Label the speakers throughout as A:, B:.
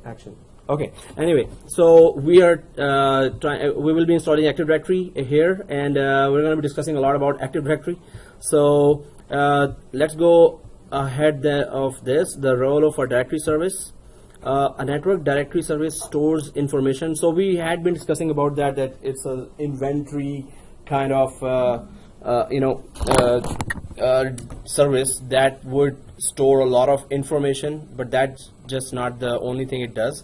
A: Action. Okay. Anyway, so we are we will be installing Active Directory here, and we're going to be discussing a lot about Active Directory. So let's go ahead of this. The role of a directory service. A network directory service stores information. So we had been discussing about that it's an inventory kind of service that would store a lot of information, but that's just not the only thing it does.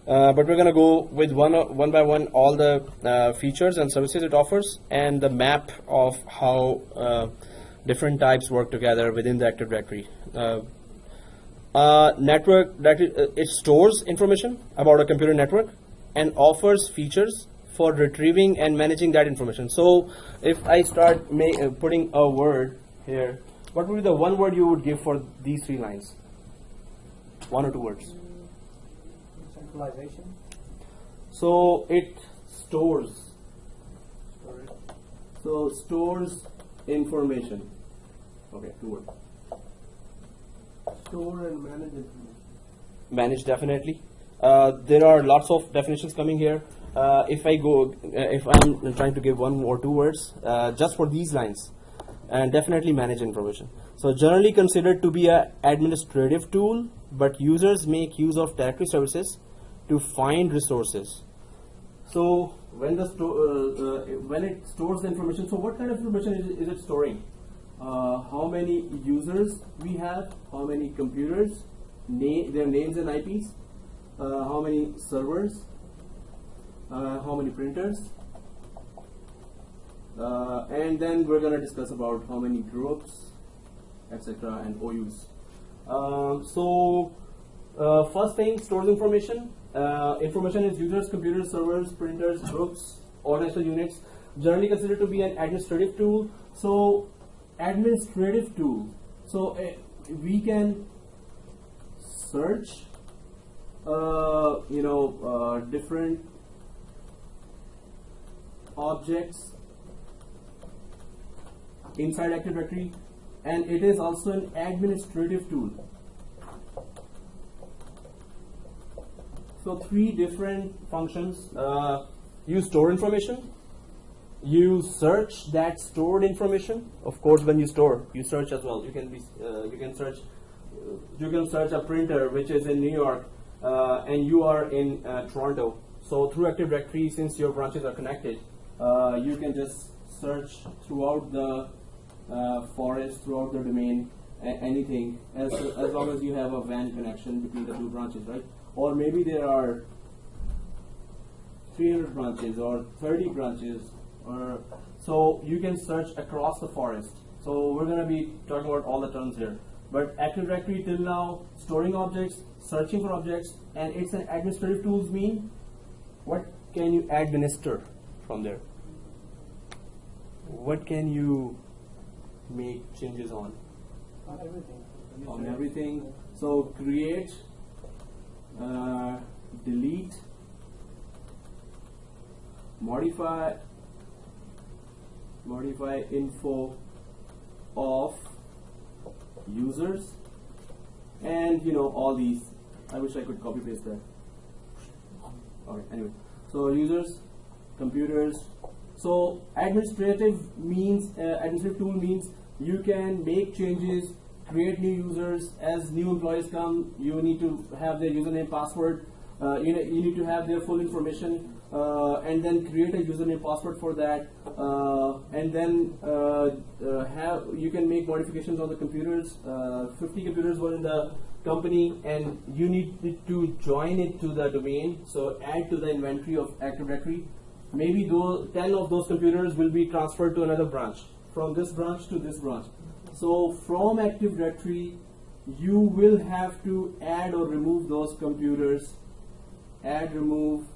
A: But we're going to go with one by one all the features and services it offers, and the map of how different types work together within the Active Directory. Network that it stores information about a computer network and offers features for retrieving and managing that information. So if I start putting a word here, what would be the one word you would give for these three lines? One or two words?
B: Centralization.
A: So it stores. So stores information. Okay, two words.
B: Store and manage information.
A: Manage, definitely. There are lots of definitions coming here. If I'm trying to give one or two words just for these lines, and definitely manage information. So generally considered to be an administrative tool, but users make use of directory services to find resources. So when it stores the information, so what kind of information is it storing? How many users we have, how many computers, their names and IPs, how many servers, how many printers, and then we're going to discuss about how many groups, etc. and OUs. First thing, stores information. Information is users, computers, servers, printers, groups, organizational units, generally considered to be an administrative tool. So administrative tool. So we can search, different objects inside Active Directory, and it is also an administrative tool. So three different functions. You store information. You search that stored information. Of course, when you store, you search as well. You can search a printer which is in New York, and you are in Toronto. So through Active Directory, since your branches are connected, you can just search throughout the forest, throughout the domain, anything, as long as you have a WAN connection between the two branches, right? Or maybe there are 300 branches or 30 branches. So you can search across the forest. So we're going to be talking about all the terms here. But Active Directory till now, storing objects, searching for objects, and it's an administrative tools mean what can you administer from there? What can you make changes on?
B: On everything.
A: On everything. So create, delete, modify info of users, and all these. I wish I could copy paste that. Okay, anyway, so users, computers. So administrative tool means you can make changes, create new users. As new employees come, you need to have their username, password. You need to have their full information, and then create a username, password for that, and then you can make modifications on the computers. 50 computers were in the company, and you need to join it to the domain. So add to the inventory of Active Directory. Maybe 10 of those computers will be transferred to another branch, from this branch to this branch. So from Active Directory, you will have to add or remove those computers. Add, remove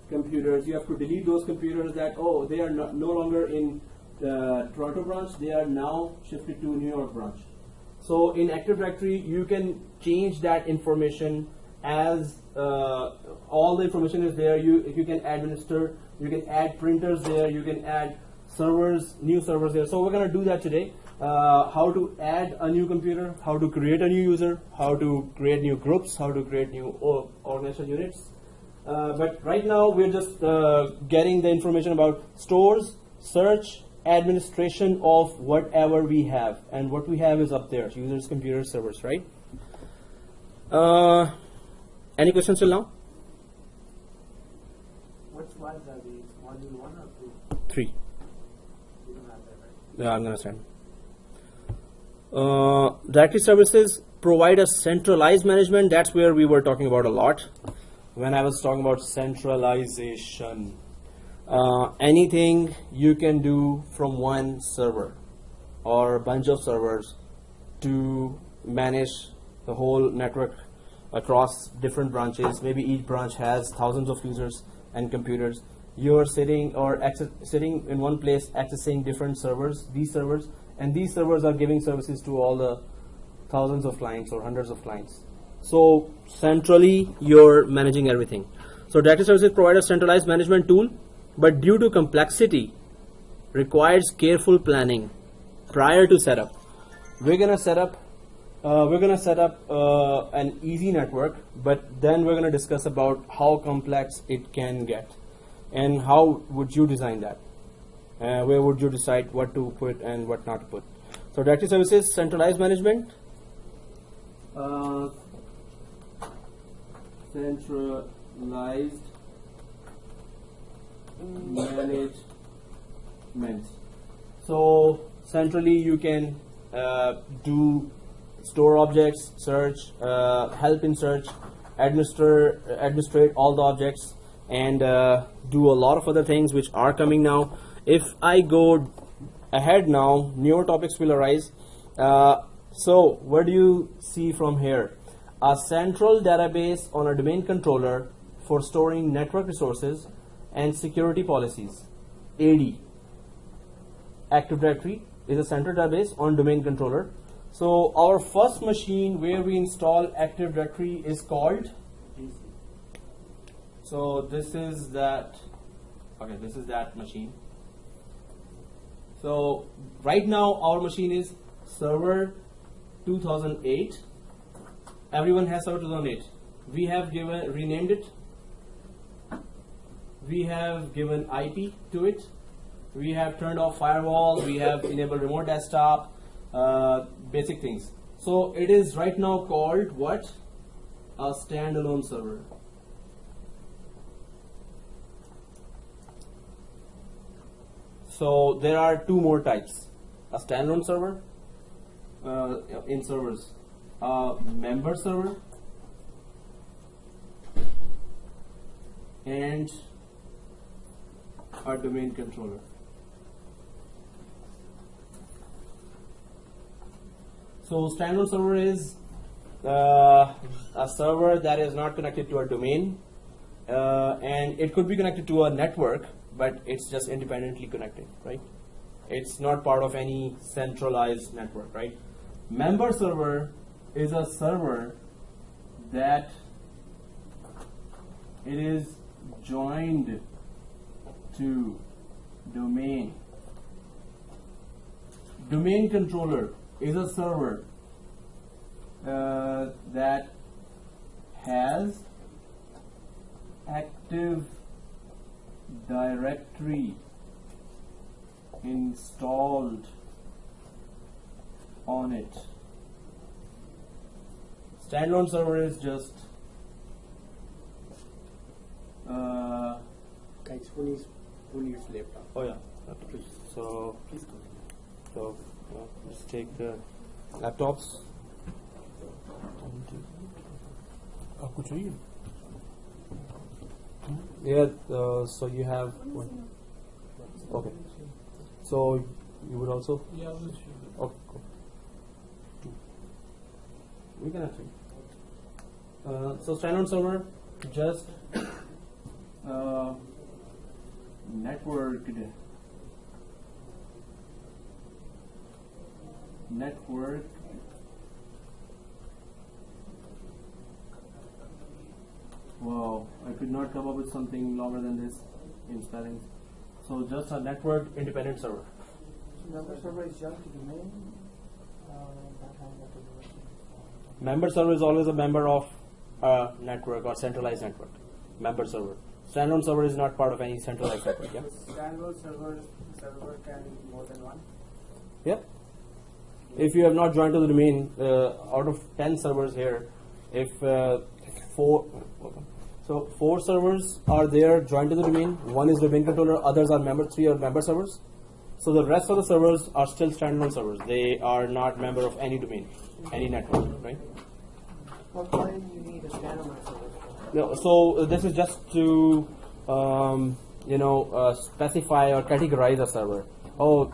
A: computers. You have to delete those computers that, they are no longer in the Toronto branch. They are now shifted to New York branch. So in Active Directory, you can change that information as all the information is there. You can administer, you can add printers there, you can add servers, new servers there. So we're going to do that today. how to add a new computer, how to create a new user, how to create new groups, how to create new organizational units. But right now we're just getting the information about stores, search, administration of whatever we have, and what we have is up there: users, computers, servers, right? Any questions till now?
B: What slides are these? Module 1 or 2?
A: 3.
B: You don't have that, right?
A: Yeah, I'm gonna send. Directory services provide a centralized management. That's where we were talking about a lot when I was talking about centralization. Anything you can do from one server or a bunch of servers to manage the whole network across different branches. Maybe each branch has thousands of users and computers. You're sitting sitting in one place accessing different servers, and these servers are giving services to all the thousands of clients or hundreds of clients. So centrally you're managing everything. So directory services provide a centralized management tool, but due to complexity requires careful planning prior to setup. We're gonna set up an easy network, but then we're going to discuss about how complex it can get and how would you design that. Where would you decide what to put and what not to put. So directory services, centralized management. Centralized management. So centrally you can do store objects, search, help in search, administrate all the objects, and do a lot of other things which are coming now. If I go ahead now, newer topics will arise. So what do you see from here? A central database on a domain controller for storing network resources and security policies. AD, Active Directory, is a central database on domain controller. So our first machine where we install Active Directory is called DC. So this is that. Okay, this is that machine. So right now our machine is server 2008. Everyone has server 2008. We have renamed it. We have given IP to it. We have turned off firewall. We have enabled remote desktop. Basic things. So it is right now called what? A standalone server. So there are two more types: a standalone server in servers, a member server, and a domain controller. So standalone server is a server that is not connected to a domain, and it could be connected to a network, but it's just independently connected, right? It's not part of any centralized network, right? Member server is a server that it is joined to domain. Domain controller is a server that has Active Directory installed on it. Standalone server is just
B: Guys, who needs laptop?
A: oh yeah, please. So
B: Please continue.
A: So let's take the laptops.
B: आपको चाहिए?
A: Yeah, so you have one. Okay. So you would also?
B: Yeah, we'll share.
A: Okay, cool. 2. We can have 3. So standalone server, just networked. Wow, I could not come up with something longer than this in spellings. So just a network independent server.
B: Member server is joined to domain.
C: Member server is always a member of a network or centralized network. Member server. Standalone server is not part of any centralized network. Yeah.
B: Standalone server can be more than one.
C: Yeah. If you have not joined to the domain, out of 10 servers here, if four servers are there joined to the domain, one is domain controller, others are member 3 or member servers. So the rest of the servers are still standalone servers. They are not member of any domain, any network, right?
B: Well, why do you need a standalone server?
C: No, so this is just to specify or categorize a server. Oh,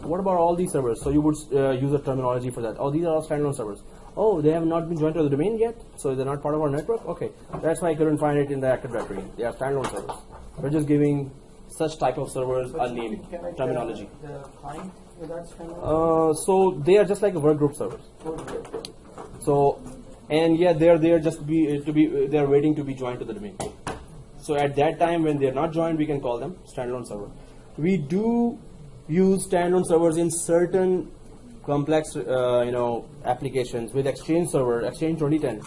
C: what about all these servers? So you would use a terminology for that. Oh, these are all standalone servers. Oh, they have not been joined to the domain yet, so they're not part of our network? Okay, that's why I couldn't find it in the Active Directory. They are standalone servers. We're just giving such type of servers a name, terminology.
B: The client with that standalone?
C: So they are just like work group servers. So, and yeah, they're there just they're waiting to be joined to the domain. So at that time when they're not joined, we can call them standalone server. We do use standalone servers in certain complex applications with Exchange server, Exchange 2010.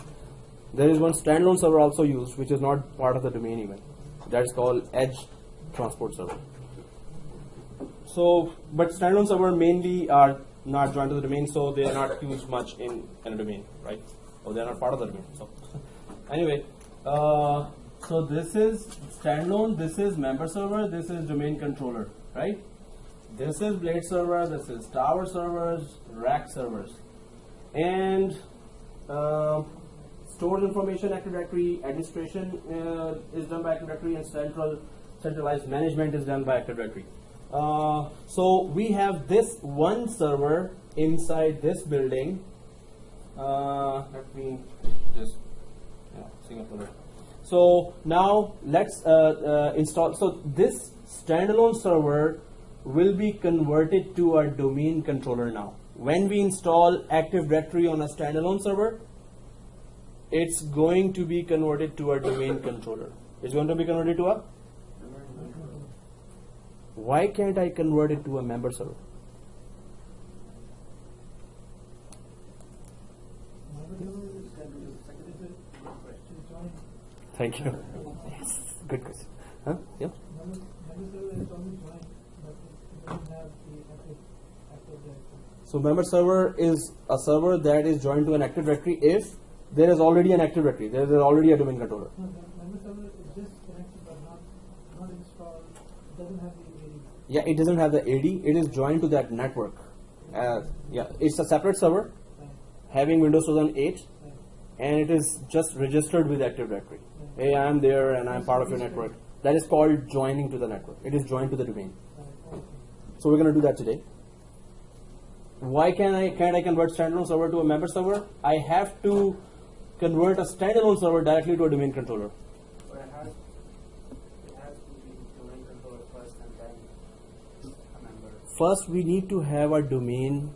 C: There is one standalone server also used, which is not part of the domain even. That is called Edge Transport Server. So, but standalone server mainly are not joined to the domain, so they are not used much in a domain, right? Or they are not part of the domain. So, anyway, so this is standalone, this is member server, this is domain controller, right? This is blade server, this is tower servers, rack servers, and stores information Active Directory, administration is done by Active Directory, and centralized management is done by Active Directory. So we have this one server inside this building. Let me just sing up the. So now let's install. So this standalone server will be converted to a domain controller now. When we install Active Directory on a standalone server, it's going to be converted to a domain controller. It's going to be converted to a? Why can't I convert it to a member server? Thank you. Yes, good question. Huh? Yeah. So member server is a server that is joined to an Active Directory if there is already an Active Directory. There is already a domain controller.
D: No, member server is just connected but not installed. It doesn't have the AD.
C: Yeah, it doesn't have the AD. It is joined to that network. Yeah, it's a separate server having Windows 2008, and it is just registered with Active Directory. Hey, I am there and I am part of your network. That is called joining to the network. It is joined to the domain. So we're going to do that today. Why can't I convert standalone server to a member server? I have to convert a standalone server directly to a domain controller.
B: But it has to be domain controller first and then a member.
C: First, we need to have a domain.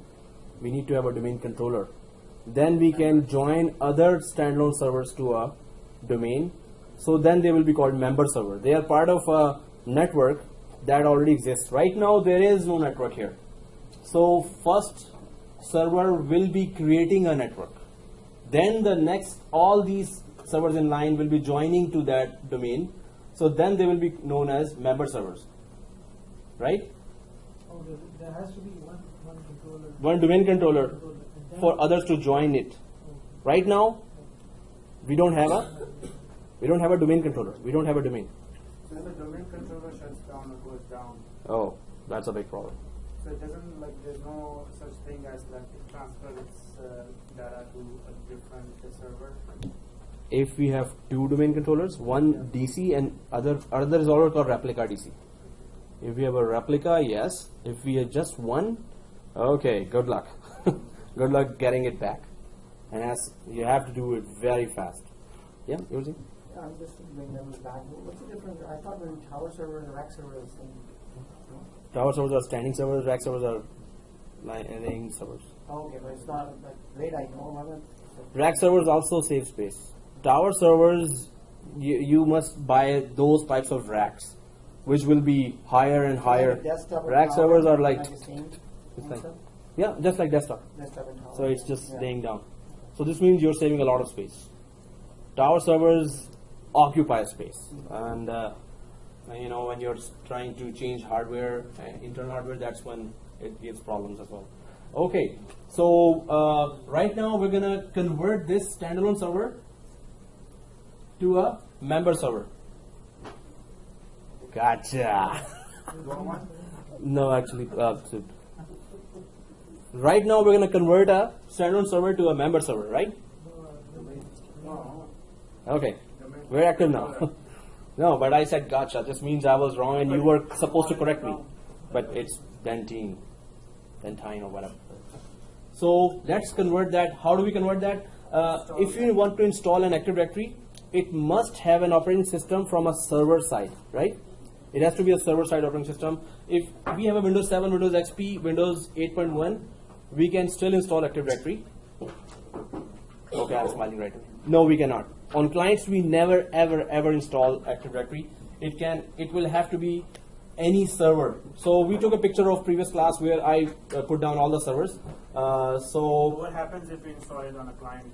C: We need to have a domain controller. Then we can join other standalone servers to a domain. So then they will be called member server. They are part of a network that already exists. Right now, there is no network here. So first server will be creating a network. Then the next, all these servers in line will be joining to that domain. So then they will be known as member servers, right?
D: Oh, there has to be one controller.
C: One domain controller for others to join it. Right now, we don't have a domain controller. We don't have a domain.
B: So if the domain controller shuts down or goes down,
C: Oh, that's a big problem.
B: so it doesn't there's no such thing as it transfers its data to a different server.
C: If we have two domain controllers, one DC and other is always called replica DC. If we have a replica, yes. If we have just one, okay, good luck. Good luck getting it back. And as you have to do it very fast. Yeah, you were saying?
E: Yeah, I'm just bring them back. What's the difference? I thought when tower server and rack server is the same. No?
C: Tower servers are standing servers, rack servers are laying servers.
E: Oh, okay, but it's not like RAID I know about it.
C: Rack servers also save space. Tower servers, you must buy those types of racks. which will be higher and higher.
E: Desktop and
C: Rack
E: tower,
C: servers are like,
E: the same
C: it's like
E: concept?
C: yeah, just like desktop.
E: Desktop and tower.
C: So it's just
E: Yeah.
C: laying down. So this means you're saving a lot of space. Tower servers occupy space, and you know, when you're trying to change hardware, internal hardware, that's when it gives problems as well. Okay, so right now we're gonna convert this standalone server to a member server. Gotcha. No, actually, so right now we're gonna convert a standalone server to a member server, right? Okay, we're active now. No, but I said gotcha. This means I was wrong and you were supposed to correct me. But it's Dentine or whatever. So let's convert that. How do we convert that? If you want to install an Active Directory, it must have an operating system from a server side, right? It has to be a server side operating system. If we have a Windows 7, Windows XP, Windows 8.1, we can still install Active Directory. Okay, I'm smiling right now. No, we cannot. On clients, we never, ever install Active Directory. It will have to be any server. So we took a picture of previous class where I put down all the servers.
B: So what happens if we install it on a client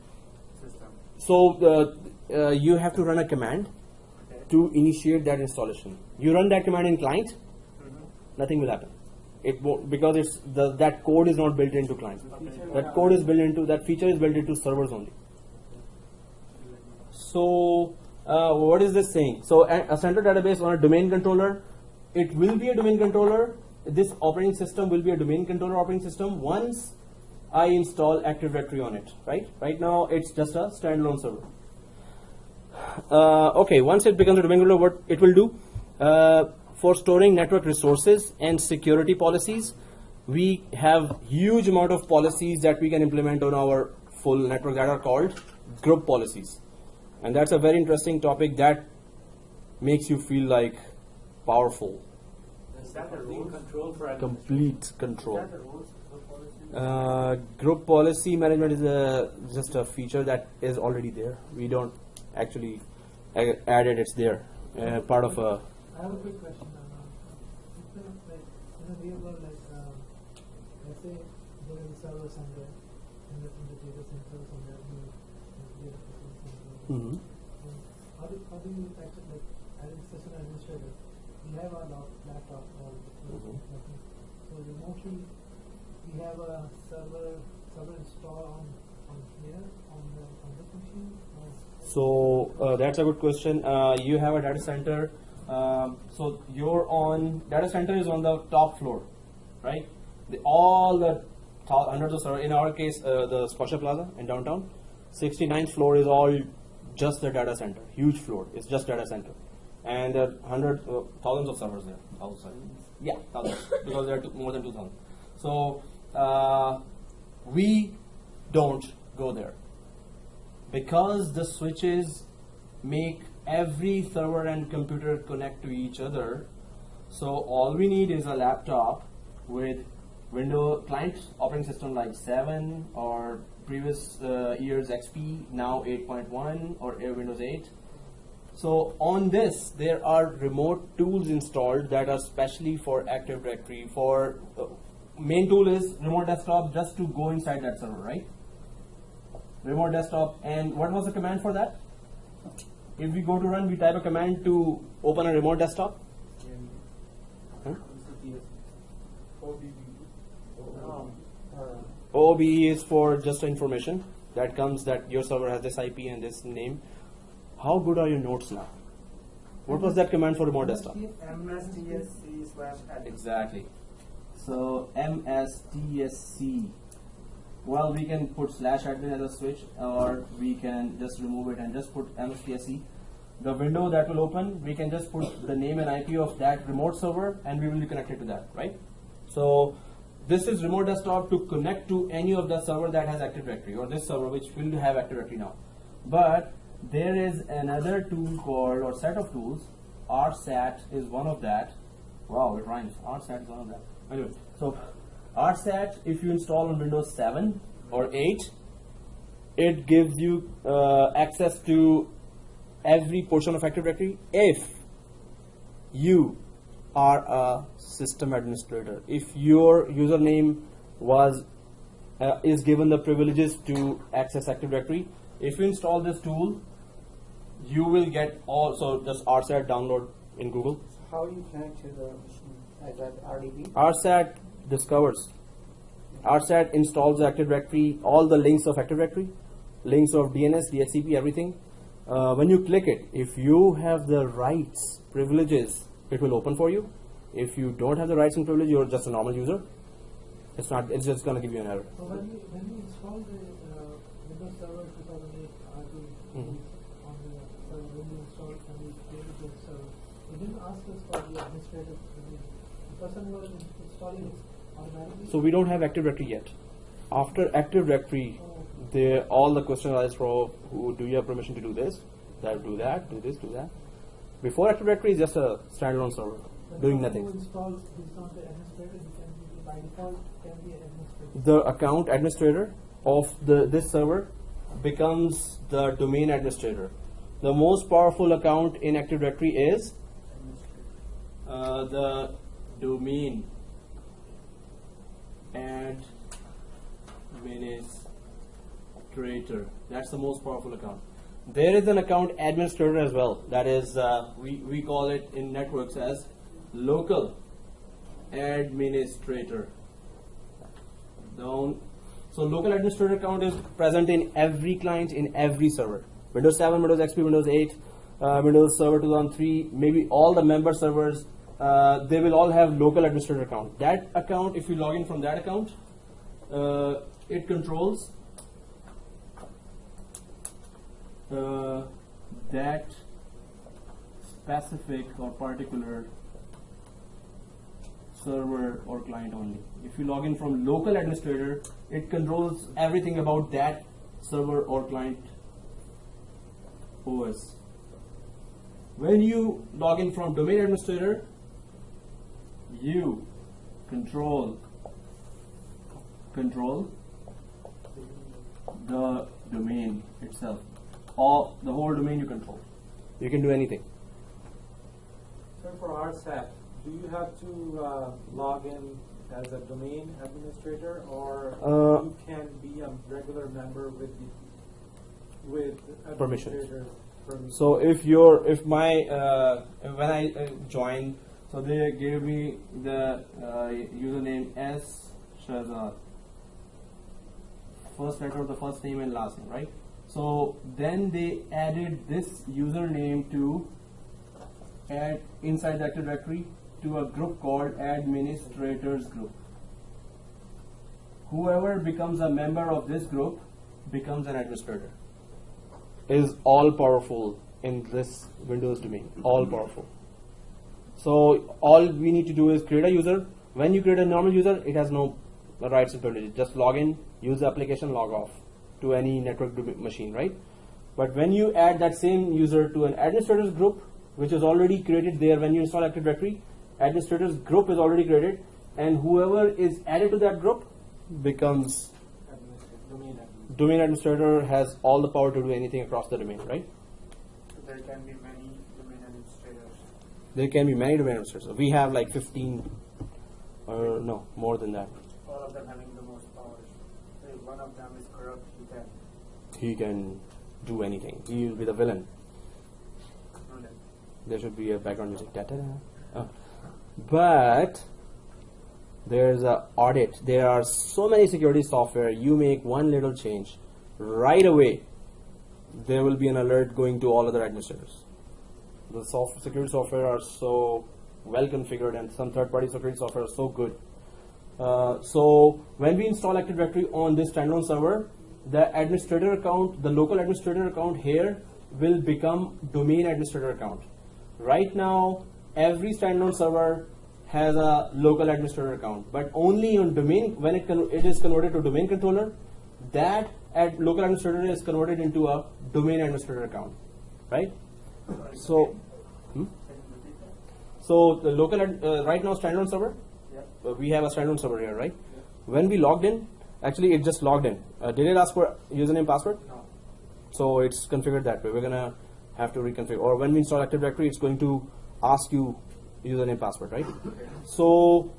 B: system?
C: So you have to run a command
B: Okay.
C: to initiate that installation. You run that command in client, nothing will happen. It won't, because it's that code is not built into client. That code is built into, that feature is built into servers only. So what is this saying? So a central database on a domain controller, it will be a domain controller. This operating system will be a domain controller operating system once I install Active Directory on it, right? Right now it's just a standalone server. Okay, once it becomes a domain controller, what it will do? For storing network resources and security policies, we have huge amount of policies that we can implement on our full network that are called group policies. And that's a very interesting topic that makes you feel like powerful.
B: Is that the role control for
C: Complete control.
B: Is that the rules of policy?
C: Group policy management is just a feature that is already there. We don't actually add it, it's there. Part of a...
D: I have a quick question. Instead of like, we have got like, let's say there is a server somewhere, in the data center somewhere, data center. How do you actually, like, as a system administrator, we have our laptop or so remotely we have a server installed on here on this machine.
C: So that's a good question. You have a data center. So you're on data center is on the top floor, right? All the hundreds of servers. In our case, the Scotia Plaza in downtown, 69th floor is all just the data center. Huge floor. It's just data center, and there are thousands of servers there. Yeah, thousands because there are more than 2,000. So we don't go there because the switches make every server and computer connect to each other. So all we need is a laptop with Windows client operating system like 7 or previous year's XP, now 8.1 or Windows 8. So on this, there are remote tools installed that are specially for Active Directory. For main tool is remote desktop, just to go inside that server, right? Remote desktop. And what was the command for that? If we go to run, we type a command to open a remote desktop. Huh? OBE is for just information that comes that your server has this IP and this name. How good are your notes now? What was that command for remote desktop?
B: mstsc/admin.
C: Exactly. So mstsc. Well, we can put /admin as a switch, or we can just remove it and just put mstsc. The window that will open, we can just put the name and IP of that remote server, and we will be connected to that, right? So this is remote desktop to connect to any of the server that has Active Directory, or this server which will have Active Directory now. But there is another tool called, or set of tools, RSAT is one of that. Wow, it rhymes. RSAT is one of that. Anyway, so RSAT, if you install on Windows 7 or 8, it gives you access to every portion of Active Directory if you are a system administrator. If your username was is given the privileges to access Active Directory, if you install this tool, you will get all. So just RSAT download in Google.
E: So how do you connect to the machine? Is that RDP?
C: RSAT discovers. RSAT installs the Active Directory, all the links of Active Directory, links of DNS, DHCP, everything. When you click it, if you have the rights, privileges, it will open for you. If you don't have the rights and privilege, you're just a normal user. It's not. It's just going to give you an error.
D: So when we installed the Windows Server 2008 R2 on the server, when we installed and we created the server, it didn't ask us for the administrative privilege. The person who was installing it automatically.
C: So we don't have Active Directory yet. After Active Directory, all the questions arise for do you have permission to do this, do that, do this, do that. Before Active Directory is just a standalone server doing nothing.
D: Who installs is not the administrator, he can be by default can be an administrator.
C: The account administrator of this server becomes the domain administrator. The most powerful account in Active Directory is the domain administrator. That's the most powerful account. There is an account administrator as well. That is, we call it in networks as local administrator. So local administrator account is present in every client, in every server. Windows 7, Windows XP, Windows 8, Windows Server 2003, maybe all the member servers, they will all have local administrator account. That account, if you log in from that account, it controls that specific or particular server or client only. If you log in from local administrator, it controls everything about that server or client OS. When you log in from domain administrator, you control the domain itself. All the whole domain you control. You can do anything.
F: So for RSAT, do you have to log in as a domain administrator, or you can be a regular member with
C: Permissions.
F: permission?
C: So when I joined, so they gave me the username S Shahzad, first letter of the first name and last name, right? So then they added this username to add inside the Active Directory to a group called administrators group. Whoever becomes a member of this group becomes an administrator. Is all powerful in this Windows domain, all powerful. So all we need to do is create a user. When you create a normal user, it has no rights and privileges. Just log in, use the application, log off to any network machine, right? But when you add that same user to an administrators group, which is already created there when you install Active Directory, administrators group is already created, and whoever is added to that group becomes domain administrator, has all the power to do anything across the domain, right?
B: So there can be many domain administrators.
C: There can be many domain administrators. We have like 15, or no, more than that.
B: All of them having the most powers. So if one of them is corrupt,
C: He can do anything. He will be the villain.
B: know that.
C: There should be a background music. Da-da-da. But there's an audit. There are so many security software. You make one little change, right away there will be an alert going to all other administrators. The security software are so well configured, and some third-party security software are so good. So when we install Active Directory on this standalone server, the administrator account, the local administrator account here will become domain administrator account. Right now, every standalone server has a local administrator account, but only on domain, when it is converted to domain controller, that local administrator is converted into a domain administrator account, right? So, so the local right now standalone server, we have a standalone server here, right? When we logged in, actually it just logged in. Did it ask for username password?
B: No.
C: So it's configured that way. We're gonna have to reconfigure. Or when we install Active Directory, it's going to ask you username password, right? So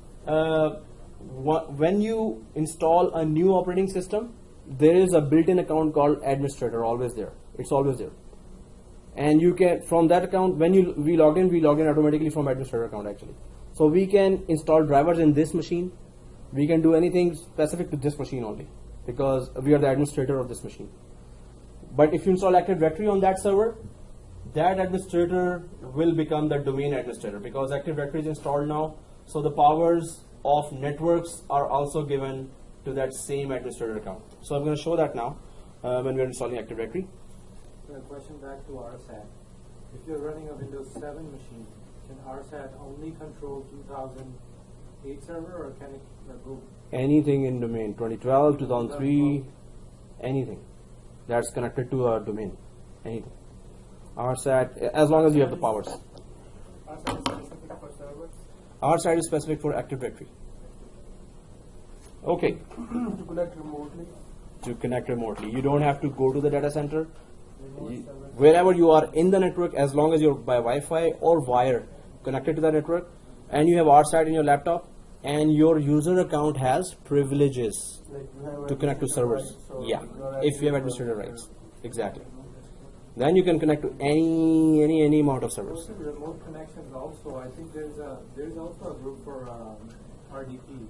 C: when you install a new operating system, there is a built-in account called administrator always there. It's always there, and you can, from that account, when we log in automatically from administrator account actually. So we can install drivers in this machine. We can do anything specific to this machine only, because we are the administrator of this machine. But if you install Active Directory on that server, that administrator will become the domain administrator, because Active Directory is installed now. So the powers of networks are also given to that same administrator account. So I'm going to show that now when we're installing Active Directory.
F: So a question back to RSAT. If you're running a Windows 7 machine, can RSAT only control 2008 server, or can it go?
C: Anything in domain 2012, 2003, anything that's connected to a domain, anything. RSAT, as long as you have the powers.
B: RSAT is specific for servers.
C: RSAT is specific for Active Directory. Okay.
E: To connect remotely.
C: To connect remotely. You don't have to go to the data center.
B: Remote servers.
C: Wherever you are in the network, as long as you're by Wi-Fi or wire connected to the network, and you have RSAT in your laptop, and your user account has privileges
E: Like you have
C: to connect to servers.
E: rights, so
C: Yeah,
E: your
C: if you have administrator rights. Exactly. Then you can connect to any amount of servers.
F: Also remote connections also. I think there's also a group for RDP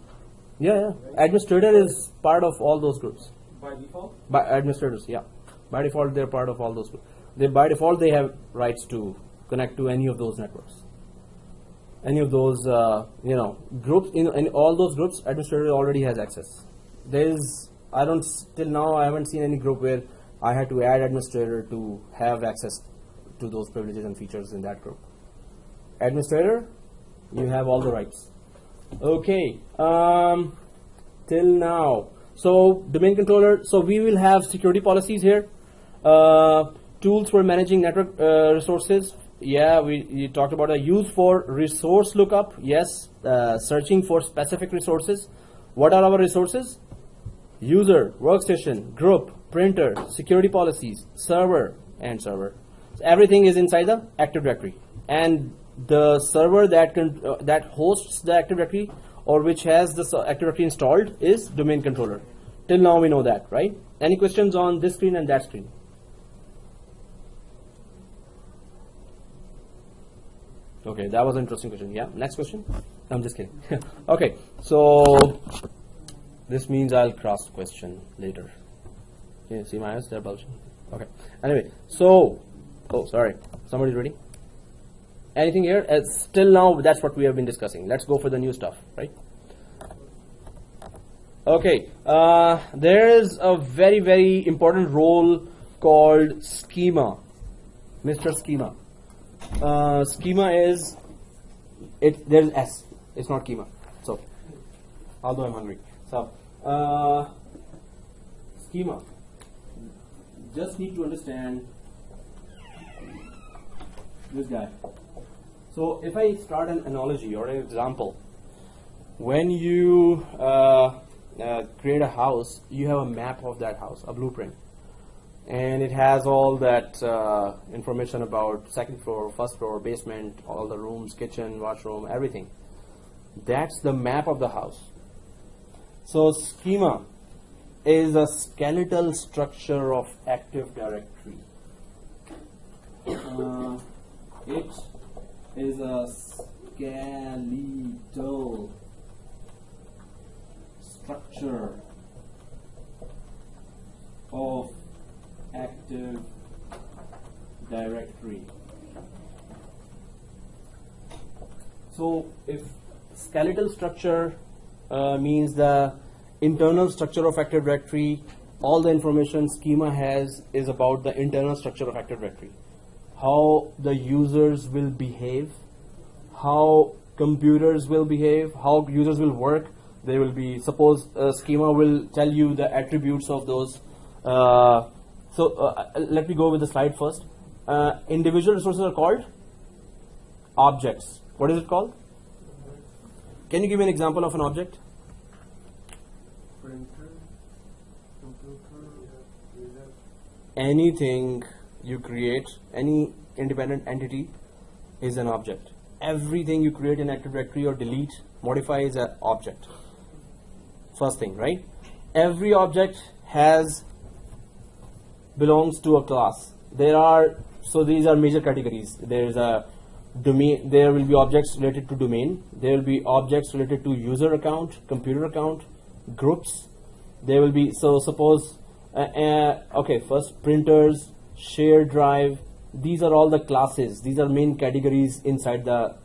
C: Yeah. Administrator is part of all those groups.
F: by default.
C: By administrators, yeah. By default, they're part of all those groups. By default, they have rights to connect to any of those networks. Any of those, groups. In all those groups, administrator already has access. Till now, I haven't seen any group where I had to add administrator to have access to those privileges and features in that group. Administrator, you have all the rights. Okay, till now. So domain controller, so we will have security policies here. Tools for managing network resources. Yeah, we talked about a use for resource lookup. Yes, searching for specific resources. What are our resources? User, workstation, group, printer, security policies, server, and server. So everything is inside the Active Directory, and the server that hosts the Active Directory, or which has the Active Directory installed, is domain controller. Till now we know that, right? Any questions on this screen and that screen? Okay, that was an interesting question. Yeah, next question. I'm just kidding. Okay, so this means I'll cross the question later. Can you see my eyes? They're bulging. Okay. Anyway, so, oh, sorry. Somebody's ready? Anything here? Still now, that's what we have been discussing. Let's go for the new stuff, right? Okay. There is a very, very important role called schema. Mr. Schema. Schema is, there's S. It's not schema. So, although I'm hungry. So, schema. Just need to understand this guy. So if I start an analogy or an example, when you create a house, you have a map of that house, a blueprint, and it has all that information about second floor, first floor, basement, all the rooms, kitchen, washroom, everything. That's the map of the house. So schema is a skeletal structure of Active Directory. It is a skeletal structure of Active Directory. So if skeletal structure means the internal structure of Active Directory, all the information schema has is about the internal structure of Active Directory. How the users will behave, how computers will behave, how users will work. They will be, suppose schema will tell you the attributes of those. Let me go with the slide first. Individual resources are called objects. What is it called? Can you give me an example of an object?
E: Printer, computer, user.
C: Anything you create, any independent entity is an object. everything you create in Active Directory or delete, modify is an object. First thing, right? Every object belongs to a class. So these are major categories. There is a domain. There will be objects related to domain. There will be objects related to user account, computer account, groups. There will be, so suppose, okay, first printers, shared drive. These are all the classes. These are main categories inside the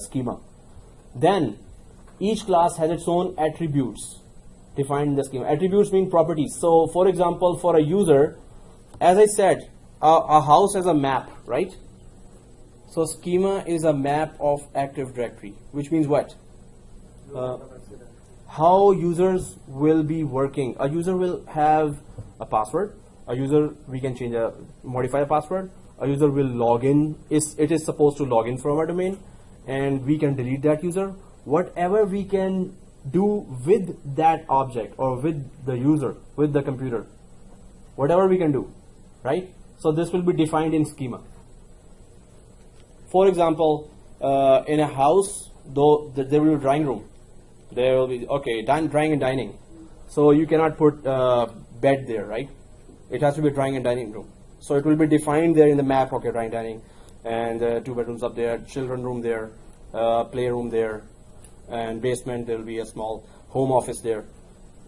C: schema. Then each class has its own attributes defined in the schema. Attributes mean properties. So for example, for a user, as I said, a house has a map, right? So schema is a map of Active Directory, which means what? How users will be working. A user will have a password. A user, we can modify a password. A user will log in. It is supposed to log in from a domain, and we can delete that user. Whatever we can do with that object or with the user, with the computer, whatever we can do, right? So this will be defined in schema. For example, in a house, though there will be a drawing room. There will be, okay, drawing and dining. So you cannot put bed there, right? It has to be a drawing and dining room. So it will be defined there in the map, okay, drawing, dining, and 2 bedrooms up there, children room there, playroom there, and basement there will be a small home office there.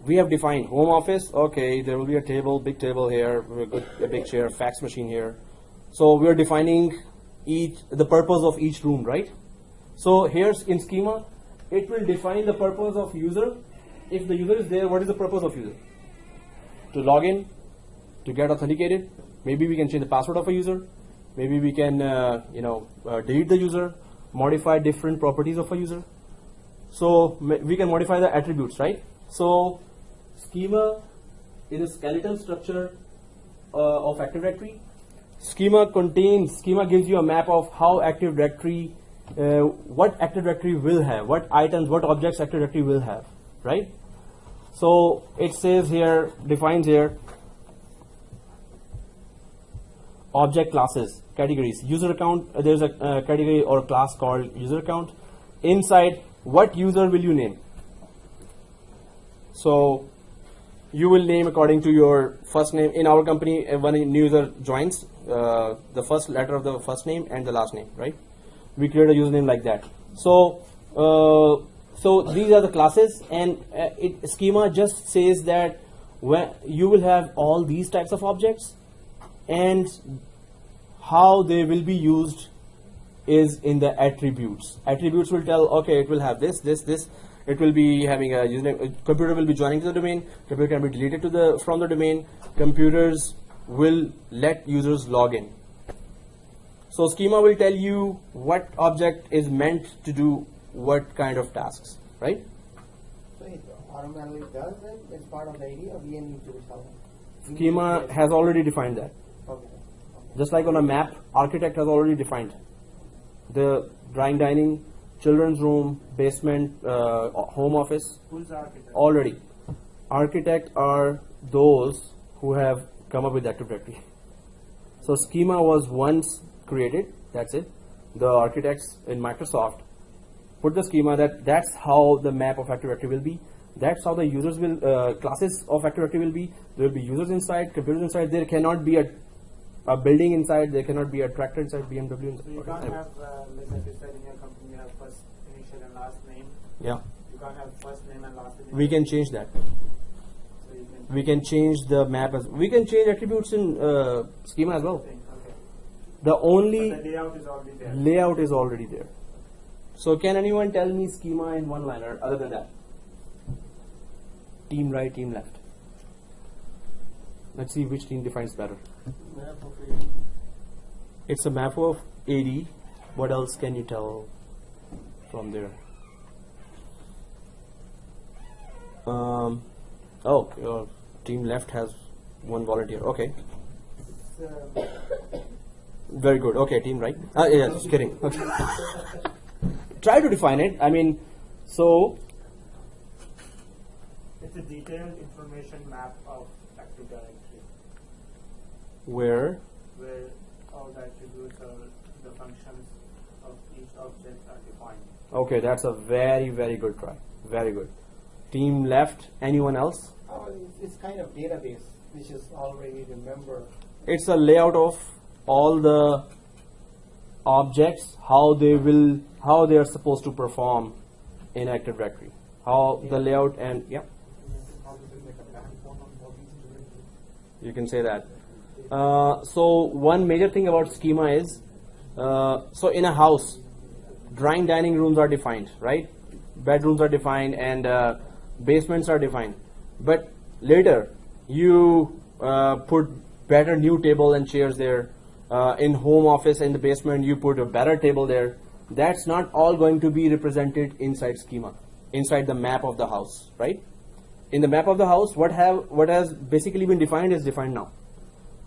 C: We have defined home office, okay, there will be a table, big table here, a big chair, fax machine here. So we are defining the purpose of each room, right? So here's in schema, it will define the purpose of user. If the user is there, what is the purpose of user? To log in, to get authenticated. Maybe we can change the password of a user. Maybe we can, delete the user, modify different properties of a user. So we can modify the attributes, right? So schema is a skeletal structure of Active Directory. Schema gives you a map of how Active Directory, what Active Directory will have, what items, what objects Active Directory will have, right? So it says here, defines here, object classes, categories, user account, there's a category or class called user account. Inside, what user will you name? So you will name according to your first name. In our company, when a new user joins, the first letter of the first name and the last name, right? We create a username like that. So these are the classes, and schema just says that when you will have all these types of objects, and how they will be used is in the attributes. Attributes will tell, okay, it will have this. It will be having a username. Computer will be joining to the domain. Computer can be deleted from the domain. Computers will let users log in. So schema will tell you what object is meant to do what kind of tasks, right?
E: So it automatically does it? It's part of the ID, or we need to tell them?
C: Schema has already defined that.
E: Okay.
C: Just like on a map, architect has already defined the drawing, dining, children's room, basement, home office.
B: Who's the architect?
C: Already. Architect are those who have come up with Active Directory. So schema was once created, that's it. The architects in Microsoft put the schema that's how the map of Active Directory will be. That's how the users will, classes of Active Directory will be. There will be users inside, computers inside. There cannot be a building inside. There cannot be a tractor inside, BMW inside.
B: So you can't have, like you said in your company, you have first initial and last name.
C: Yeah.
B: You can't have first name and last name.
C: We can change that.
B: So you can
C: We can change the map we can change attributes in schema as well.
B: think, okay.
C: The only
B: But the layout is already there.
C: layout is already there. So can anyone tell me schema in one liner other than that? Team right, team left. Let's see which team defines better. It's a map of AD. What else can you tell from there? Your team left has one volunteer. Okay. Very good. Okay, team right. Yeah, just kidding. Okay. Try to define it. I mean, so
B: It's a detailed information map of Active Directory
C: where
B: where all the attributes or the functions of each object are defined.
C: Okay, that's a very, very good try. Very good. Team left. Anyone else?
E: Oh, it's kind of database, which is already the member.
C: It's a layout of all the objects, how they are supposed to perform in Active Directory. How the layout and yeah. You can say that. So one major thing about schema is, so in a house, drawing dining rooms are defined, right? Bedrooms are defined and basements are defined. But later, you put better new table and chairs there. In home office in the basement, you put a better table there. That's not all going to be represented inside schema, inside the map of the house, right? In the map of the house, what has basically been defined is defined now.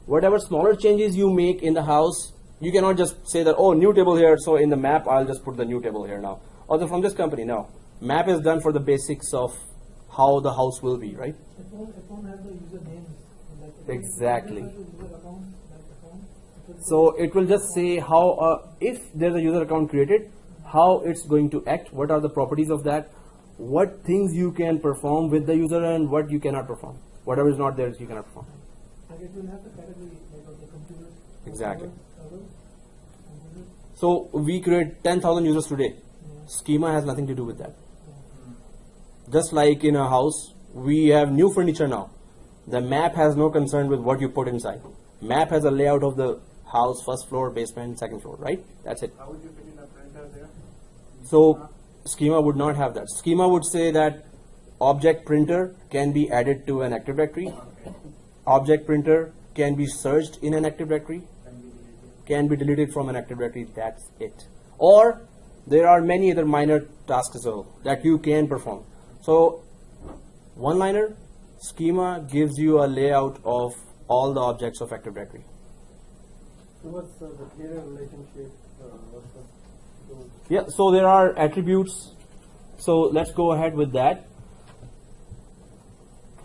C: Whatever smaller changes you make in the house, you cannot just say that, oh, new table here, so in the map I'll just put the new table here now. Or from this company, no. Map is done for the basics of how the house will be, right?
D: It won't have the user names. Like
C: Exactly.
D: User account, like account.
C: So it will just say how, if there's a user account created, how it's going to act, what are the properties of that, what things you can perform with the user and what you cannot perform. Whatever is not there, you cannot perform.
D: Like it will have the category like of the computers.
C: Exactly.
D: Servers, computers.
C: So we create 10,000 users today. Schema has nothing to do with that. Just like in a house, we have new furniture now. The map has no concern with what you put inside. Map has a layout of the house, first floor, basement, second floor, right? That's it.
B: How would you fit in a printer there?
C: So schema would not have that. Schema would say that object printer can be added to an Active Directory. Object printer can be searched in an Active Directory. Can be deleted from an Active Directory. That's it. Or there are many other minor tasks as well that you can perform. So one-liner, schema gives you a layout of all the objects of Active Directory.
E: So what's the data relationship?
C: Yeah, so there are attributes. So let's go ahead with that.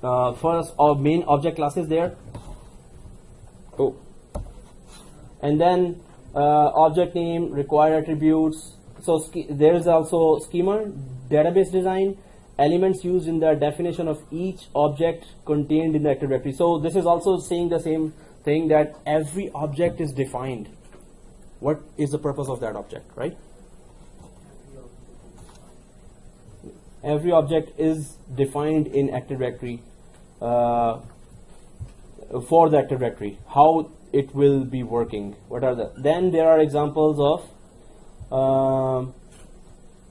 C: First, our main object class is there. Oh. And then object name, required attributes. So there is also schema, database design, elements used in the definition of each object contained in the Active Directory. So this is also saying the same thing, that every object is defined. What is the purpose of that object, right? Every object is defined in Active Directory for the Active Directory. How it will be working. What are the? Then there are examples of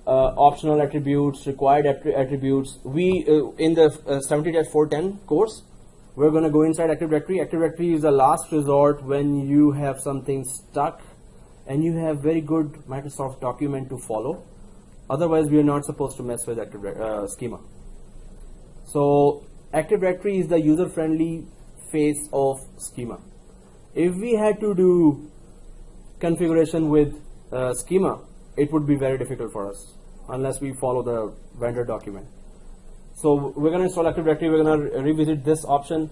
C: optional attributes, required attributes. We in the 70-410 course, we're going to go inside Active Directory. Active Directory is the last resort when you have something stuck and you have very good Microsoft document to follow. Otherwise, we are not supposed to mess with Active schema. So Active Directory is the user-friendly face of schema. If we had to do configuration with schema, it would be very difficult for us unless we follow the vendor document. So we're going to install Active Directory. We're going to revisit this option,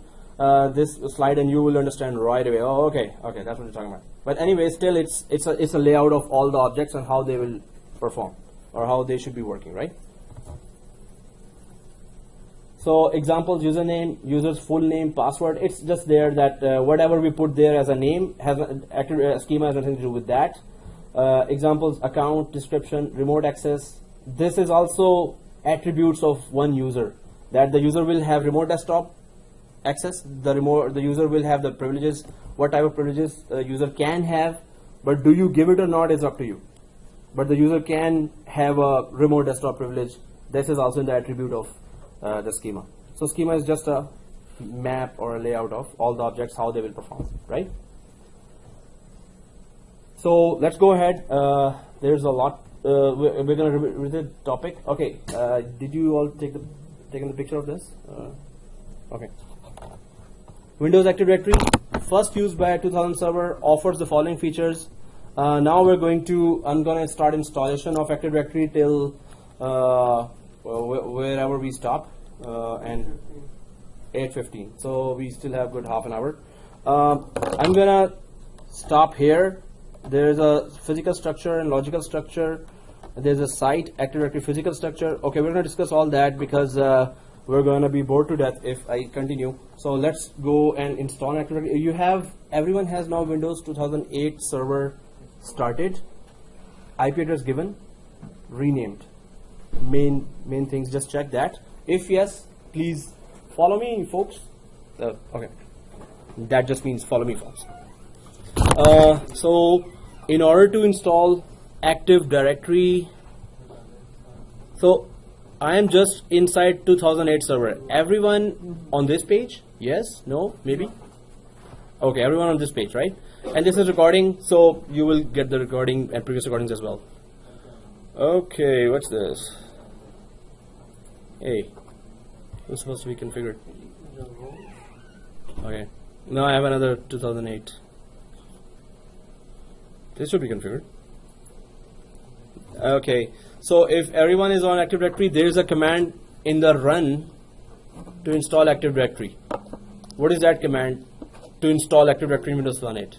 C: this slide, and you will understand right away. Oh, okay, that's what you're talking about. But anyway, still, it's a layout of all the objects and how they will perform or how they should be working, right? So examples: username, user's full name, password. It's just there that whatever we put there as a name has active schema has nothing to do with that. Examples: account, description, remote access. This is also attributes of one user, that the user will have remote desktop access. The user will have the privileges. What type of privileges a user can have, but do you give it or not is up to you. But the user can have a remote desktop privilege. This is also in the attribute of the schema. So schema is just a map or a layout of all the objects, how they will perform, right? So let's go ahead. There's a lot. We're going to revisit the topic. Okay. Did you all taken the picture of this? Okay. Windows Active Directory, first used by a 2000 server, offers the following features. Now I'm going to start installation of Active Directory till wherever we stop, and 8:15. So we still have good half an hour. I'm gonna stop here There is a physical structure and logical structure. There's a site, Active Directory physical structure. Okay, we're going to discuss all that because we're going to be bored to death if I continue. So let's go and install Active Directory. You have, everyone has now Windows 2008 server started, IP address given, renamed. Main things, just check that. If yes, please follow me, folks. Okay, that just means follow me, folks. So in order to install Active Directory, so I am just inside 2008 server. Everyone on this page? Yes? No? Maybe? Okay, everyone on this page, right? And this is recording, so you will get the recording and previous recordings as well. Okay, what's this? Hey, who's supposed to be configured? Okay, now I have another 2008. This should be configured. Okay, so if everyone is on Active Directory, there is a command in the run to install Active Directory. What is that command? To install Active Directory in Windows 2008.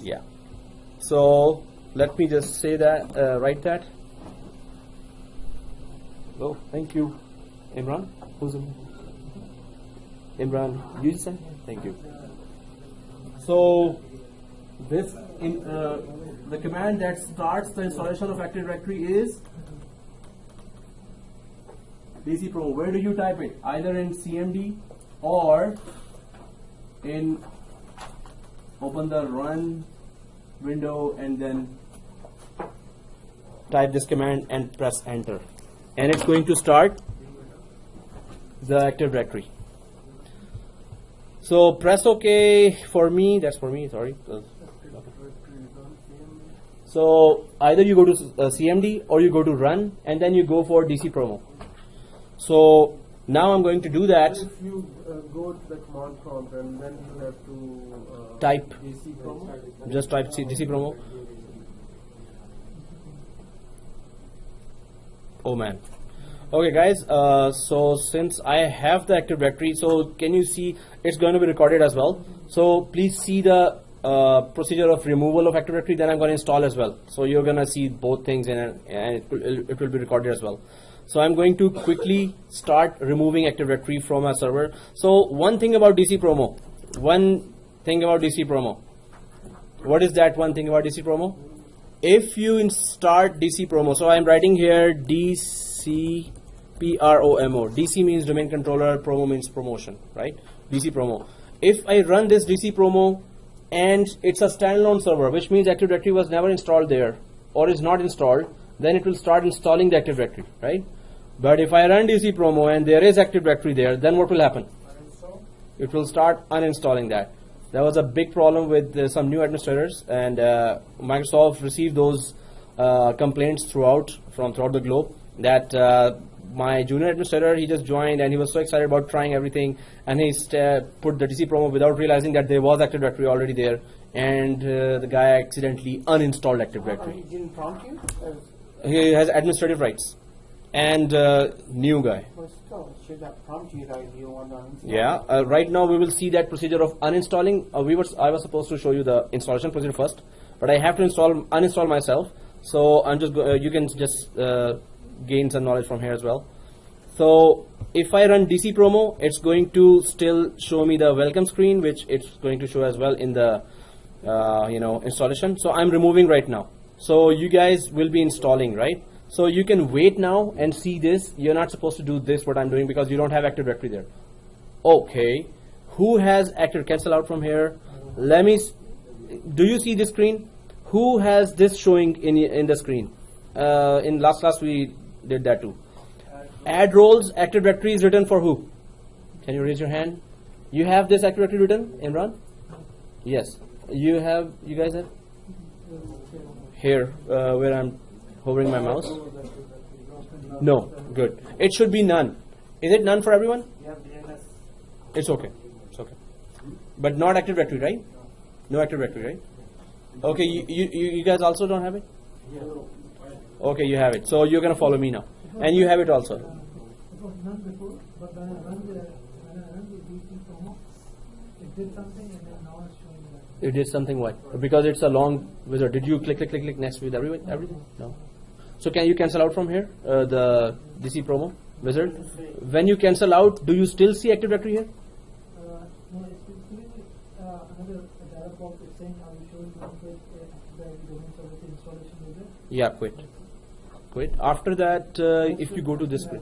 C: Yeah. So let me just say that, write that. Oh, thank you. Imran? Who's Imran? You just said? Thank you. So this the command that starts the installation of Active Directory is dcpromo. Where do you type it? Either in CMD or in open the run window and then type this command and press enter. And it's going to start the Active Directory. So press OK for me. That's for me, sorry. So either you go to CMD or you go to run and then you go for dcpromo. So now I'm going to do that.
E: If you go to the command prompt and then you have to
C: Type.
E: dcpromo.
C: Just type dcpromo. Oh man. Okay guys, so since I have the Active Directory, so can you see it's going to be recorded as well. So please see the procedure of removal of Active Directory, then I'm going to install as well. So you're going to see both things and it will be recorded as well. So I'm going to quickly start removing Active Directory from our server. So one thing about dcpromo. What is that one thing about dcpromo? If you start dcpromo, so I'm writing here dcpromo. DC means domain controller, promo means promotion, right? dcpromo. If I run this dcpromo and it's a standalone server, which means Active Directory was never installed there or is not installed, then it will start installing the Active Directory, right? But if I run dcpromo and there is Active Directory there, then what will happen? It will start uninstalling that. There was a big problem with some new administrators, and Microsoft received those complaints throughout the globe that my junior administrator, he just joined and he was so excited about trying everything, and he put the dcpromo without realizing that there was Active Directory already there, and the guy accidentally uninstalled Active Directory.
E: He didn't prompt you?
C: He has administrative rights. And new guy.
E: Well, still, should that prompt you that you want to uninstall?
C: Yeah, right now we will see that procedure of uninstalling. I was supposed to show you the installation procedure first, but I have to uninstall myself. So I'm just you can just gain some knowledge from here as well. So if I run dcpromo, it's going to still show me the welcome screen, which it's going to show as well in the installation. So I'm removing right now. So you guys will be installing, right? So you can wait now and see this. You're not supposed to do this, what I'm doing, because you don't have Active Directory there. Okay. Who has Active? Cancel out from here. Let me. Do you see this screen? Who has this showing in the screen? In last class we did that too. Add roles. Active Directory is written for who? Can you raise your hand? You have this Active Directory written, Imran? Yes. You have. You guys have? Here, where I'm hovering my mouse. No, good. It should be none. Is it none for everyone? It's okay. It's okay. But not Active Directory, right? No Active Directory, right? Okay, you guys also don't have it? Okay, you have it. So you're going to follow me now. And you have it also.
D: It was none before, but when I run the DC promo, it did something and then now it's showing that.
C: It did something what? Because it's a long wizard. Did you click next with everything? No. So can you cancel out from here the DC promo wizard? When you cancel out, do you still see Active Directory here?
D: No, it's giving me another dialog box. It's saying, "Are you sure you want to create the domain service installation wizard?"
C: Yeah, quit. After that, if you go to this screen,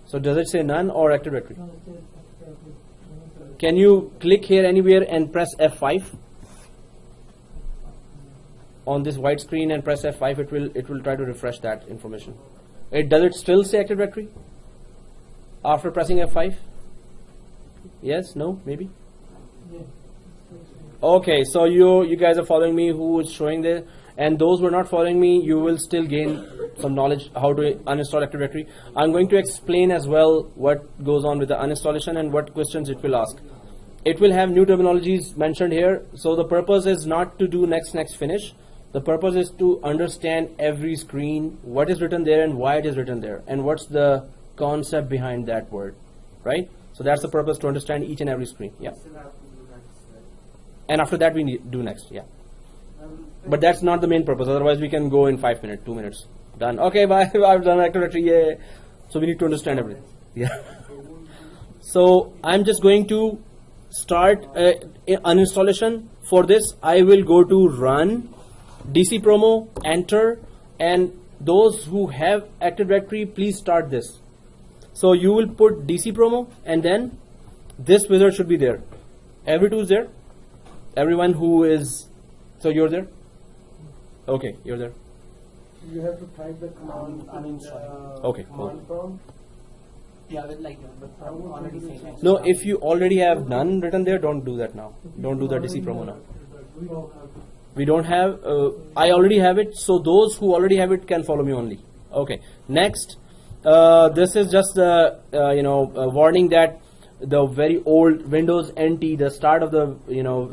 C: so does it say none or Active Directory?
D: No, it says domain service.
C: Can you click here anywhere and press F5 on this white screen and press F5? It will try to refresh that information. Does it still say Active Directory after pressing F5? Yes, no, maybe.
D: Yeah.
C: Okay, so you guys are following me. Who is showing there? And those who are not following me, you will still gain some knowledge how to uninstall Active Directory. I'm going to explain as well what goes on with the uninstallation and what questions it will ask. It will have new terminologies mentioned here. So the purpose is not to do next, finish. The purpose is to understand every screen, what is written there and why it is written there, and what's the concept behind that word, right? So that's the purpose, to understand each and every screen. Yeah.
B: Still have to do next, right?
C: And after that we do next. Yeah. But that's not the main purpose. Otherwise, we can go in 5 minutes, 2 minutes. Done. Okay, bye. I've done Active Directory. Yeah. So we need to understand everything. Yeah. So I'm just going to start uninstallation. For this, I will go to Run, DC Promo, Enter, and those who have Active Directory, please start this. So you will put DC Promo, and then this wizard should be there. Every tool is there. Everyone who is. So you're there? Okay, you're there.
E: You have to type the command uninstall.
C: Okay,
E: Command prompt.
G: Yeah, with like but I'm already saying that.
C: No, if you already have none written there, don't do that now. Don't do the DC promo now. We don't have. I already have it, so those who already have it can follow me only. Okay. Next, this is just the a warning that the very old Windows NT, the start of the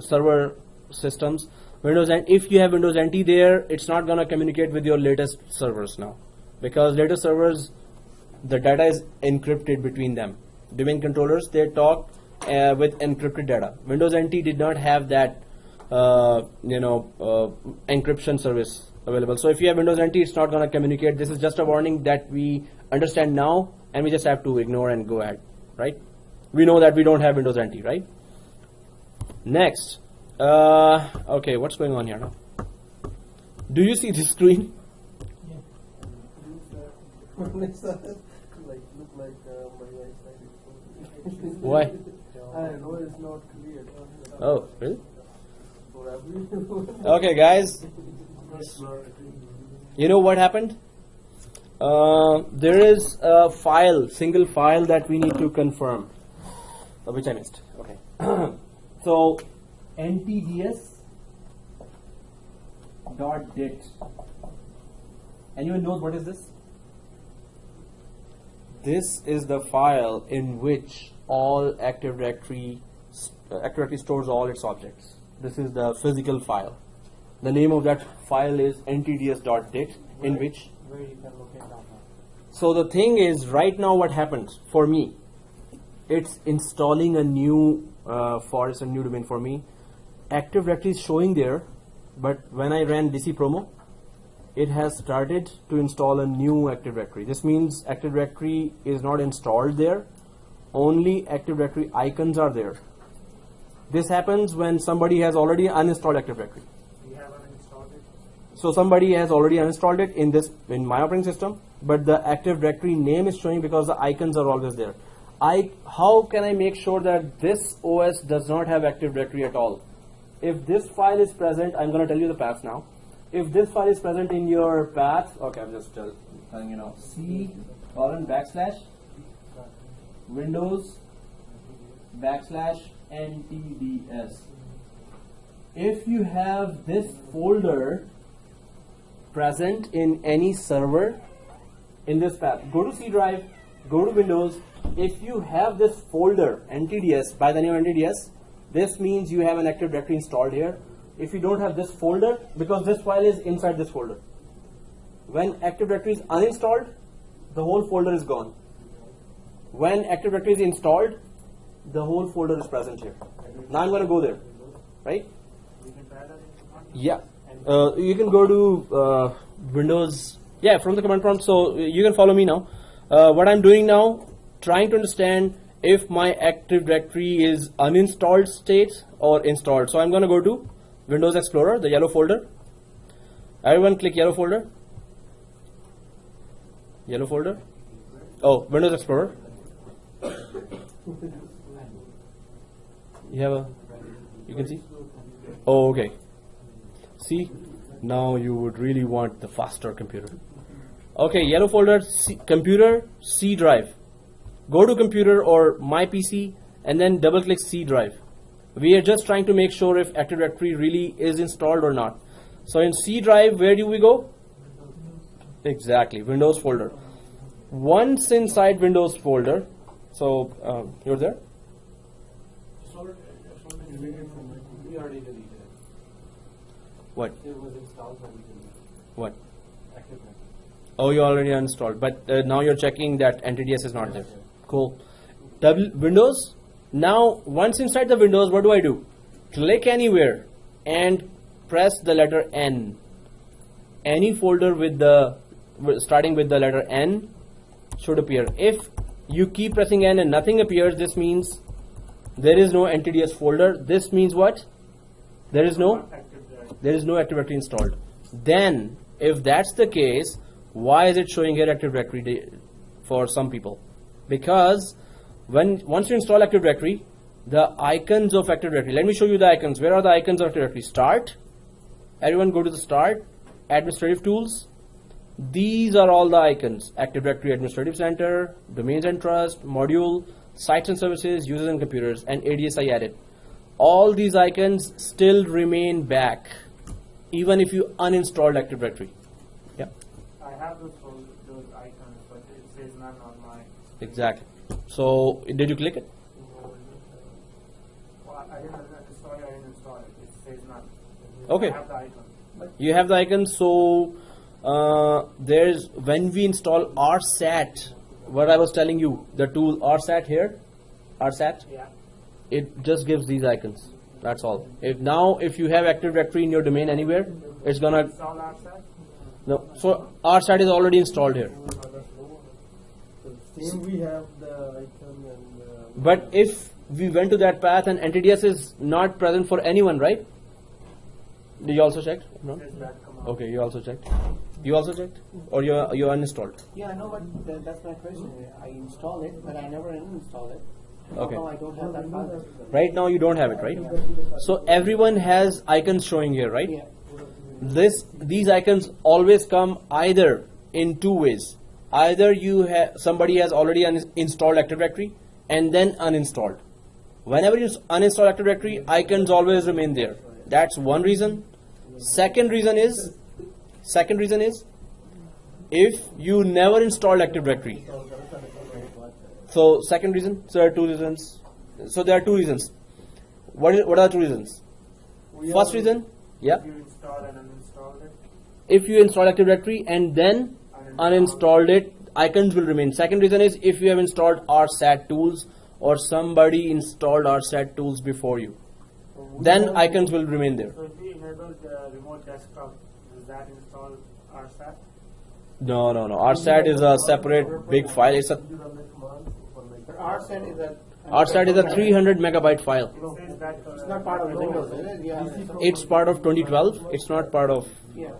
C: server systems. Windows, and if you have Windows NT there, it's not going to communicate with your latest servers now, because latest servers, the data is encrypted between them. Domain controllers, they talk with encrypted data. Windows NT did not have that encryption service available. So if you have Windows NT, it's not going to communicate. This is just a warning that we understand now, and we just have to ignore and go ahead, right? We know that we don't have Windows NT, right? Next. Okay, what's going on here now? Do you see this screen?
E: Look like my eyesight.
C: Why?
E: I know it's not clear.
C: Oh, really?
E: For everyone.
C: Okay, guys. You know what happened? There is a file, single file that we need to confirm, which I missed. Okay. So, ntds.dit. Anyone knows what is this? This is the file in which all Active Directory stores all its objects. This is the physical file. The name of that file is ntds.dit, in which.
F: Where you can locate that.
C: So the thing is, right now what happens for me, it's installing a new forest, a new domain for me. Active Directory is showing there, but when I ran DC Promo, it has started to install a new Active Directory. This means Active Directory is not installed there. Only Active Directory icons are there. This happens when somebody has already uninstalled Active Directory.
B: We haven't installed it.
C: So somebody has already uninstalled it in my operating system, but the Active Directory name is showing because the icons are always there. How can I make sure that this OS does not have Active Directory at all? If this file is present, I'm going to tell you the path now. If this file is present in your path, okay, I'm just telling you now. C:\Windows \NTDS. If you have this folder present in any server in this path, go to C drive, go to Windows. If you have this folder NTDS by the name NTDS, this means you have an Active Directory installed here. If you don't have this folder, because this file is inside this folder, when Active Directory is uninstalled, the whole folder is gone. When Active Directory is installed, the whole folder is present here. Now I'm going to go there, right?
B: data is not
C: Yeah. You can go to Windows. Yeah, from the command prompt. So you can follow me now. What I'm doing now, trying to understand if my Active Directory is uninstalled state or installed. So I'm going to go to Windows Explorer, the yellow folder. Everyone click yellow folder. Yellow folder. Oh, Windows Explorer. You have a, you can see? Oh, okay. See, now you would really want the faster computer. Okay, yellow folder, computer, C drive. Go to computer or my PC and then double click C drive. We are just trying to make sure if Active Directory really is installed or not. So in C drive, where do we go? Exactly, Windows folder. Once inside Windows folder, so you're there?
F: We already deleted it.
C: What?
F: It was installed, but we deleted it.
C: What?
F: Active Directory.
C: Oh, you already installed, but now you're checking that NTDS is not there. Cool. Windows. Now, once inside the Windows, what do? Click anywhere and press the letter N. Any folder with the starting with the letter N should appear. If you keep pressing N and nothing appears, this means there is no NTDS folder. This means what? There is no Active Directory installed. Then, if that's the case, why is it showing here Active Directory for some people? Because once you install Active Directory, the icons of Active Directory. Let me show you the icons. Where are the icons of Active Directory? Start. Everyone go to the Start. Administrative Tools. These are all the icons. Active Directory Administrative Center, Domains and Trust, Module, Sites and Services, Users and Computers, and ADSI added. All these icons still remain back, even if you uninstalled Active Directory. Yeah.
B: I have those icons, but it says none on my.
C: Exactly. So, did you click it?
B: Well, I didn't install it. It says none.
C: Okay.
B: I have the icon.
C: You have the icons. So, there's when we install RSAT. What I was telling you, the tool RSAT here, RSAT.
B: Yeah.
C: It just gives these icons. That's all. If you have Active Directory in your domain anywhere, it's gonna.
B: Install RSAT?
C: No. So RSAT is already installed here.
H: Same we have the icon and.
C: But if we went to that path and NTDS is not present for anyone, right? Did you also checked? No.
B: Says that command.
C: Okay, you also checked. You also checked, or you uninstalled?
E: Yeah, I know, but that's my question. I install it, but I never uninstall it.
C: Okay.
E: How come I don't have that file?
C: Right now you don't have it, right? So everyone has icons showing here, right?
E: Yeah.
C: These icons always come either in two ways. Either somebody has already installed Active Directory and then uninstalled. Whenever you uninstall Active Directory, icons always remain there. That's one reason. Second reason is if you never installed Active Directory. So second reason, so there are two reasons. So there are two reasons. What are the two reasons? First reason, yeah.
B: If you install and uninstall it.
C: If you install Active Directory and then uninstalled it, icons will remain. Second reason is if you have installed RSAT tools or somebody installed RSAT tools before you, then icons will remain there.
B: So if we enable the remote desktop, does that install RSAT?
C: No. RSAT is a separate big file. It's a
E: RSAT is a
C: 300 megabyte file.
B: It says that.
E: It's not part of Windows, is it? Yeah.
C: It's part of 2012. It's not part of.
E: Yeah.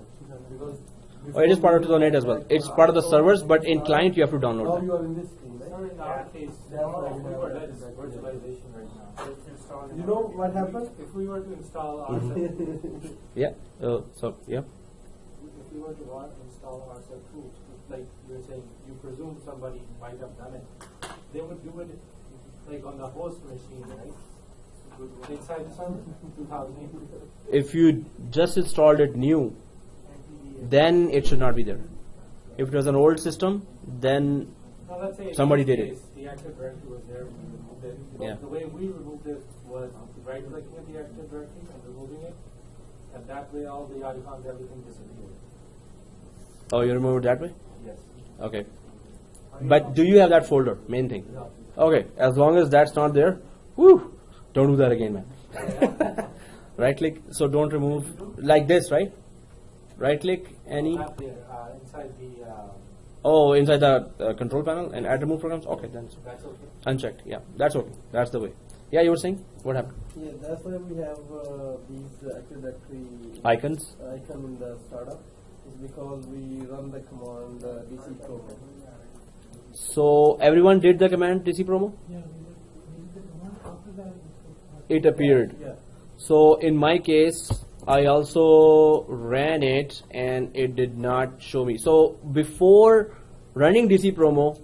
C: Or it is part of 2008 as well. It's part of the servers, but in client you have to download
H: Now
C: them.
H: you are in this screen, right?
F: So in our case, we were doing virtualization right now.
B: It's installed.
H: You know what happened?
F: If we were to install RSAT,
C: Yeah. So yeah.
F: if we were to install RSAT tools, like you were saying, you presume somebody might have done it. They would do it like on the host machine, right? Inside the server, 2008.
C: If you just installed it new, then it should not be there. If it was an old system, then
F: Now let's say
C: somebody
F: in
C: did
F: this
C: it.
F: case, the Active Directory was there when we removed it.
C: Yeah.
F: The way we removed it was right-clicking at the Active Directory and removing it, and that way all the icons, everything disappeared.
C: Oh, you remove it that way?
F: Yes.
C: Okay. But do you have that folder? Main thing.
F: No.
C: Okay. As long as that's not there, don't do that again, man. Right click. So don't remove like this, right? Right click any.
F: Not there, inside the,
C: Oh, inside the control panel and add remove programs. Okay, then it's
F: that's okay.
C: unchecked. Yeah, that's okay. That's the way. Yeah, you were saying what happened?
H: Yeah, that's why we have these Active Directory
C: Icons.
H: icon in the startup. Is because we run the command DC promo.
C: So everyone did the command DC promo.
D: Yeah, we did the command after that.
C: It appeared.
H: Yeah.
C: So in my case, I also ran it and it did not show me. So before running DC promo,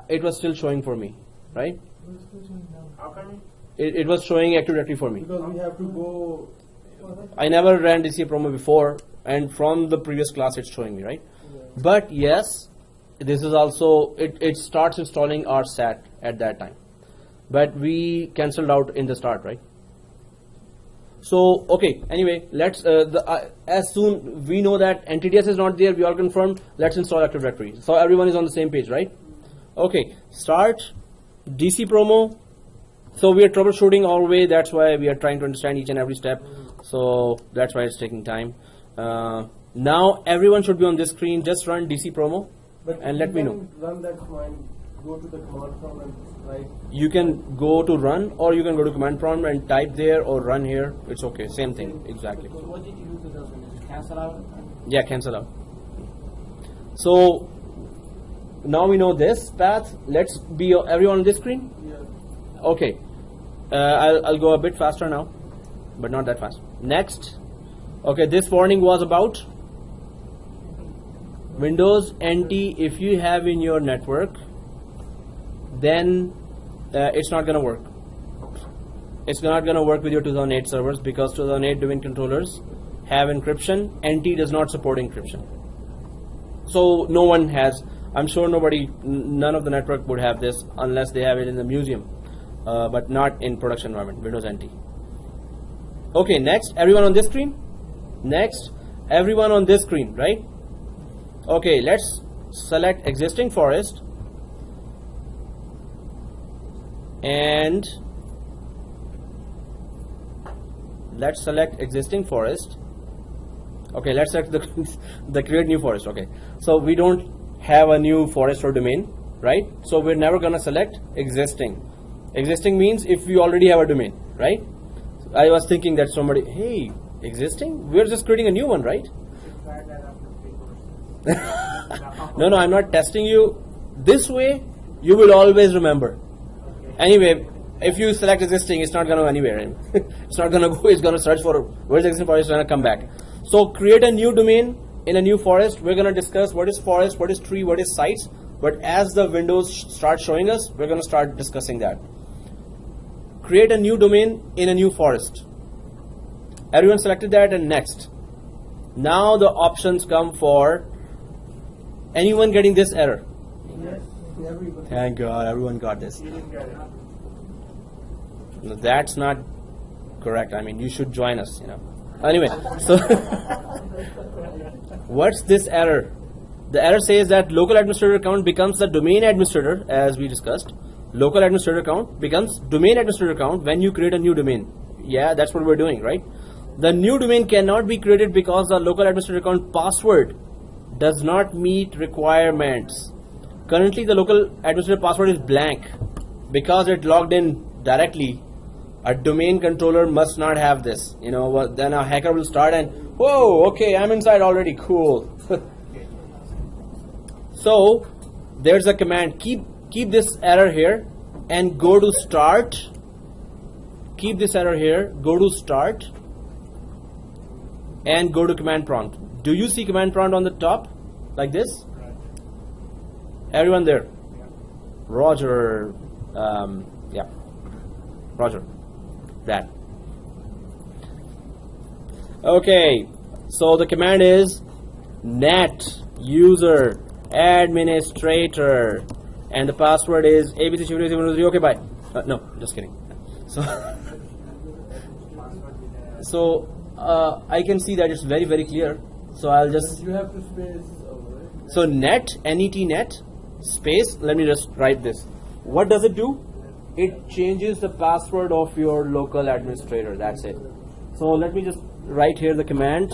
C: it was still showing for me, right?
D: We're still showing down.
F: How come?
C: It was showing Active Directory for me.
H: Because we have to go.
C: I never ran DC promo before, and from the previous class it's showing me, right? But yes, this is also, it starts installing our SAT at that time. But we cancelled out in the start, right? So, okay, anyway, let's, as soon we know that NTDS is not there, we all confirmed, let's install Active Directory. So everyone is on the same page, right? Okay, start DC promo. So we are troubleshooting all the way, that's why we are trying to understand each and every step. So that's why it's taking time. Now everyone should be on this screen, just run DC promo and let me know.
H: Run that command, go to the command prompt and write.
C: You can go to run or you can go to command prompt and type there or run here. It's okay, same thing, exactly.
G: So what did you do to those windows? Just cancel out?
C: Yeah, cancel out. So now we know this path. Let's be everyone on this screen.
H: Yeah.
C: Okay, I'll go a bit faster now, but not that fast. Next. Okay, this warning was about Windows NT. If you have in your network, then it's not going to work. It's not going to work with your 2008 servers because 2008 domain controllers have encryption. NT does not support encryption. So no one has, I'm sure none of the network would have this unless they have it in the museum, but not in production environment, Windows NT. Okay, next, everyone on this screen? Next, everyone on this screen, right? Okay, let's select existing forest and let's select existing forest. Okay, let's select the create new forest. Okay, so we don't have a new forest or domain, right? So we're never gonna select existing. Existing means if we already have a domain, right? I was thinking that somebody, hey, existing? We're just creating a new one, right?
B: Try that after 3 courses.
C: No, I'm not testing you. This way, you will always remember. Anyway, if you select existing, it's not going to go anywhere. It's not going to go, it's going to search for where's the existing forest, it's going to come back. So create a new domain in a new forest. We're going to discuss what is forest, what is tree, what is sites. But as the windows start showing us, we're going to start discussing that. Create a new domain in a new forest. Everyone selected that and next. Now the options come for anyone getting this error.
H: Yes. Everybody.
C: Thank God, everyone got this.
B: You didn't get it.
C: No, that's not correct. I mean, you should join us, you know. Anyway, so what's this error? The error says that local administrator account becomes the domain administrator, as we discussed. Local administrator account becomes domain administrator account when you create a new domain. Yeah, that's what we're doing, right? The new domain cannot be created because the local administrator account password does not meet requirements. Currently, the local administrator password is blank because it logged in directly. A domain controller must not have this. You know, then a hacker will start and, whoa, okay, I'm inside already, cool. So, there's a command, keep this error here and go to start. Keep this error here, go to start and go to command prompt. Do you see command prompt on the top like this?
B: Right.
C: Everyone there?
B: Yeah.
C: Roger, yeah, Roger, that. Okay, so the command is net user administrator and the password is ABC. Okay, bye. No, just kidding. So I can see that it's very, very clear. So I'll just.
H: You have to space over it.
C: So net, net, space. Let me just write this. What does it do? It changes the password of your local administrator. That's it. So let me just write here the command.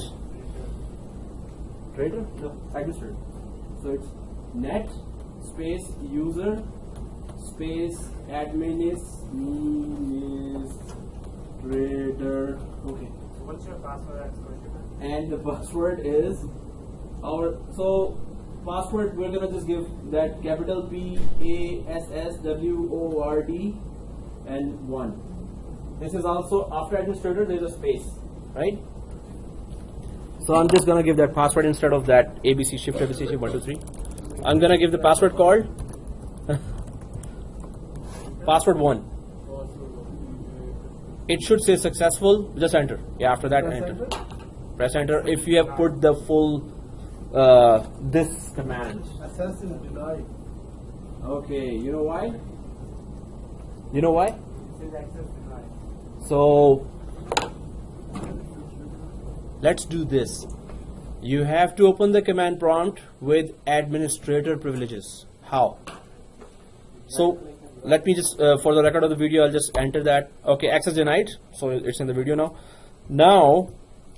C: Trader? No, administrator. So it's net space user space administrator. Okay.
B: So what's your password expression?
C: And the password is our, so password we're gonna just give that capital PASSWORD and 1. This is also after administrator there is a space, right? So I'm just gonna give that password instead of that ABC shift 1 2 3. I'm gonna give the password called password 1. It should say successful. Just enter. Yeah, after that enter. Press enter if you have put the full this command.
H: Access is denied.
C: Okay, you know why? You know why?
B: It says access denied.
C: So let's do this. You have to open the command prompt with administrator privileges. How? So let me just for the record of the video I'll just enter that. Okay, access denied, so it's in the video now. Now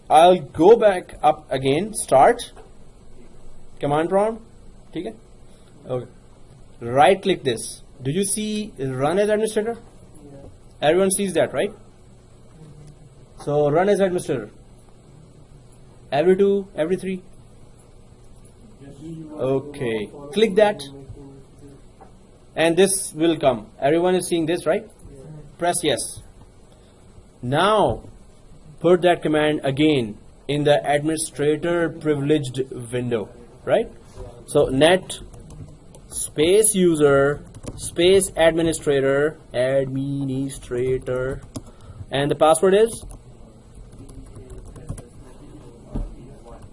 C: I'll go back up again, start command prompt. Okay. Okay, right click this. Do you see run as administrator? Everyone sees that, right? So run as administrator. Every 2, every 3. Okay, click that and this will come. Everyone is seeing this, right? Press yes. Now put that command again in the administrator privileged window, right? So net space user space administrator and the password is,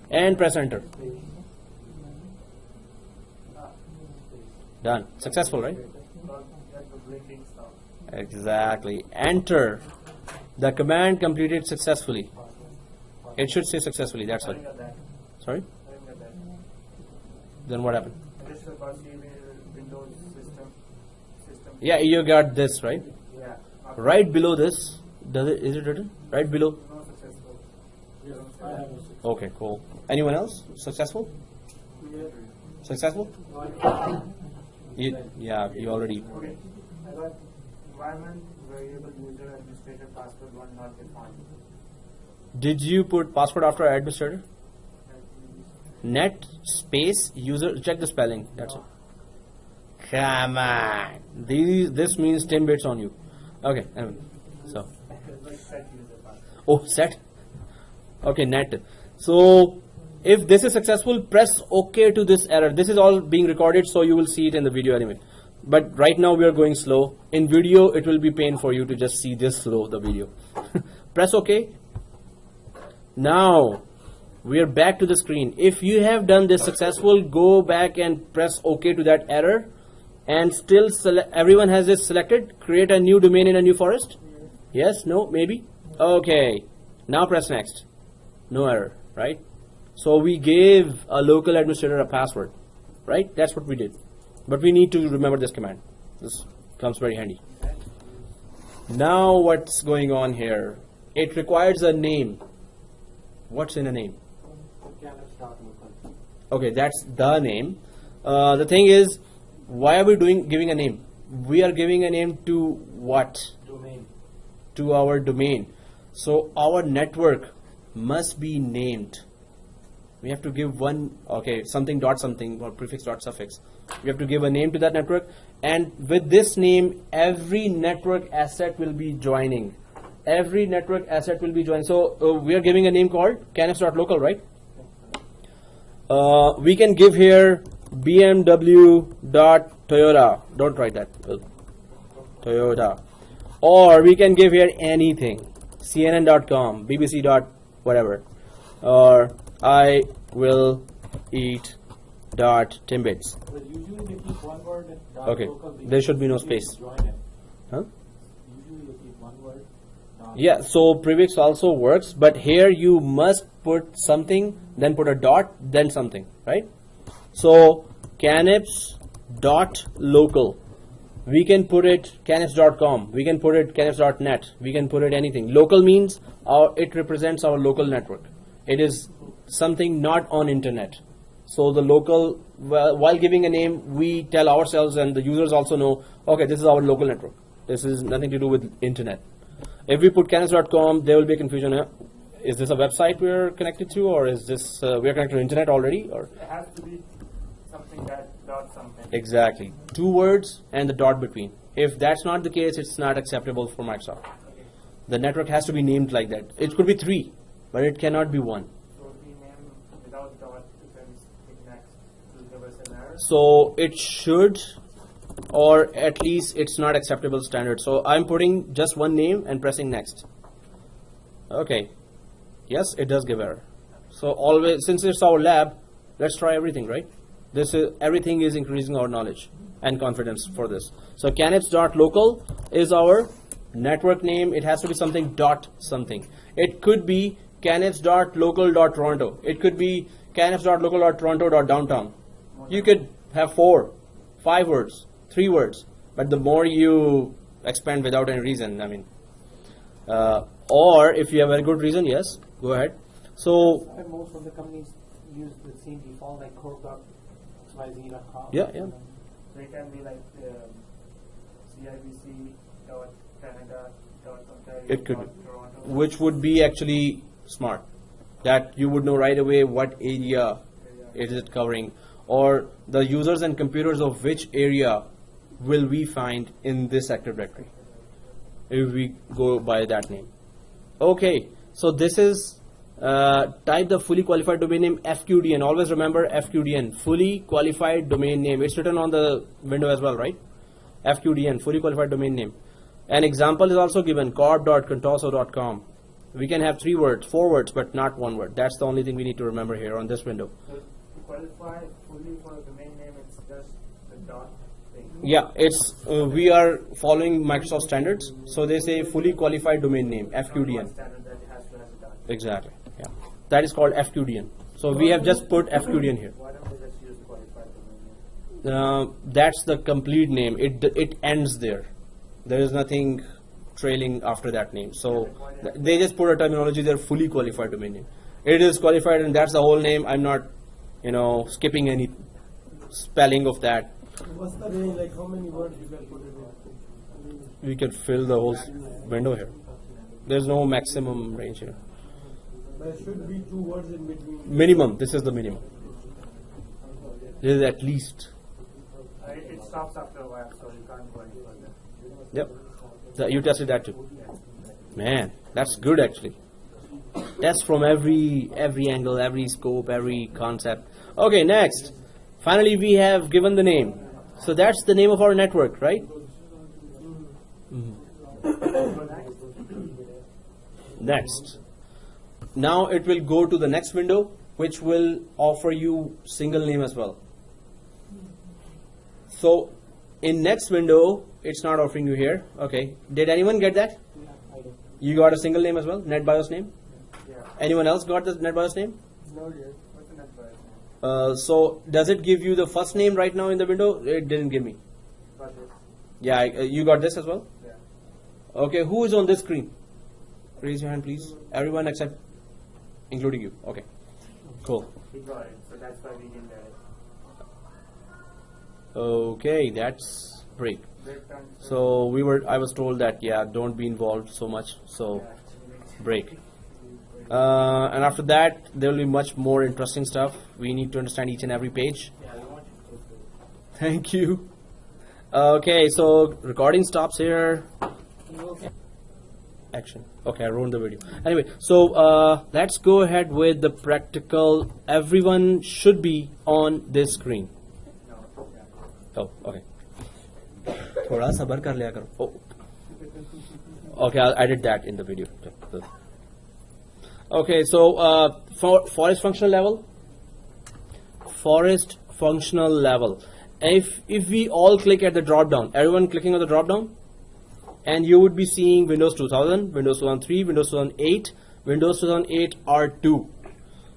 C: and press enter. Done. Successful, right? Exactly. Enter. The command completed successfully. It should say successfully, that's all. Sorry? Then what happened?
B: Windows system.
C: Yeah, you got this, right?
B: Yeah.
C: Right below this, is it written? Right below?
B: No successful.
C: Okay, cool. Anyone else? Successful? Successful? Yeah, you already.
B: Okay. I got environment variable user administrator password 1 not defined.
C: Did you put password after administrator? Net space user, check the spelling, that's it. Come on. This means 10 bits on you. Okay, anyway. So. Oh, set? Okay, net. So, if this is successful, press OK to this error. This is all being recorded, so you will see it in the video anyway. But right now we are going slow. In video, it will be pain for you to just see this slow, the video. Press OK. Now, we are back to the screen. If you have done this successful, go back and press OK to that error. And still, everyone has this selected. Create a new domain in a new forest. Yes, no, maybe. Okay. Now press next. No error, right? So we gave a local administrator a password, right? That's what we did. But we need to remember this command. This comes very handy. Now what's going on here? It requires a name. What's in a name? Okay, that's the name. The thing is, why are we giving a name? We are giving a name to what?
F: Domain.
C: To our domain. So our network must be named. We have to give one, okay, something dot something or prefix dot suffix. We have to give a name to that network, and with this name, every network asset will be joining. Every network asset will be joining. So we are giving a name called canips.local, right? We can give here BMW.Toyota. Don't write that. Toyota. Or we can give here anything. CNN.com, BBC. Whatever. Or I will eat .timbits.
F: But usually they keep one word and
C: Okay.
F: local.
C: There should be no space.
F: Join it.
C: Huh?
F: Usually you keep one word.
C: Yeah, so prefix also works, but here you must put something, then put a dot, then something, right? So canips.local. We can put it canips.com. We can put it canips.net. We can put it anything. Local means it represents our local network. It is something not on internet. So the local, while giving a name, we tell ourselves and the users also know, okay, this is our local network. This is nothing to do with internet. If we put canips.com, there will be a confusion. Is this a website we're connected to, or is this we're connected to internet already? Or
B: It has to be something that dot something.
C: exactly 2 words and the dot between. If that's not the case, it's not acceptable for Microsoft. The network has to be named like that. It could be 3, but it cannot be 1.
B: So if we name without dot, if then click next, it will give us an error.
C: So it should, or at least it's not acceptable standard. So I'm putting just one name and pressing next. Okay. Yes, it does give error. So always, since it's our lab, let's try everything, right? This is everything is increasing our knowledge and confidence for this. So canips.local is our network name. It has to be something dot something. It could be canips.local.toronto. It could be canips.local.toronto.downtown. You could have 4, 5 words, 3 words, but the more you expand without any reason, I mean, or if you have a good reason, yes, go ahead. So
E: Most of the companies use the same default, like corp.xyz.com.
C: yeah.
B: So it can be like CIBC.Canada.Ontario.
C: It could be.
B: Toronto.
C: Which would be actually smart, that you would know right away what area it is covering, or the users and computers of which area will we find in this Active Directory if we go by that name. Okay, so this is type the fully qualified domain name FQDN. Always remember FQDN, fully qualified domain name. It's written on the window as well, right? FQDN, fully qualified domain name. An example is also given, corp.contoso.com. We can have 3 words, 4 words, but not 1 word. That's the only thing we need to remember here on this window.
B: So to qualify fully for a domain name, it's just the dot thing.
C: Yeah, it's we are following Microsoft standards, so they say fully qualified domain name,
B: Not one
C: FQDN.
B: standard that has to have a dot.
C: Exactly, yeah. That is called FQDN. So we have just put FQDN here.
B: Why don't they just use qualified domain name?
C: That's the complete name. It ends there. There is nothing trailing after that name. So they just put a terminology there, fully qualified domain name. It is qualified and that's the whole name. I'm not, skipping any spelling of that.
H: What's the range, like how many words you can put it in?
C: We can fill the whole window here. There's no maximum range here.
H: There should be 2 words in between.
C: Minimum, this is the minimum. This is at least.
B: It stops after a while, so you can't go any further.
C: Yep. You tested that too. Man, that's good actually. Test from every angle, every scope, every concept. Okay, next. Finally, we have given the name. So that's the name of our network, right? Next. Now it will go to the next window, which will offer you single name as well. So in next window, it's not offering you here. Okay. Did anyone get that? You got a single name as well? NetBIOS name?
B: Yeah.
C: Anyone else got the NetBIOS name?
H: No, yes.
B: What's the network name?
C: So does it give you the first name right now in the window? It didn't give me.
B: Got this?
C: Yeah, you got this as well?
B: Yeah.
C: Okay, who is on this screen? Raise your hand, please. Everyone except, including you. Okay, cool.
B: He got it, so that's why we didn't get it.
C: Okay, that's break.
B: Break time.
C: So I was told that, yeah, don't be involved so much. So break. And after that, there will be much more interesting stuff. We need to understand each and every page. Thank you. Okay, so recording stops here. Action. Okay, I ruined the video. Anyway, so let's go ahead with the practical. Everyone should be on this screen. Oh, okay. थोड़ा सबर कर लिया करो. Oh. Okay, I did that in the video. Okay, so for forest functional level, if we all click at the drop down, everyone clicking on the drop down, and you would be seeing Windows 2000, Windows 2003, Windows 2008, Windows 2008 R2.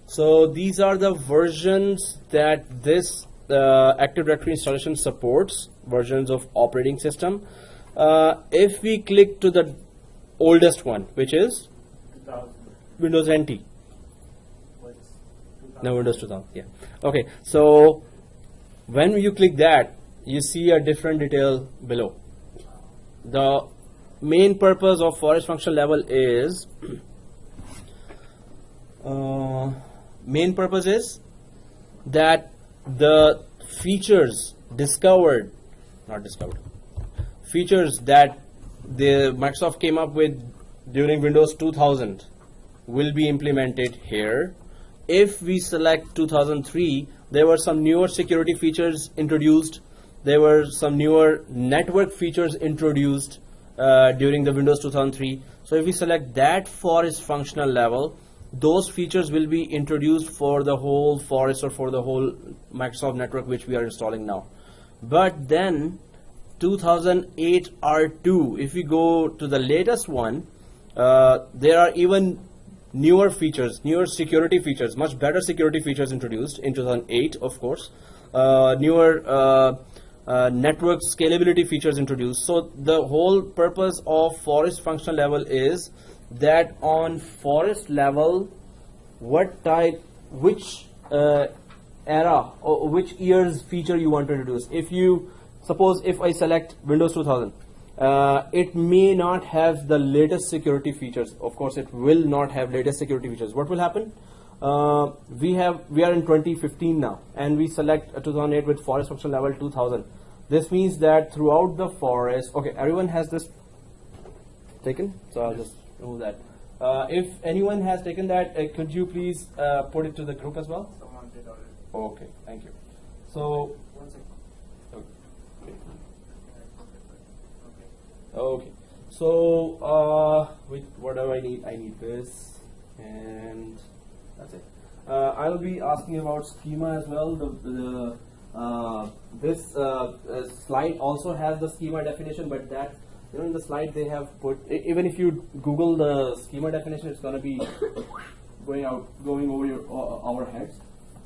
C: So these are the versions that this Active Directory installation supports, versions of operating system. If we click to the oldest one, which is Windows NT.
F: What's 2000?
C: No, Windows 2000. Yeah. Okay. So when you click that, you see a different detail below. The main purpose of forest function level is main purpose is that the features features that the Microsoft came up with during Windows 2000 will be implemented here. If we select 2003, there were some newer security features introduced. There were some newer network features introduced during the Windows 2003. So if we select that forest functional level, those features will be introduced for the whole forest or for the whole Microsoft network which we are installing now. But then 2008 R2, if we go to the latest one, there are even newer features, newer security features, much better security features introduced in 2008, of course. Newer network scalability features introduced. So the whole purpose of forest functional level is that on forest level, which era or which year's feature you want to introduce. If you suppose if I select Windows 2000, it may not have the latest security features. Of course, it will not have latest security features. What will happen? We are in 2015 now, and we select 2008 with forest function level 2000. This means that throughout the forest, okay, everyone has this taken, so I'll just remove that. If anyone has taken that, could you please put it to the group as well?
B: Someone did already.
C: Okay, thank you. So,
B: One second.
C: okay.
B: Okay.
C: Okay. So, what do I need? I need this, and that's it. I'll be asking about schema as well. This slide also has the schema definition, but that in the slide they have put. Even if you Google the schema definition, it's going to be going over our heads.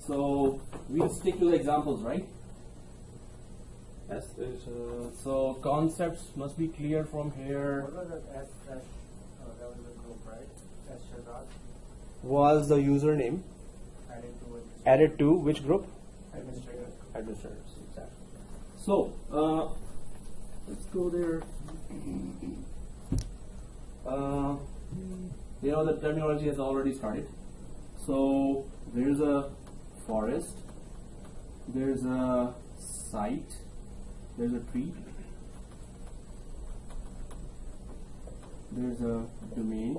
C: So we'll stick to the examples, right? Yes. So concepts must be clear from here.
F: What was that S dash? That was the group, right? S Shazad
C: Was the username added to which group?
F: administrators.
C: Administrators, exactly. So let's go there. The terminology has already started. So there's a forest, there's a site, there's a tree, there's a domain,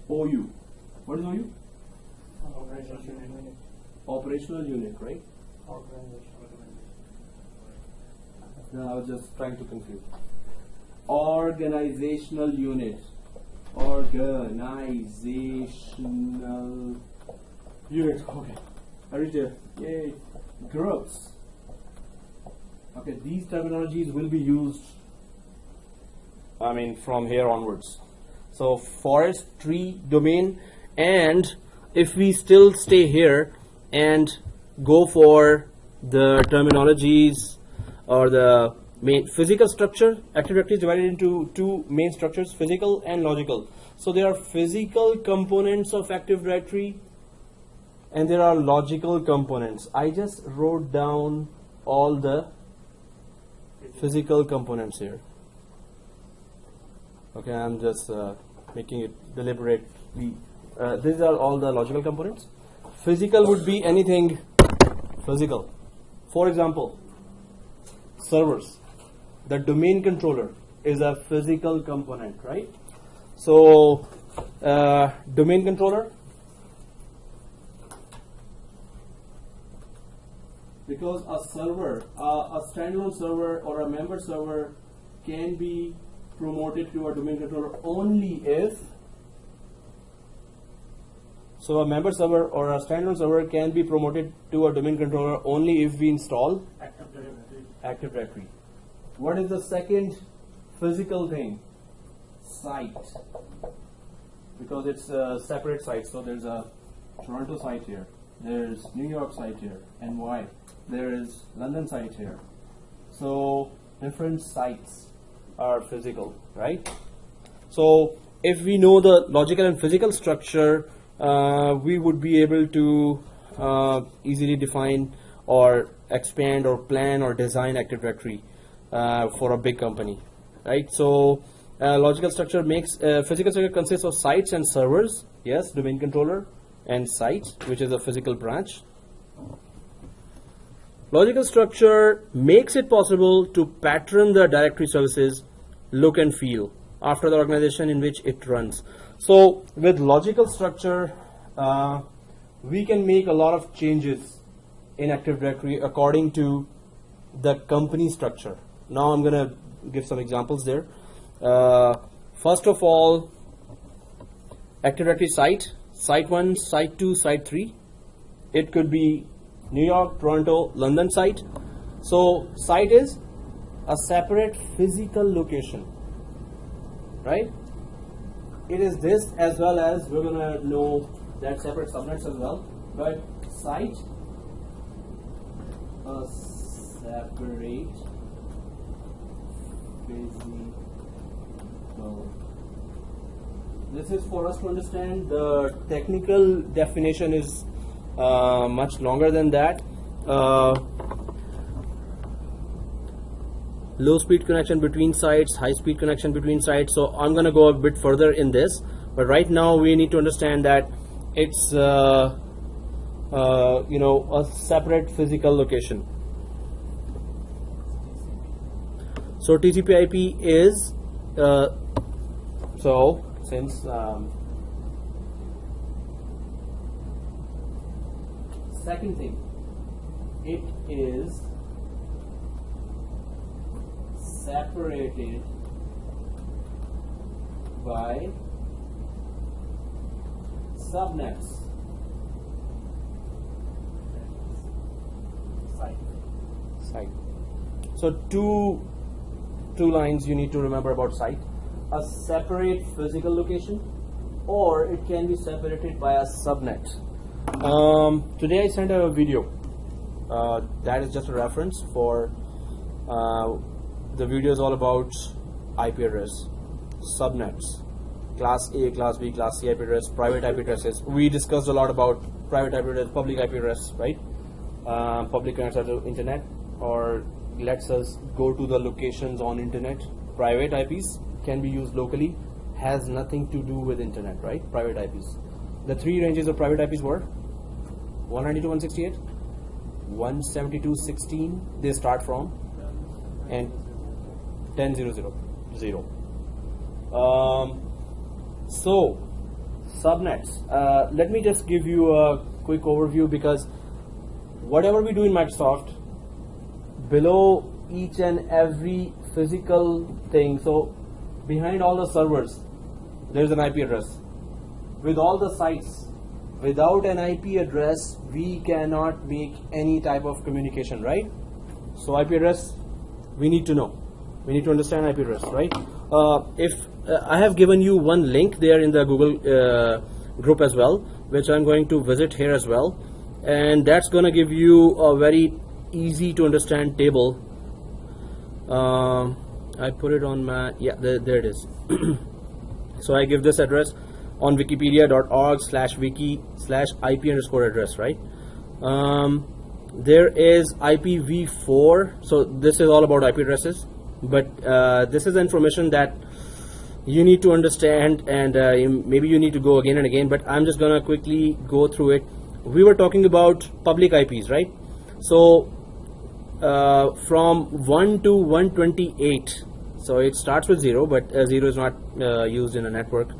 C: OU. What is OU? Operational unit, right? No, I was just trying to confuse. Organizational unit. Organizational unit. Okay. I reached there. Yay. Groups. Okay, these terminologies will be used, from here onwards. So forest, tree, domain, and if we still stay here and go for the terminologies or the main physical structure, Active Directory is divided into two main structures, physical and logical. So there are physical components of Active Directory and there are logical components. I just wrote down all the physical components here. Okay, I'm just making it deliberately. These are all the logical components. Physical would be anything physical. For example, servers. The domain controller is a physical component, right? So, domain controller, because a server, a standalone server or a member server can be promoted to a domain controller only if, so a member server or a standalone server can be promoted to a domain controller only if we install Active Directory. What is the second physical thing? Site. Because it's a separate site. So there's a Toronto site here. There's New York site here. NY. There is London site here. So different sites. are physical, right? So if we know the logical and physical structure, we would be able to easily define or expand or plan or design Active Directory for a big company, right? So logical structure makes physical structure consists of sites and servers, yes, domain controller, and site, which is a physical branch. Logical structure makes it possible to pattern the directory services look and feel after the organization in which it runs. So with logical structure, we can make a lot of changes in Active Directory according to the company structure. Now I'm going to give some examples there. First of all, Active Directory site, site 1, site 2, site 3. It could be New York, Toronto, London site. So site is a separate physical location, right? It is this, as well as we're going to know that separate subnets as well. But site, a separate physical. This is for us to understand. The technical definition is much longer than that. Low speed connection between sites, high speed connection between sites. So I'm going to go a bit further in this, but right now we need to understand that it's a separate physical location. So TCP/IP is since second thing, it is separated by subnets. Site. So two lines you need to remember about site: a separate physical location, or it can be separated by a subnet. Today I sent a video. That is just a reference for the video is all about IP address, subnets, class A, class B, class C IP address, private IP addresses. We discussed a lot about private IP address, public IP address, right? Public connects us to internet or lets us go to the locations on internet. Private IPs can be used locally, has nothing to do with internet, right? Private IPs. The three ranges of private IPs were 192.168, 172.16 they start from, and 10.0.0.0. So subnets, let me just give you a quick overview, because whatever we do in Microsoft, below each and every physical thing, so behind all the servers there's an IP address. With all the sites, without an IP address we cannot make any type of communication, right? So IP address we need to know. We need to understand IP address, right? If I have given you one link there in the Google group as well, which I'm going to visit here as well, and that's going to give you a very easy to understand table. I put it on my, yeah, there it is. So I give this address on wikipedia.org/wiki/IP_address, right? There is IPv4, so this is all about IP addresses, but this is information that you need to understand, and maybe you need to go again and again, but I'm just gonna quickly go through it. We were talking about public IPs, right? So from 1 to 128, so it starts with 0, but 0 is not used in a network,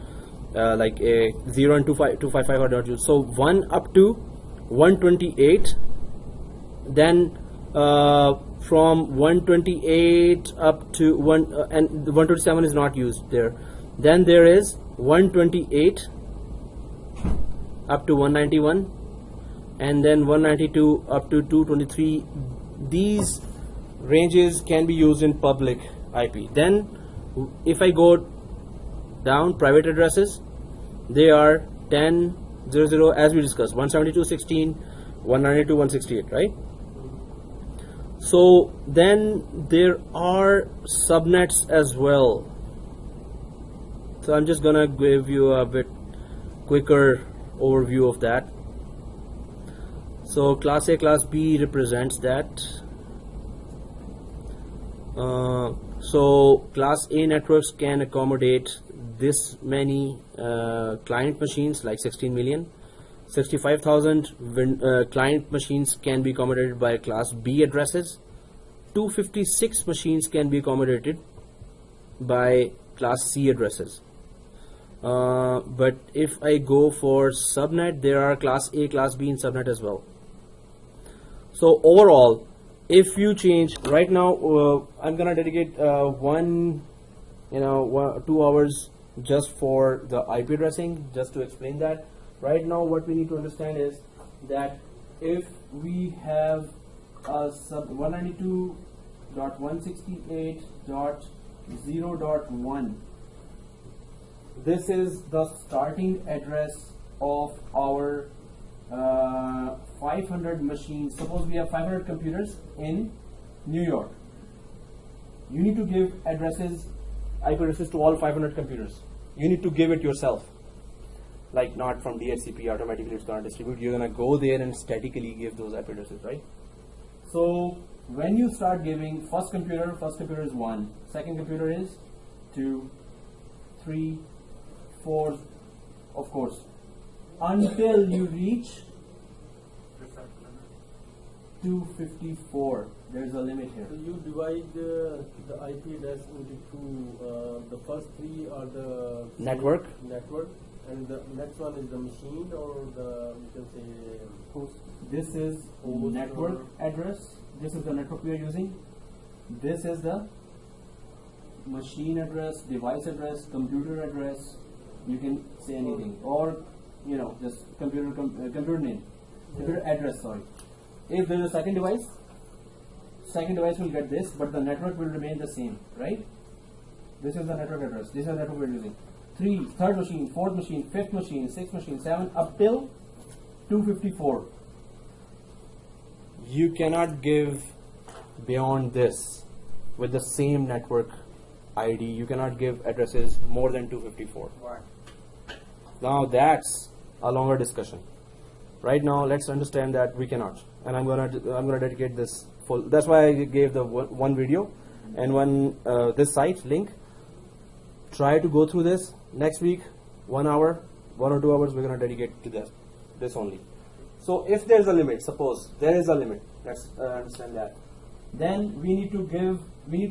C: like a 0 and 255 are not used. So 1 up to 128, then from 128 up to 1 and 127 is not used there. Then there is 128 up to 191, and then 192 up to 223. These ranges can be used in public IP. Then if I go down, private addresses, they are 10.0.0 as we discussed, 172.16, 192.168, right? So then there are subnets as well. So I'm just gonna give you a bit quicker overview of that. So class A, class B represents that. So class A networks can accommodate this many client machines, like 16 million. 65,000 client machines can be accommodated by class B addresses. 256 machines can be accommodated by class C addresses. But if I go for subnet, there are class A, class B in subnet as well. So overall, if you change right now, I'm gonna dedicate 2 hours just for the IP addressing, just to explain that. Right now, what we need to understand is that if we have a sub 192.168.0.1, this is the starting address of our 500 machines. Suppose we have 500 computers in New York. You need to give addresses, IP addresses to all 500 computers. You need to give it yourself. Like not from DHCP, automatically it's going to distribute. You're going to go there and statically give those IP addresses, right? So when you start giving first computer is 1, second computer is 2, 3, 4, of course, until you reach 254. There's a limit here.
H: So you divide the IP address into two. The first 3 are the
C: Network.
H: And the next one is the machine, or the, you can say, host.
C: This is
H: Host
C: network
H: or-
C: address. This is the network we are using. This is the machine address, device address, computer address. You can say anything, or just computer name, computer address. Sorry. If there is a second device will get this, but the network will remain the same, right? This is the network address. This is the network we're using. Third machine, fourth machine, fifth machine, sixth machine, 7 up till 254. You cannot give beyond this with the same network ID. You cannot give addresses more than 254.
B: Why?
C: Now that's a longer discussion. Right now, let's understand that we cannot, and I'm gonna dedicate this full. That's why I gave the one video and one this site link. Try to go through this. Next week, 1 hour, 1 or 2 hours, we're gonna dedicate to this only. So if there's a limit, suppose there is a limit, let's understand that. Then we need to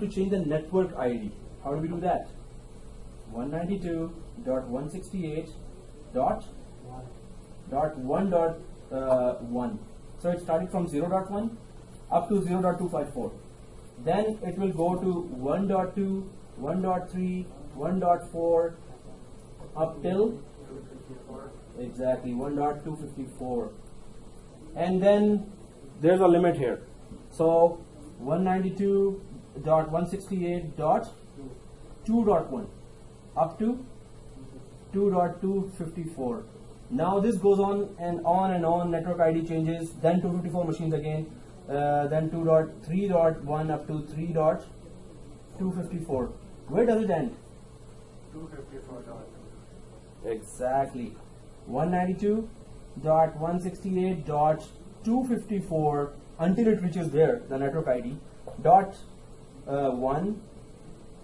C: change the network ID. How do we do that? 192.168.1.1. So it's starting from 0.1 up to 0.254. Then it will go to 1.2, 1.3, 1.4 up till exactly 1.254. And then there's a limit here. So 192.168.2.1 up to 2.254. Now this goes on and on and on. Network ID changes, then 254 machines again, then 2.3.1 up to 3.254. Where does it end?
B: 254.
C: Exactly. 192.168.254 until it reaches there, the network ID, dot 1,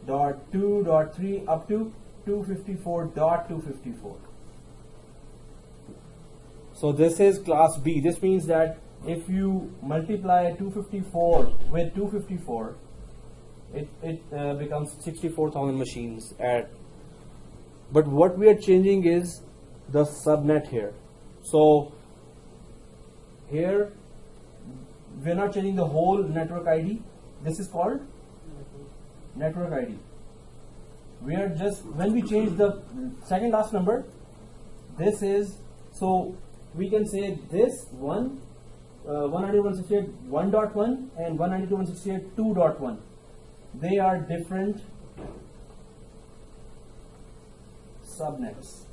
C: dot 2, dot 3 up to 254.254. So this is class B. This means that if you multiply 254 with 254, it becomes 64,000 machines at. But what we are changing is the subnet here. So here we are not changing the whole network ID. This is called network ID. We are just, when we change the second last number, this is, so we can say this 192.168.1.1 and 192.168.2.1. They are different subnets.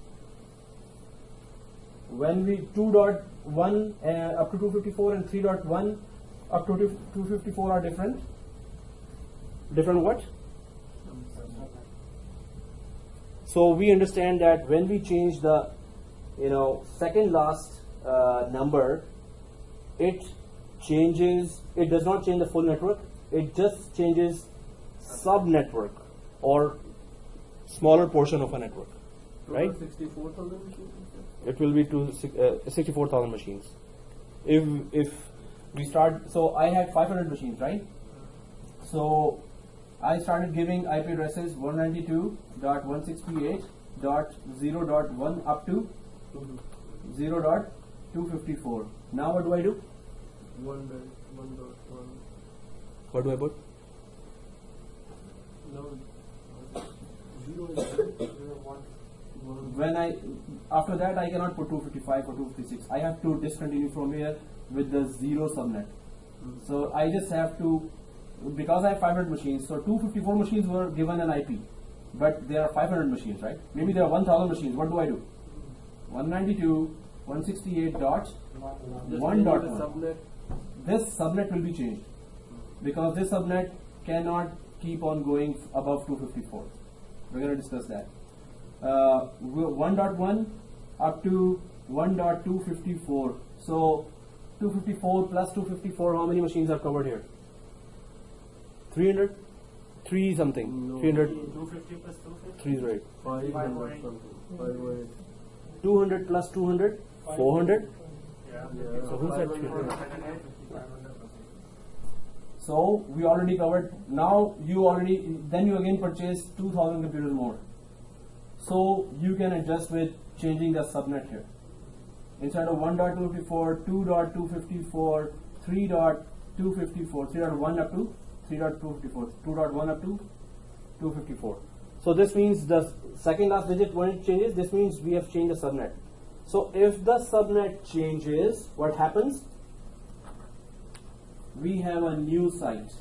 C: When we 2.1 up to 254 and 3.1 up to 254 are different. Different what? So we understand that when we change the second last number, it changes. It does not change the full network. It just changes sub-network or smaller portion of a network, right?
H: 64,000 machines?
C: It will be 64,000 machines. If we start, so I had 500 machines, right? So I started giving IP addresses 192.168.0.1 up to 0.254. Now what do I do?
H: 1.1.
C: What do I put?
H: No.
C: 0 after that I cannot put 255 or 256. I have to discontinue from here with the 0 subnet. So I just have to, because I have 500 machines, so 254 machines were given an IP, but there are 500 machines, right? Maybe there are 1,000 machines. What do I do? 192.168.1.1.
H: Subnet.
C: This subnet will be changed because this subnet cannot keep on going above 254. We're going to discuss that. 1.1 up to 1.254. So 254 plus 254, how many machines are covered here? 300? 3 something.
H: No.
C: 300.
B: 250 plus 250?
C: 3 is right.
H: 500 something. 508.
C: 200 plus 200? 400?
B: Yeah.
C: So who said 300?
B: 500.
C: So we already covered. Now then you again purchase 2,000 computers more. So you can adjust with changing the subnet here. Instead of 1.254, 2.254, 3.254, 3.1 up to 3.254, 2.1 up to 254. So this means the second last digit, when it changes, this means we have changed the subnet. So if the subnet changes, what happens? We have a new site.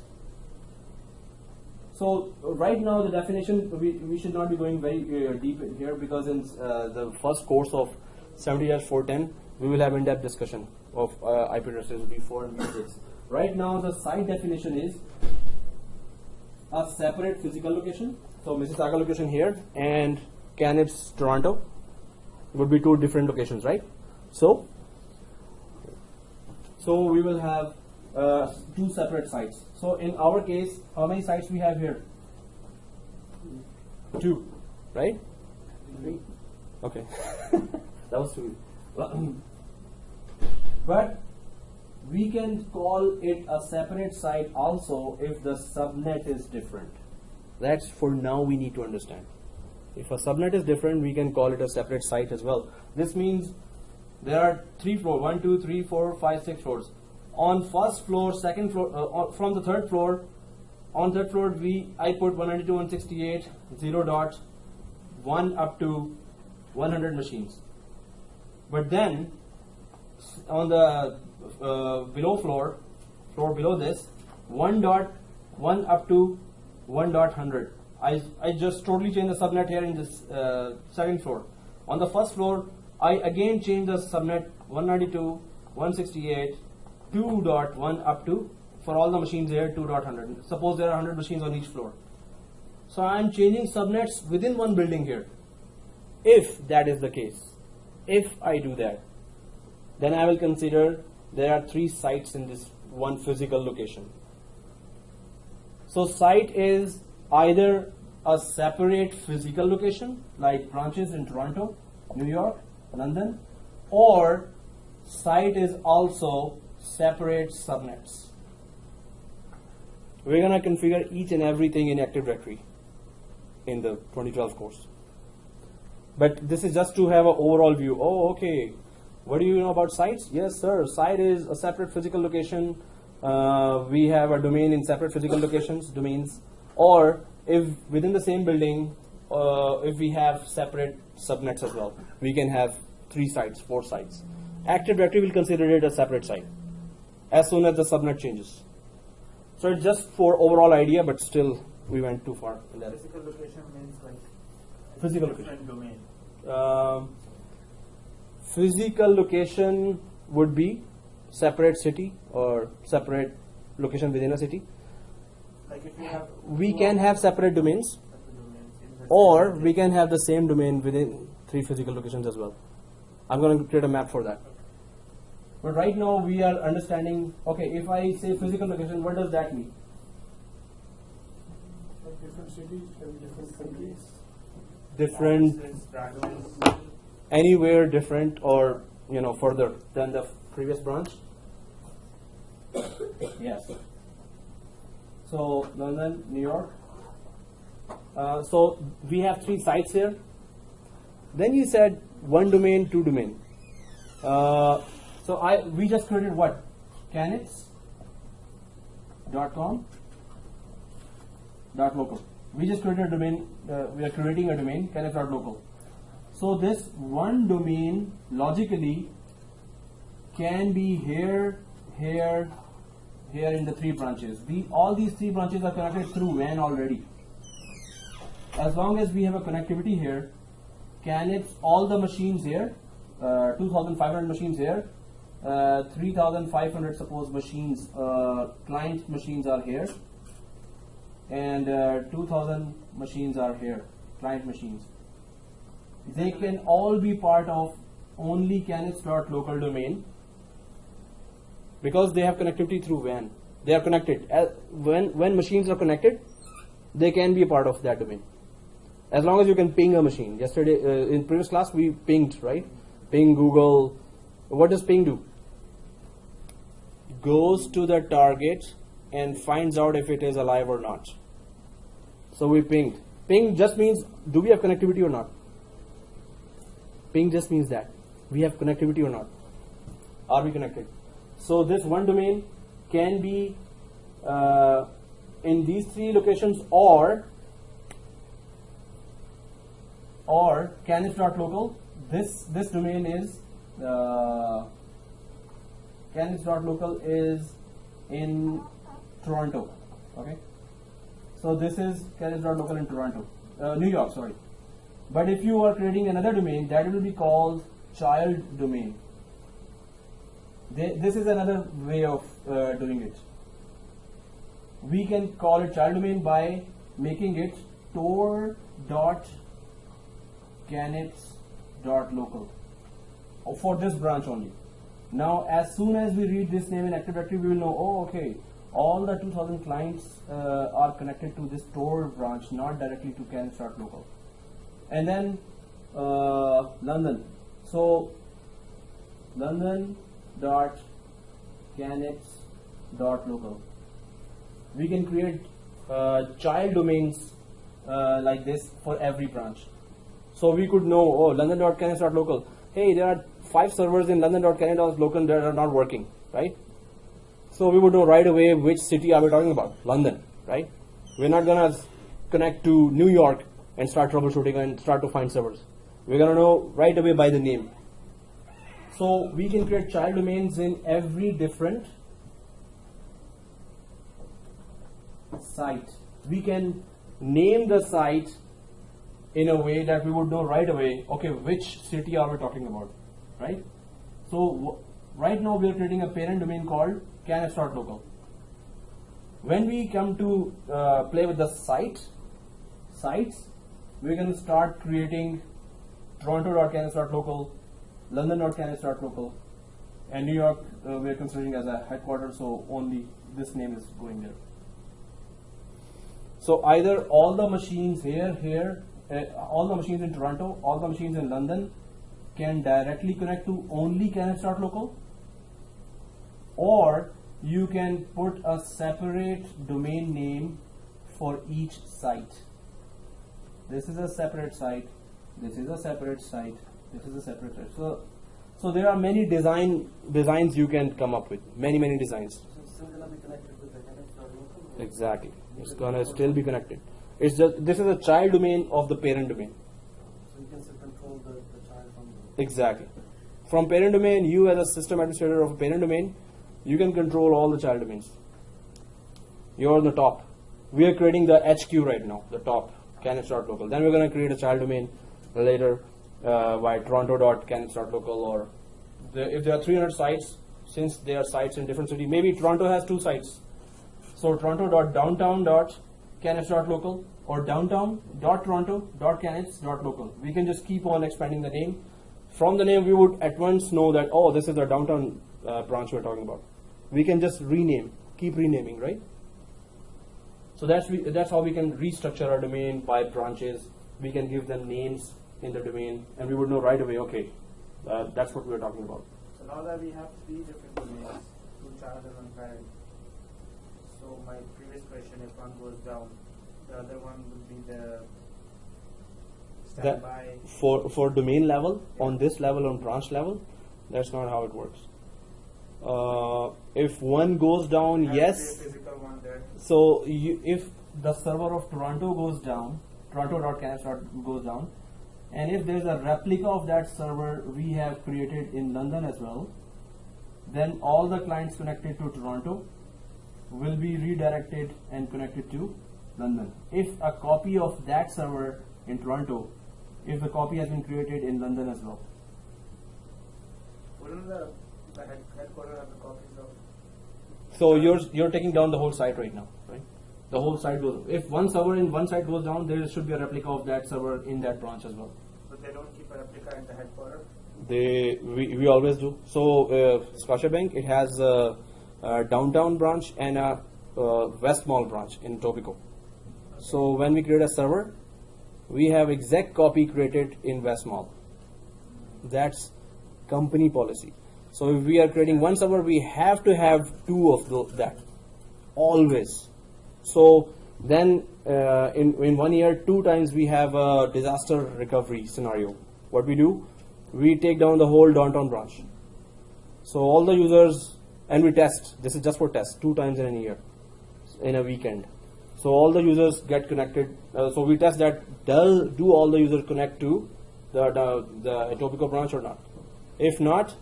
C: So right now the definition, we should not be going very deep in here, because in the first course of 70-410 we will have in-depth discussion of IP addresses V4 and V6. Right now the site definition is a separate physical location. So Mississauga location here and CANIPS Toronto would be 2 different locations, right? So we will have 2 separate sites. So in our case, how many sites we have here? 2, right? 3. Okay, that was 2. But we can call it a separate site also if the subnet is different. That's for now we need to understand. If a subnet is different, we can call it a separate site as well. This means there are 3 floors, 1, 2, 3, 4, 5, 6 floors. On first floor, second floor, from the third floor, on third floor I put 192.168 0.1 up to 100 machines. But then on the below floor below this, 1.1 up to 1.100. I just totally changed the subnet here in this second floor. On the first floor, I again changed the subnet 192.168 2.1 up to, for all the machines here, 2.100. Suppose there are 100 machines on each floor. So I am changing subnets within one building here. If that is the case, if I do that, then I will consider there are 3 sites in this one physical location. So site is either a separate physical location like branches in Toronto, New York, London, or site is also separate subnets. We're going to configure each and everything in Active Directory in the 2012 course. But this is just to have an overall view. Oh, okay. What do you know about sites? Yes, sir. Site is a separate physical location. We have a domain in separate physical locations, domains. Or if within the same building, if we have separate subnets as well, we can have 3 sites, 4 sites. Active Directory will consider it a separate site as soon as the subnet changes. So it's just for overall idea, but still we went too far in that.
B: Physical location means like
C: Physical
B: different domain.
C: Physical location would be separate city or separate location within a city.
B: Like if you have
C: We can have separate domains, or we can have the same domain within 3 physical locations as well. I'm going to create a map for that. But right now we are understanding, okay, if I say physical location, what does that mean?
H: Different cities, different countries.
C: Different, anywhere different or, further than the previous branch? Yes. So, London, New York. So, we have 3 sites here. Then you said 1 domain, 2 domain. We just created what? CANIPS.com .local. We just created a domain. We are creating a domain, CANIPS.local. So this 1 domain logically can be here, here, here in the 3 branches. All these 3 branches are connected through WAN already. As long as we have a connectivity here, CANIPS, all the machines here, 2,500 machines here, 3,500 suppose machines, client machines are here, and 2,000 machines are here, client machines. They can all be part of only CANIPS.local domain because they have connectivity through WAN. They are connected. When machines are connected, they can be a part of that domain. As long as you can ping a machine. Yesterday, in previous class, we pinged, right? Ping Google. What does ping do? Goes to the target and finds out if it is alive or not. So we pinged. Ping just means, do we have connectivity or not? Ping just means that. We have connectivity or not? Are we connected? So this 1 domain can be in these 3 locations or CANIPS.local. This domain is CANIPS.local is in Toronto. Okay. So this is CANIPS.local in Toronto, New York. Sorry. But if you are creating another domain, that will be called child domain. This is another way of doing it. We can call it child domain by making it tor.canips.local for this branch only. Now, as soon as we read this name in Active Directory, we will know, oh, okay, all the 2,000 clients are connected to this tor branch, not directly to canips.local. And then London. So London.canips.local. We can create child domains like this for every branch. So we could know, oh, London.canips.local. Hey, there are 5 servers in London.canips.local that are not working, right? So we would know right away which city are we talking about. London, right? We're not gonna connect to New York and start troubleshooting and start to find servers. We're gonna know right away by the name. So we can create child domains in every different site. We can name the site in a way that we would know right away, okay, which city are we talking about, right? So right now we are creating a parent domain called canips.local. When we come to play with the sites, we're going to start creating toronto.canips.local, london.canips.local, and New York we're considering as a headquarters, so only this name is going there. So either all the machines here, all the machines in Toronto, all the machines in London can directly connect to only canips.local, or you can put a separate domain name for each site. This is a separate site, this is a separate site, this is a separate site. So there are many designs you can come up with, many designs.
E: So it's still going to be connected with the canips.local?
C: Exactly. It's going to still be connected. It's just, this is a child domain of the parent domain.
E: So you can still control the child from the...
C: Exactly. From parent domain, you as a system administrator of a parent domain, you can control all the child domains. You're on the top. We are creating the HQ right now, the top, canips.local. Then we're going to create a child domain later by toronto.canips.local, or if there are 300 sites, since there are sites in different cities. Maybe Toronto has 2 sites. So toronto.downtown.canips.local or downtown.toronto.canips.local. We can just keep on expanding the name. From the name, we would at once know that, oh, this is the downtown branch we're talking about. We can just rename, keep renaming, right? So that's how we can restructure our domain by branches. We can give them names in the domain, and we would know right away, okay, that's what we were talking about.
B: So now that we have 3 different domains, 2 child and 1 parent. So my previous question, if one goes down, the other one would be the standby.
C: For domain level, on this level, on branch level, that's not how it works. If one goes down,
B: Has
C: yes.
B: to be a physical one there.
C: So if the server of Toronto goes down, Toronto.canips goes down, and if there's a replica of that server we have created in London as well, then all the clients connected to Toronto will be redirected and connected to London. If a copy of that server in Toronto, if the copy has been created in London as well.
B: Wouldn't the headquarters have the copies of?
C: So you're taking down the whole site right now, right? The whole site goes. If one server in one site goes down, there should be a replica of that server in that branch as well.
B: But they don't keep a replica at the headquarters?
C: We always do. So Scotiabank, it has a downtown branch and a West Mall branch in Etobicoke. So when we create a server, we have exact copy created in West Mall. That's company policy. So if we are creating one server, we have to have 2 of that, always. So then in 1 year, 2 times we have a disaster recovery scenario. What we do, we take down the whole downtown branch. So all the users, and we test, this is just for test, 2 times in a year, in a weekend. So all the users get connected. So we test that, do all the users connect to the Etobicoke branch or not? If not,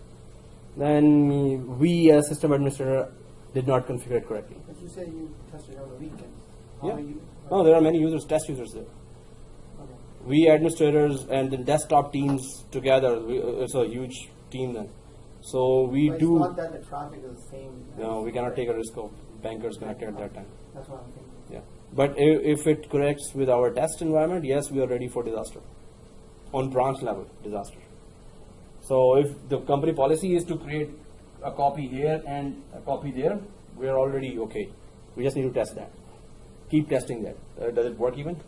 C: then we as system administrator did not configure it correctly.
E: But you say you tested on the weekend.
C: Yeah. No, there are many users, test users there.
E: Okay.
C: We administrators and the desktop teams together, it's a huge team then. So we
E: But
C: do.
E: It's not that the traffic is the same.
C: No, we cannot take a risk of bankers connected at that time.
E: That's what I'm thinking.
C: Yeah. But if it corrects with our test environment, yes, we are ready for disaster. On branch level, disaster. So if the company policy is to create a copy here and a copy there, we are already okay. We just need to test that. Keep testing that. Does it work even?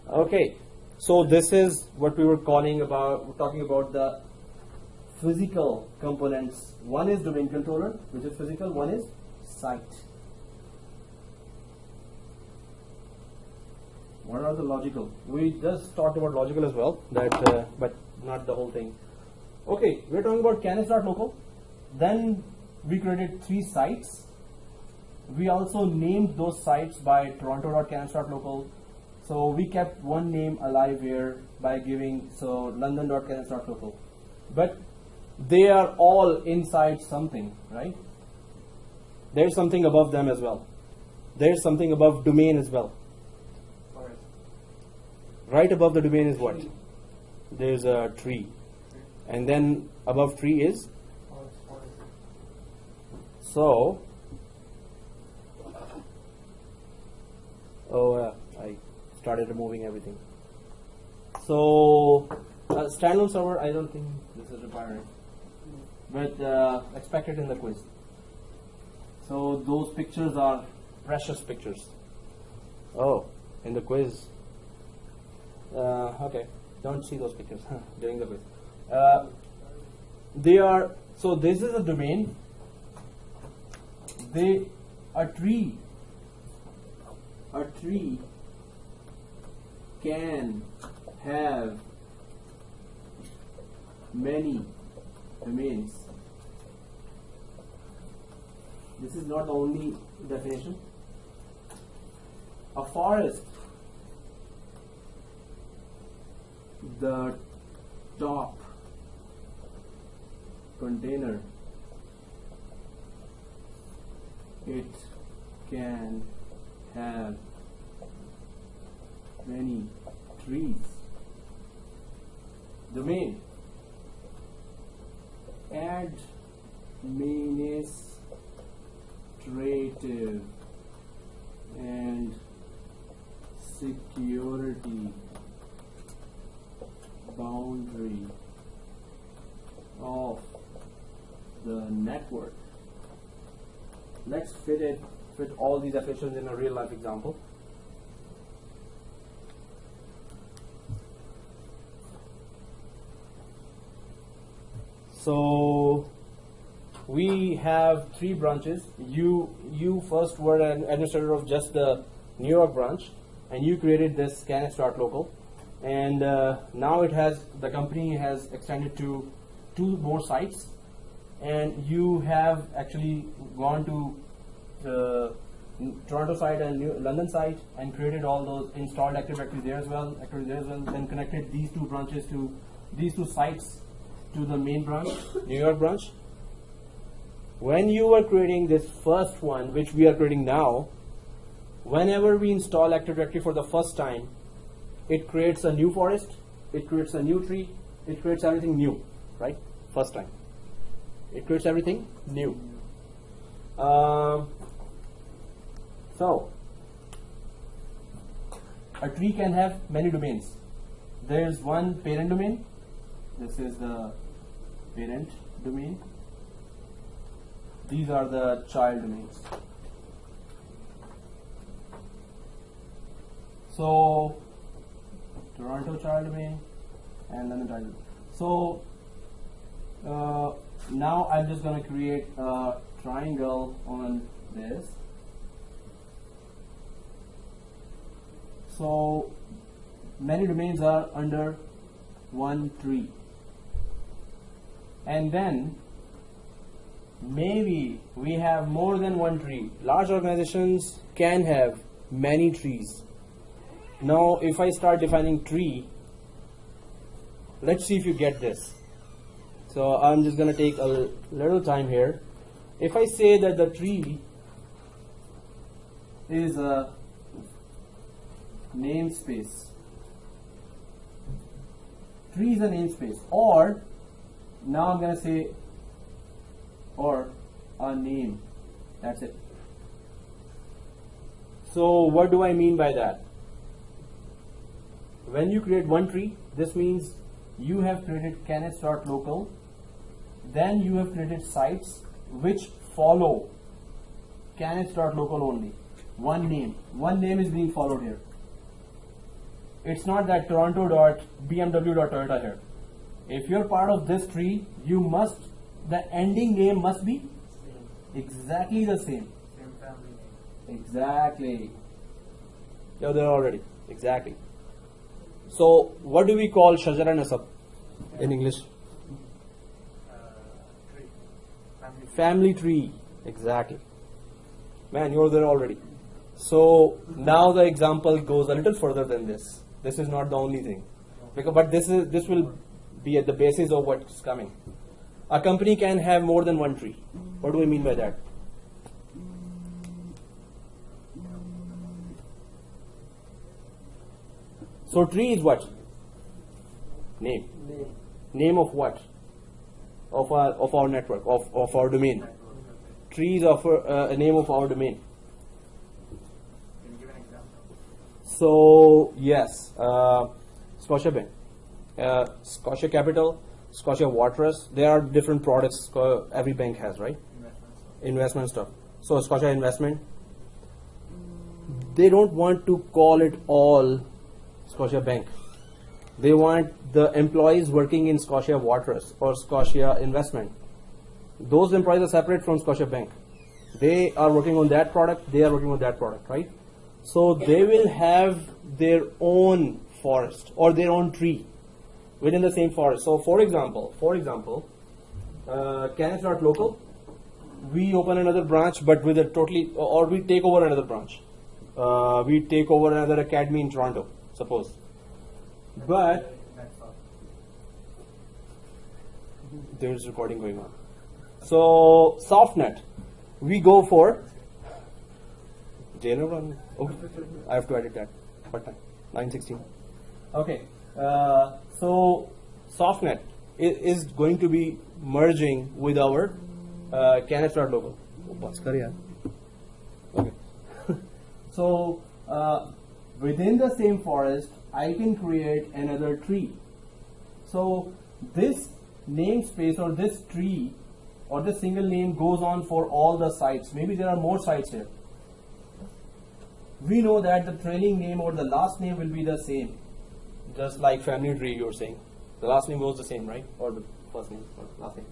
C: Okay. So this is what we were talking about the physical components. One is domain controller, which is physical. One is site. What are the logical? We just talked about logical as well, but not the whole thing. Okay, we're talking about canips.local. Then we created 3 sites. We also named those sites by toronto.canips.local. So we kept one name alive here by giving london.canips.local. But they are all inside something, right? There's something above them as well. There's something above domain as well. Right above the domain is what? There's a tree. And then above tree is? So, I started removing everything. So, standalone server, I don't think this is required. But expect it in the quiz. So, those pictures are precious pictures. Oh, in the quiz. Okay, don't see those pictures during the quiz. So this is a domain. A tree can have many domains. This is not the only definition. A forest, the top container, it can have many trees. Domain, add
A: administrative and security boundary of the network.
C: Let's fit all these definitions in a real life example. So we have 3 branches. You first were an administrator of just the New York branch, and you created this CANIPS.local, and now the company has extended to 2 more sites, and you have actually gone to the Toronto site and London site and created all those, installed Active Directory there as well, then connected these 2 branches to these 2 sites to the main branch, New York branch. When you were creating this first one, which we are creating now, whenever we install Active Directory for the first time, it creates a new forest, it creates a new tree, it creates everything new, right? First time. It creates everything new. So, a tree can have many domains. There's one parent domain. This is the parent domain. These are the child domains. So, Toronto child domain and London child domain. So, now I'm just going to create a triangle on this. So, many domains are under one tree. And then, maybe we have more than one tree. Large organizations can have many trees. Now, if I start defining tree, let's see if you get this. So, I'm just going to take a little time here. If I say that the tree is a namespace, tree is a namespace, or now I'm going to say or a name. That's it. So what do I mean by that? When you create one tree, this means you have created CANIPS.local, then you have created sites which follow CANIPS.local only. One name is being followed here. It's not that Toronto.bmw.toyota here. If you're part of this tree, the ending name must be exactly the same.
B: Same family name.
C: Exactly. You're there already. Exactly. So, what do we call Shajara Nasab in English?
B: Tree.
C: Family tree. Exactly. Man, you're there already. So, now the example goes a little further than this. This is not the only thing. But this will be at the basis of what's coming. A company can have more than one tree. What do I mean by that? So tree is what? Name. Name of what? Of our network, of our domain. Trees of a name of our domain.
B: Can you give an example?
C: So yes, Scotia Bank, Scotia Capital, Scotia Waterous. There are different products every bank has, right? Investment stuff. So Scotia Investment. They don't want to call it all Scotia Bank. They want the employees working in Scotia Waterous or Scotia Investment. Those employees are separate from Scotia Bank. They are working on that product. They are working on that product, right? So they will have their own forest or their own tree within the same forest. So for example, CANIPS.local, we open another branch, but with a totally, or we take over another branch. We take over another academy in Toronto, suppose. But there's recording going on. So SoftNet, we go for Jailer run. Oh, I have to edit that. What time? 9:16. Okay. So SoftNet is going to be merging with our CANIPS.local. Okay. So within the same forest, I can create another tree. So this namespace or this tree or this single name goes on for all the sites. Maybe there are more sites here. We know that the trailing name or the last name will be the same, just like family tree you're saying. The last name goes the same, right? Or the first name or last name.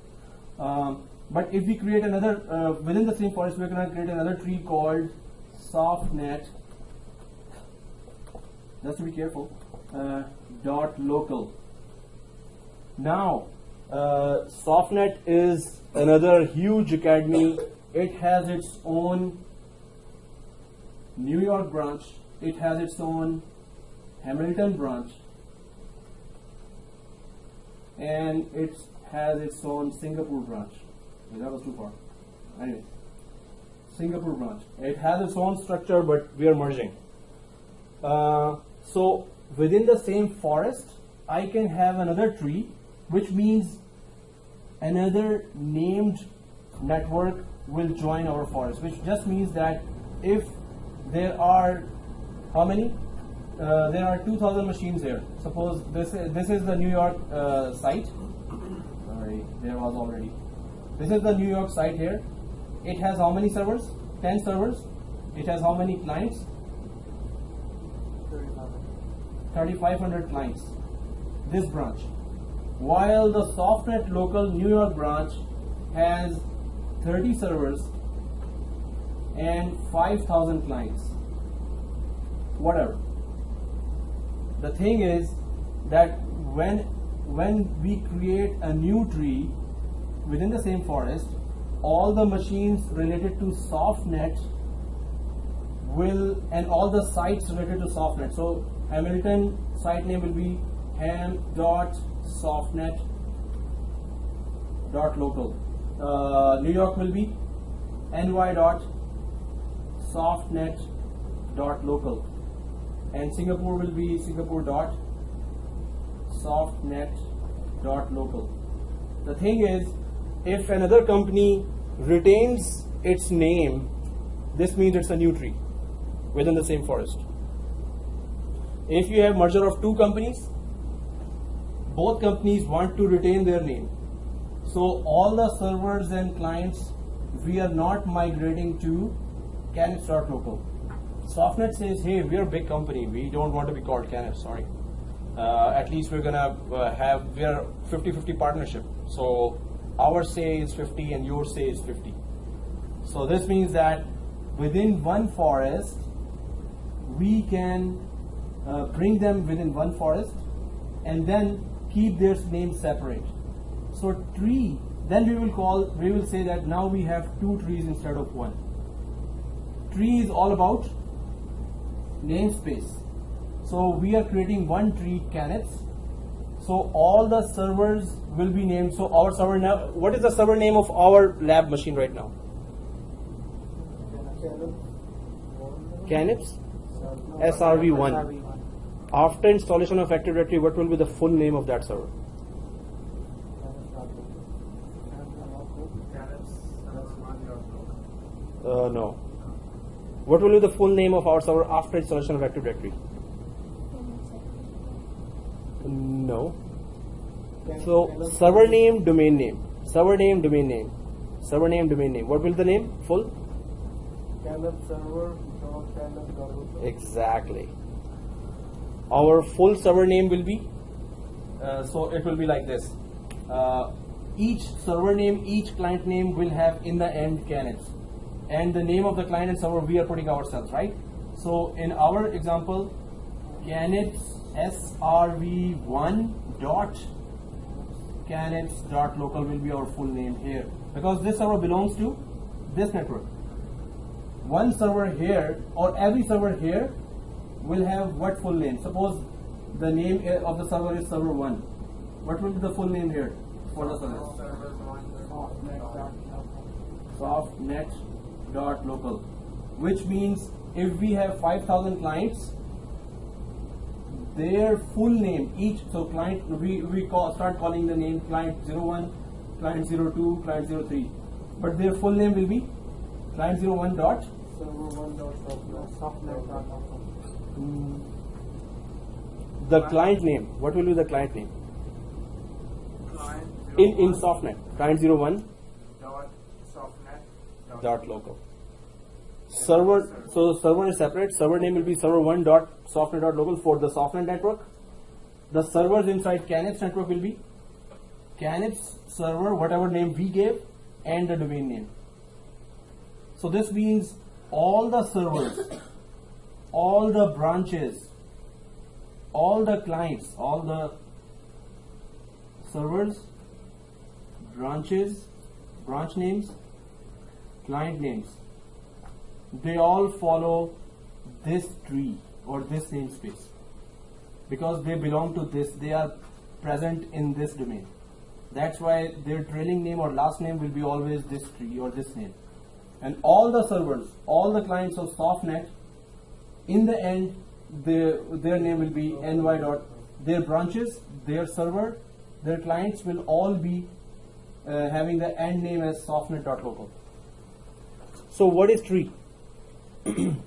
C: But if we create another, within the same forest, we're going to create another tree called softnet. Just to be careful, .local. Now, softnet is another huge academy. It has its own New York branch. It has its own Hamilton branch. And it has its own Singapore branch. That was too far. Anyway, Singapore branch. It has its own structure, but we are merging. So within the same forest, I can have another tree, which means another named network will join our forest, which just means that if there are, how many? There are 2,000 machines here. Suppose this is the New York site. Sorry, there was already. This is the New York site here. It has how many servers? 10 servers. It has how many clients? 3,500 clients. This branch. While the softnet local New York branch has 30 servers and 5,000 clients. Whatever. The thing is that when we create a new tree within the same forest, all the machines related to softnet will, and all the sites related to softnet. So Hamilton site name will be ham.softnet.local. New York will be ny.softnet.local. And Singapore will be singapore.softnet.local. The thing is, if another company retains its name, this means it's a new tree within the same forest. If you have merger of two companies, both companies want to retain their name. So all the servers and clients, we are not migrating to CANIPS.local. Softnet says, hey, we're a big company. We don't want to be called CANIPS, sorry. At least we're going to we are 50-50 partnership. So our say is 50 and your say is 50. So this means that within one forest, we can bring them within one forest and then keep their names separate. So tree, then we will say that now we have two trees instead of one. Tree is all about namespace. So we are creating one tree, CANIPS. So all the servers will be named. So our server now, what is the server name of our lab machine right now? CANIPS SRV1. After installation of Active Directory, what will be the full name of that server? No. What will be the full name of our server after installation of Active Directory? No. So server name, domain name. Server name, domain name. Server name, domain name. What will the name? Full? Exactly. Our full server name will be, so it will be like this. Each server name, each client name will have in the end CANIPS. And the name of the client and server we are putting ourselves, right? So in our example, CANIPS SRV1.CANIPS.local will be our full name here, because this server belongs to this network. One server here or every server here will have what full name? Suppose the name of the server is server 1. What will be the full name here for the server? Softnet.local, which means if we have 5,000 clients, their full name, each, so client, we start calling the name client 01, client 02, client 03. but their full name will be client 01 dot.
E: Server 1 dot softnet dot com.
C: The client name. What will be the client name?
B: Client
C: In softnet. Client 01
B: dot softnet
C: dot local. Server, so server is separate. Server name will be server 1 dot softnet dot local for the softnet network. The servers inside CANIPS network will be CANIPS server, whatever name we gave, and the domain name. So this means all the servers, all the branches, all the clients, all the servers, branches, branch names, client names, they all follow this tree or this namespace because they belong to this, they are present in this domain. That's why their trailing name or last name will be always this tree or this name. And all the servers, all the clients of softnet, in the end, their name will be ny dot. Their branches, their server, their clients will all be having the end name as softnet dot local. So what is tree?
H: It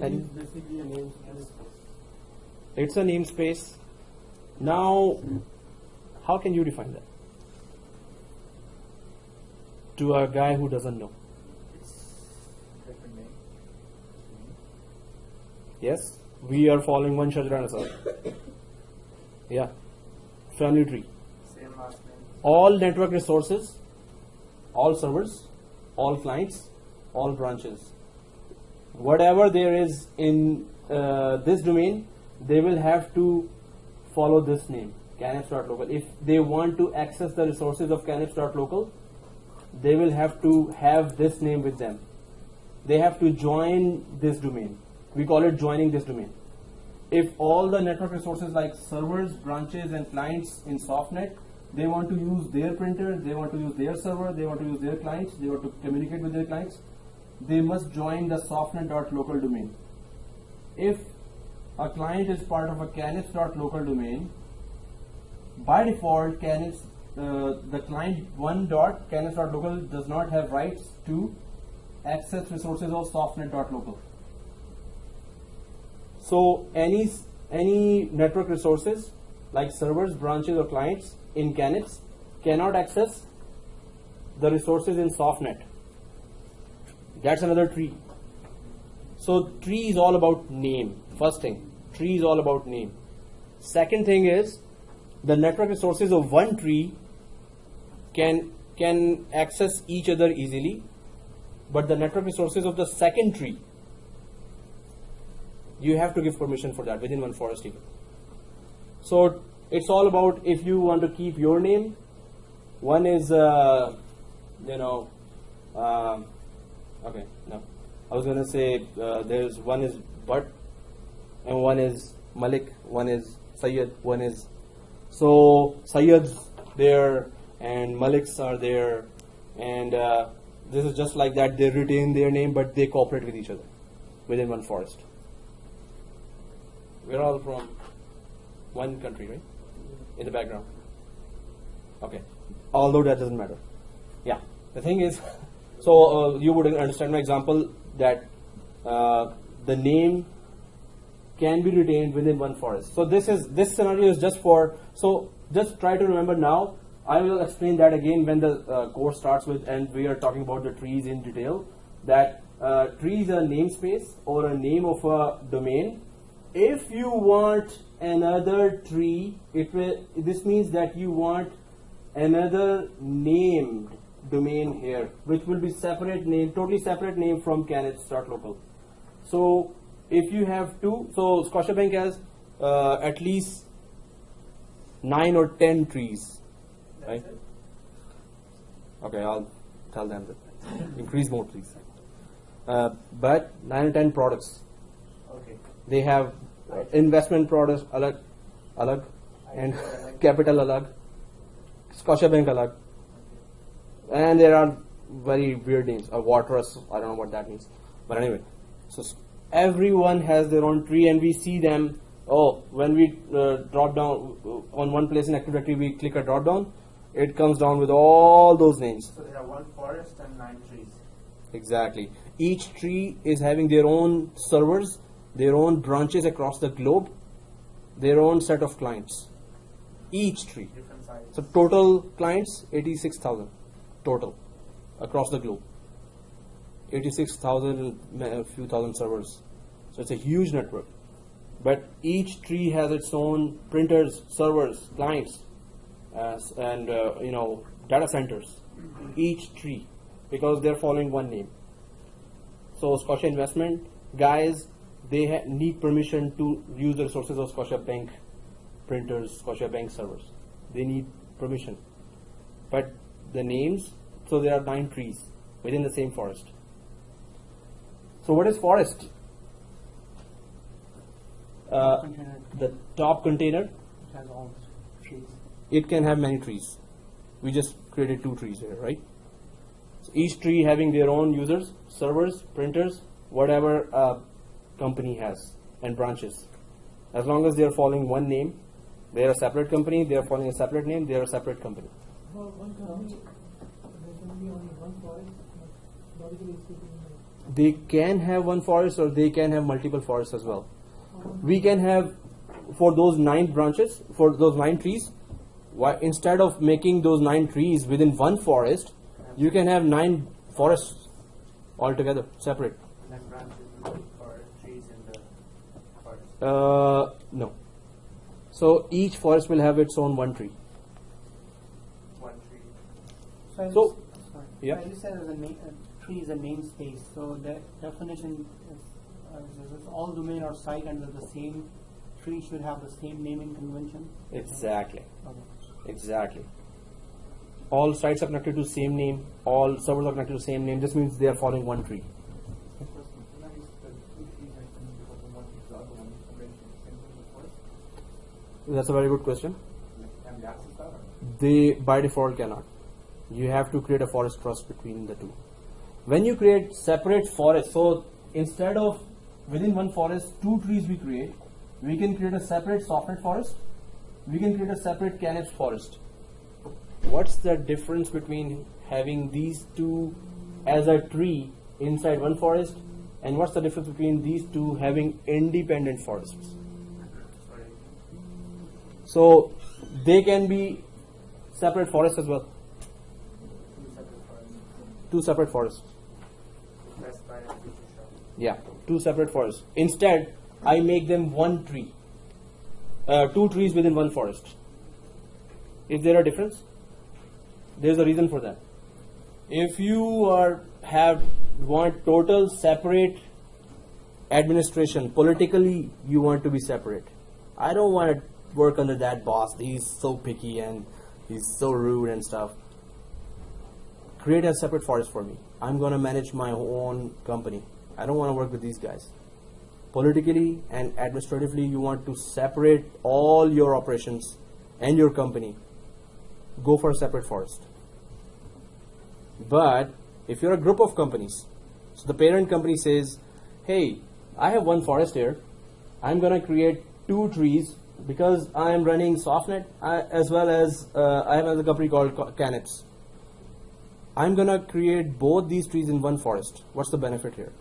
H: is basically a namespace.
C: It's a namespace. Now, how can you define that to a guy who doesn't know?
B: different name.
C: Yes, we are following one Shajrana sir. Yeah, family tree.
B: Same last name.
C: All network resources, all servers, all clients, all branches. Whatever there is in this domain, they will have to follow this name, canips.local. If they want to access the resources of canips.local, they will have to have this name with them. They have to join this domain. We call it joining this domain. If all the network resources like servers, branches, and clients in softnet, they want to use their printer, they want to use their server, they want to use their clients, they want to communicate with their clients, they must join the softnet.local domain. If a client is part of a canips.local domain, by default, canips, the client 1.canips.local does not have rights to access resources of softnet.local. So any network resources like servers, branches, or clients in CANIPS cannot access the resources in softnet. That's another tree. So tree is all about name. First thing, tree is all about name. Second thing is the network resources of one tree can access each other easily, but the network resources of the second tree, you have to give permission for that within one forest even. So it's all about if you want to keep your name. One is okay, no, I was going to say there's one is Bhatt and one is Malik, one is Sayyid, one is, so Sayyids there and Maliks are there, and this is just like that. They retain their name but they cooperate with each other within one forest. We're all from one country, right? In the background. Okay. Although that doesn't matter. Yeah. The thing is, so you would understand my example that the name can be retained within one forest. So this scenario is just for, so just try to remember now. I will explain that again when the course starts with, and we are talking about the trees in detail, that tree is a namespace or a name of a domain. If you want another tree, this means that you want another named domain here, which will be separate name, totally separate name from canips.local. So if you have two, so Scotiabank has at least 9 or 10 trees, right? Okay, I'll tell them that. Increase more, please. But 9 or 10 products.
B: Okay.
C: They have investment products alag, and capital alag, Scotiabank alag, and there are very weird names. Waterus, I don't know what that means, but anyway. So everyone has their own tree, and we see them. Oh, when we drop down on one place in Active Directory, we click a drop down. It comes down with all those names.
B: So they have one forest and 9 trees.
C: Exactly. Each tree is having their own servers, their own branches across the globe, their own set of clients. Each tree.
B: Different sizes.
C: So total clients, 86,000 total across the globe. 86,000 and a few thousand servers. So it's a huge network. But each tree has its own printers, servers, clients, and data centers. Each tree, because they're following one name. So Scotia Investment guys, they need permission to use the resources of Scotia Bank printers, Scotia Bank servers. They need permission. But the names, so there are 9 trees within the same forest. So what is forest?
G: Container
C: The top container,
G: which has all the trees.
C: it can have many trees. We just created 2 trees here, right? So each tree having their own users, servers, printers, whatever a company has, and branches. As long as they are following one name, they are a separate company, they are following a separate name, they are a separate company.
D: For one company, there can be only one forest, but logically speaking,
C: They can have one forest or they can have multiple forests as well. We can have, for those 9 branches, for those 9 trees, instead of making those 9 trees within one forest, you can have 9 forests altogether, separate.
B: And then branches for trees in the forest.
C: No. So each forest will have its own one tree.
B: One tree.
C: So,
G: Sorry.
C: yeah.
G: So you said a tree is a namespace. So the definition is all domain or site under the same tree should have the same naming convention.
C: Exactly.
G: Okay.
C: Exactly. All sites are connected to the same name. All servers are connected to the same name. This means they are following one tree. That's a very good question. They by default cannot. You have to create a forest trust between the two. When you create separate forests, so instead of within one forest 2 trees we can create a separate softnet forest. We can create a separate CANIPS forest. What's the difference between having these 2 as a tree inside one forest, and what's the difference between these 2 having independent forests?
B: Sorry.
C: So they can be separate forests as well.
B: 2 separate forests.
C: 2 separate forests.
B: Best Buy and Future Shop.
C: Yeah, 2 separate forests. Instead, I make them one tree. 2 trees within one forest. Is there a difference? There's a reason for that. If you want total separate administration, politically you want to be separate. I don't want to work under that boss. He's so picky and he's so rude and stuff. Create a separate forest for me. I'm going to manage my own company. I don't want to work with these guys. Politically and administratively, you want to separate all your operations and your company. Go for a separate forest. But if you're a group of companies, so the parent company says, hey, I have one forest here. I'm going to create 2 trees because I'm running SoftNet as well as I have another company called CANIPS. I'm going to create both these trees in one forest. What's the benefit here?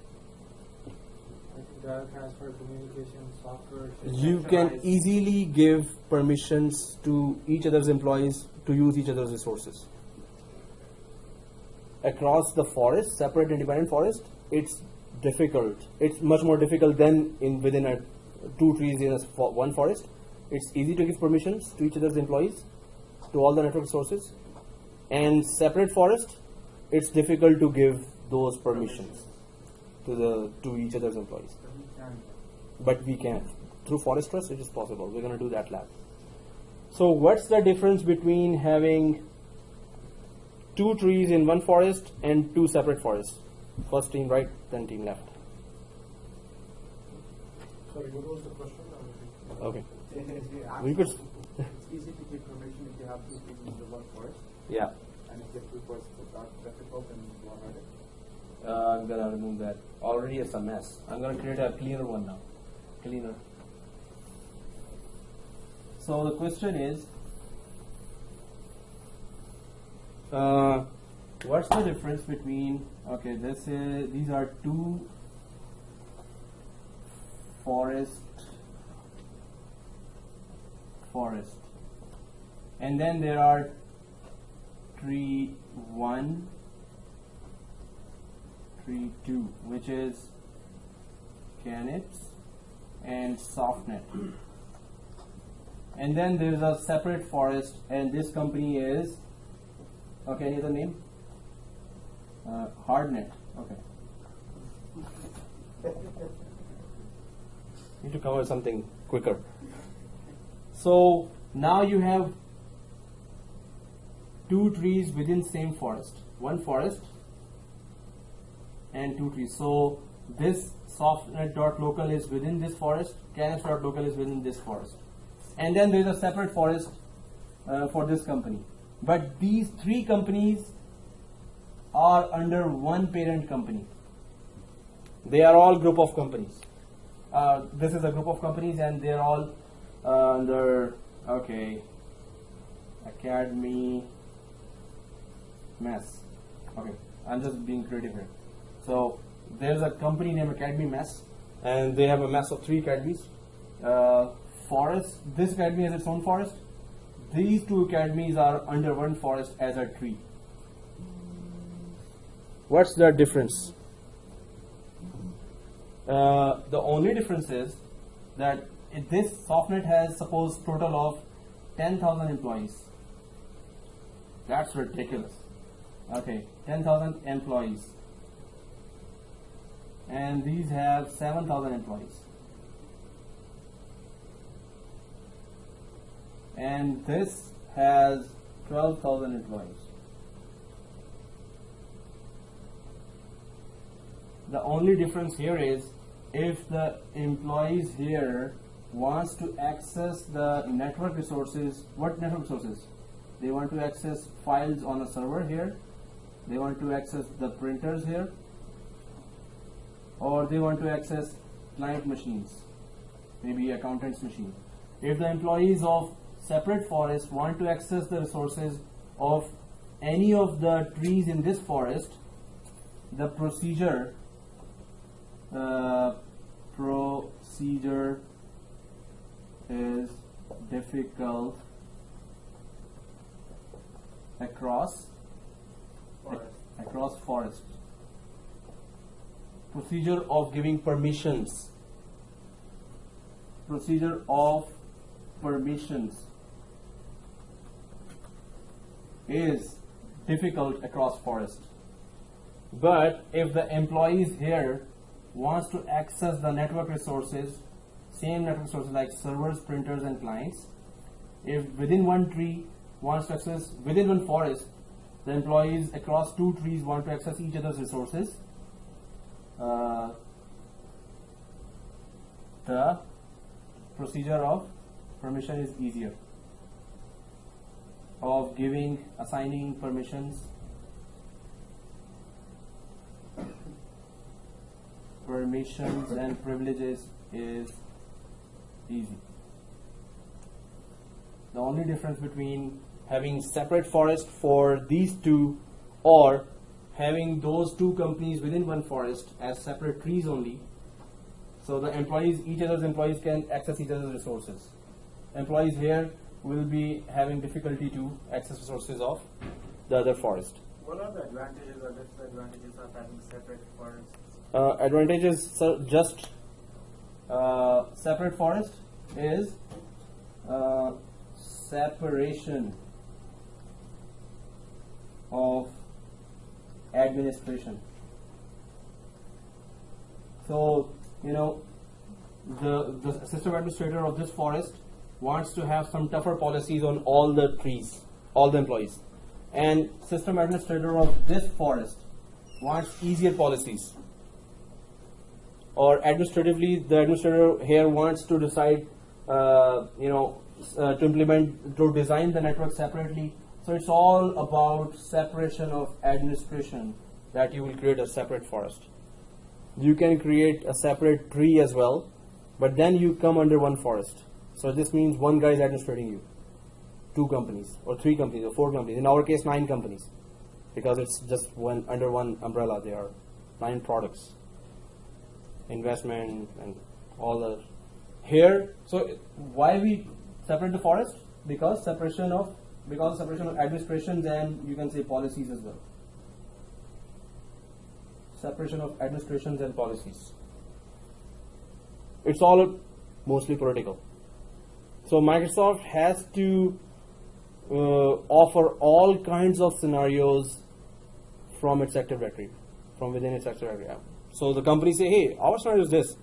F: Data transfer, communication, software.
C: You can easily give permissions to each other's employees to use each other's resources. Across the forest, separate independent forest, it's difficult. It's much more difficult than within 2 trees in one forest. It's easy to give permissions to each other's employees, to all the network resources. And separate forest, it's difficult to give those permissions to each other's employees. But we can. Through Forest Trust, it is possible. We're going to do that lab. So what's the difference between having 2 trees in one forest and 2 separate forests? First team right, then team left.
F: Sorry, what was the question?
C: Okay.
E: We
C: could.
E: It's easy to give permission if you have 2 trees in the one forest,
C: Yeah.
E: and if you have 2 forests, it's not difficult and you want it.
C: I'm going to remove that. Already it's a mess. I'm going to create a cleaner one now. Cleaner. So the question is, what's the difference between, okay, these are two forest, and then there are tree 1, tree 2, which is CANIPS and SoftNet. And then there is a separate forest, and this company is, okay, any other name? HardNet. Okay. Need to cover something quicker. So now you have two trees within same forest, one forest and two trees. So this softnet.local is within this forest, canips.local is within this forest, and then there is a separate forest for this company. But these three companies are under one parent company. They are all group of companies. This is a group of companies, and they are all under, okay, Academy Mess. Okay, I'm just being creative here. So there's a company named Academy Mess, and they have a mess of 3 academies. Forest, this academy has its own forest. These 2 academies are under one forest as a tree. What's the difference? The only difference is that this SoftNet has, suppose, total of 10,000 employees. That's ridiculous. Okay, 10,000 employees. And these have 7,000 employees. And this has 12,000 employees. The only difference here is if the employees here wants to access the network resources. What network resources? They want to access files on a server here, they want to access the printers here, or they want to access client machines, maybe accountant's machine. If the employees of separate forest want to access the resources of any of the trees in this forest, the procedure is difficult across forest. Procedure of giving permissions. Procedure of permissions is difficult across forest. But if the employees here wants to access the network resources, same network resources like servers, printers, and clients, if within one tree wants to access, within one forest, the employees across 2 trees want to access each other's resources, the procedure of permission is easier, of giving, assigning permissions, and privileges is easy. The only difference between having separate forest for these 2 or having those 2 companies within one forest as separate trees only, so the employees, each other's employees can access each other's resources. Employees here will be having difficulty to access resources of the other forest.
B: What are the advantages or disadvantages of having separate forests?
C: Advantages, just separate forest is separation of administration. So, you know, the system administrator of this forest wants to have some tougher policies on all the trees, all the employees, and system administrator of this forest wants easier policies. Or administratively, the administrator here wants to decide, to implement, to design the network separately. So it's all about separation of administration, that you will create a separate forest. You can create a separate tree as well, but then you come under one forest. So this means one guy is administrating you. 2 companies or 3 companies or 4 companies. In our case, 9 companies, because it's just under one umbrella. There are 9 products, investment and all the here. So why we separate the forest? Because separation of administrations and you can say policies as well. Separation of administrations and policies. It's all mostly political. So Microsoft has to offer all kinds of scenarios from its Active Directory, from within its Active Directory. So the company say, hey, our scenario is this.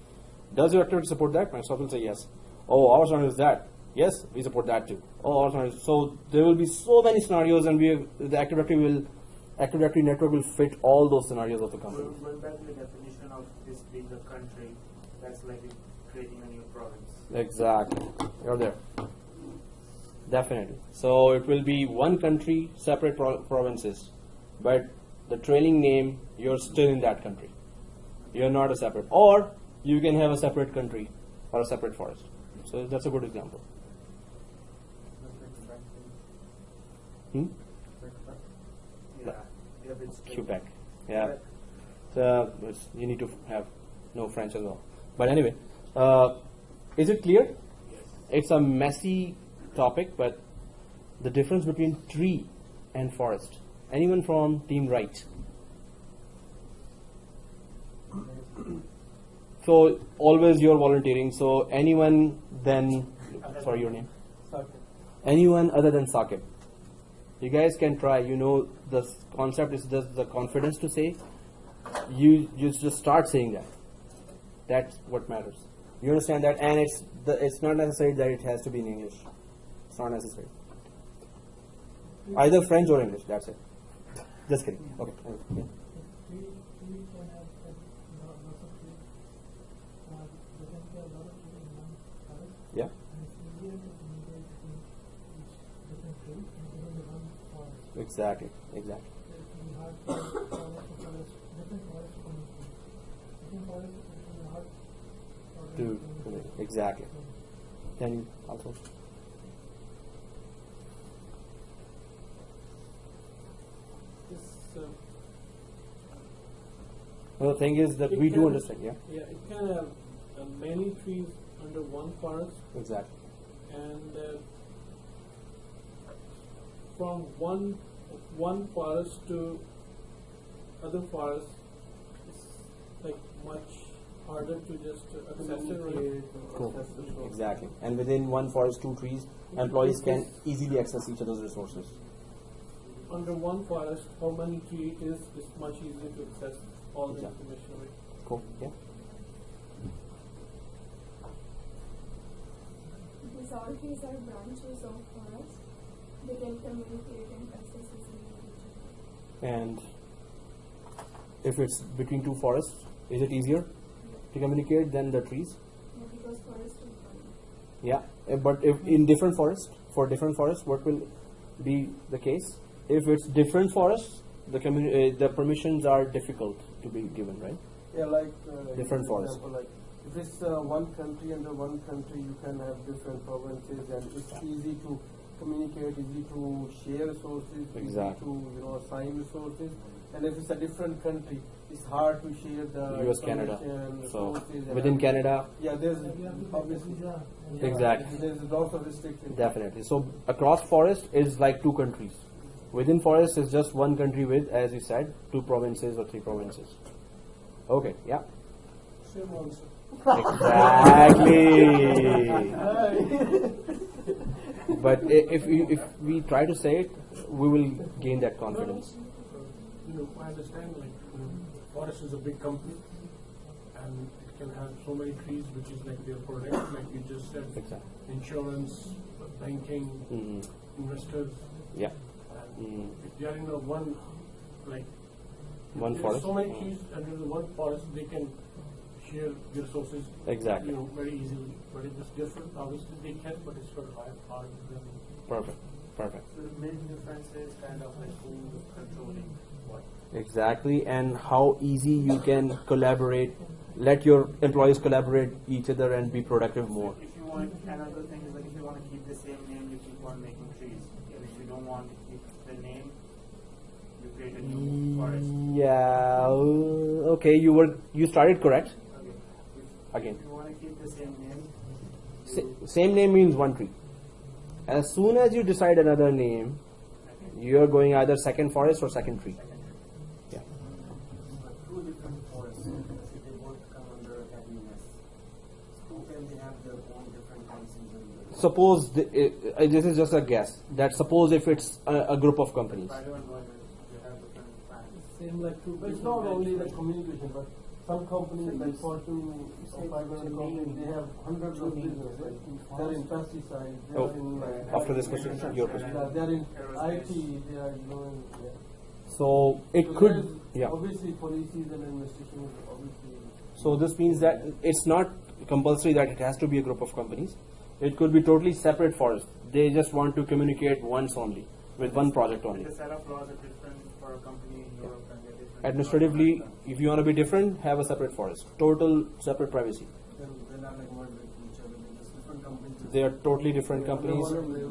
C: Does your Active Directory support that? Microsoft will say yes. Oh, our scenario is that. Yes, we support that too. Oh, our scenario. So there will be so many scenarios, and the Active Directory network will fit all those scenarios of the company.
B: Going back to the definition of this being a country, that's like creating a new province.
C: Exactly. You're there. Definitely. So it will be one country, separate provinces, but the trailing name, you're still in that country. You're not a separate. Or you can have a separate country or a separate forest. So that's a good example. Hmm?
B: Yeah,
C: Quebec. Yeah. So you need to have no French as well. But anyway, is it clear?
B: Yes.
C: It's a messy topic, but the difference between tree and forest. Anyone from team right? So always you're volunteering. So anyone then, sorry, your name? Anyone other than Saqib. You guys can try. You know the concept is just the confidence to say. You just start saying that. That's what matters. You understand that, and it's not necessary that it has to be in English. It's not necessary. Either French or English. That's it. Just kidding. Okay. Yeah.
D: We can have lots of trees. There can be a lot of trees in one forest.
C: Yeah.
D: And it's easier to communicate between each different tree and within the one forest.
C: Exactly. Exactly.
D: So it will be hard for forest to forest, different forests to communicate. Different forests it will be hard for them to communicate.
C: Exactly. Can you also? Well, the thing is that we do understand, yeah?
H: Yeah, it can have many trees under one forest,
C: Exactly.
H: and from one forest to other forest, it's like much harder to just access it. Right?
C: Cool. Exactly. And within one forest, 2 trees, employees can easily access each other's resources.
H: Under one forest, how many trees it is, it's much easier to access all the
C: Exactly.
H: information. Right?
C: Cool. Yeah.
I: These all trees are branches of forest. They can communicate and access easily with each other.
C: And if it's between 2 forests, is it easier to communicate than the trees?
I: Yeah, because forest is one.
C: Yeah. But if in different forests, for different forests, what will be the case? If it's different forests, the permissions are difficult to be given, right?
J: Yeah, like
C: Different
J: for
C: forests.
J: example, like if it's one country, under one country, you can have different provinces, and it's easy to communicate, easy to share resources,
C: Exactly.
J: easy to assign resources. And if it's a different country, it's hard to share the
C: US, Canada.
J: information,
C: So
J: resources, and
C: within Canada,
J: yeah, there's
D: Like you have to get
J: obviously
D: visa and
C: Exactly.
J: there's lots of restrictions.
C: definitely. So across forest is like 2 countries. Within forest is just one country with, as you said, 2 provinces or 3 provinces. Okay, yeah.
H: Same answer.
C: Exactly. But if we try to say it, we will gain that confidence.
H: I understand, like, forest is a big company, and it can have so many trees, which is like their product, like you just said,
C: Exactly.
H: insurance, banking, investors.
C: Yeah.
H: And if they are in a one, like,
C: One
H: there's
C: forest.
H: so many trees under the one forest, they can share the resources,
C: Exactly.
H: very easily. But if it's different, obviously they can, but it's sort of hard for them.
C: Perfect. Perfect.
B: So the main difference is kind of like who's controlling what.
C: Exactly. And how easy you can collaborate, let your employees collaborate each other and be productive more.
B: If you another thing is like if you want to keep the same name, you keep on making trees. And if you don't want to keep the name, you create a new forest.
C: Yeah. Okay. You started correct.
B: Okay.
C: Again.
B: If you want to keep the same name,
C: Same name means one tree. As soon as you decide another name, you are going either second forest or second tree. Yeah.
E: Two different forests, if they both come under CANIPS, who can they have their own different licenses?
C: Suppose this is just a guess. That suppose if it's a group of companies.
B: I don't know if you have different plans.
D: Same like two.
J: But it's not only the communication, but some companies like Fortune or 500 companies, they have hundreds of business, right? They're in pesticides, they're
C: Oh,
J: in
C: after this question, your question.
J: they're in IT, they are doing. Yeah.
C: So it
J: So
C: could,
J: there is
C: yeah.
J: obviously policies and investigations, obviously.
C: So this means that it's not compulsory that it has to be a group of companies. It could be totally separate forests. They just want to communicate once only with one project only.
B: The set of laws are different for a company in Europe and they're different.
C: Administratively, if you want to be different, have a separate forest. Total separate privacy.
E: They're not like merged with each other, they're just different companies.
C: They are totally different companies.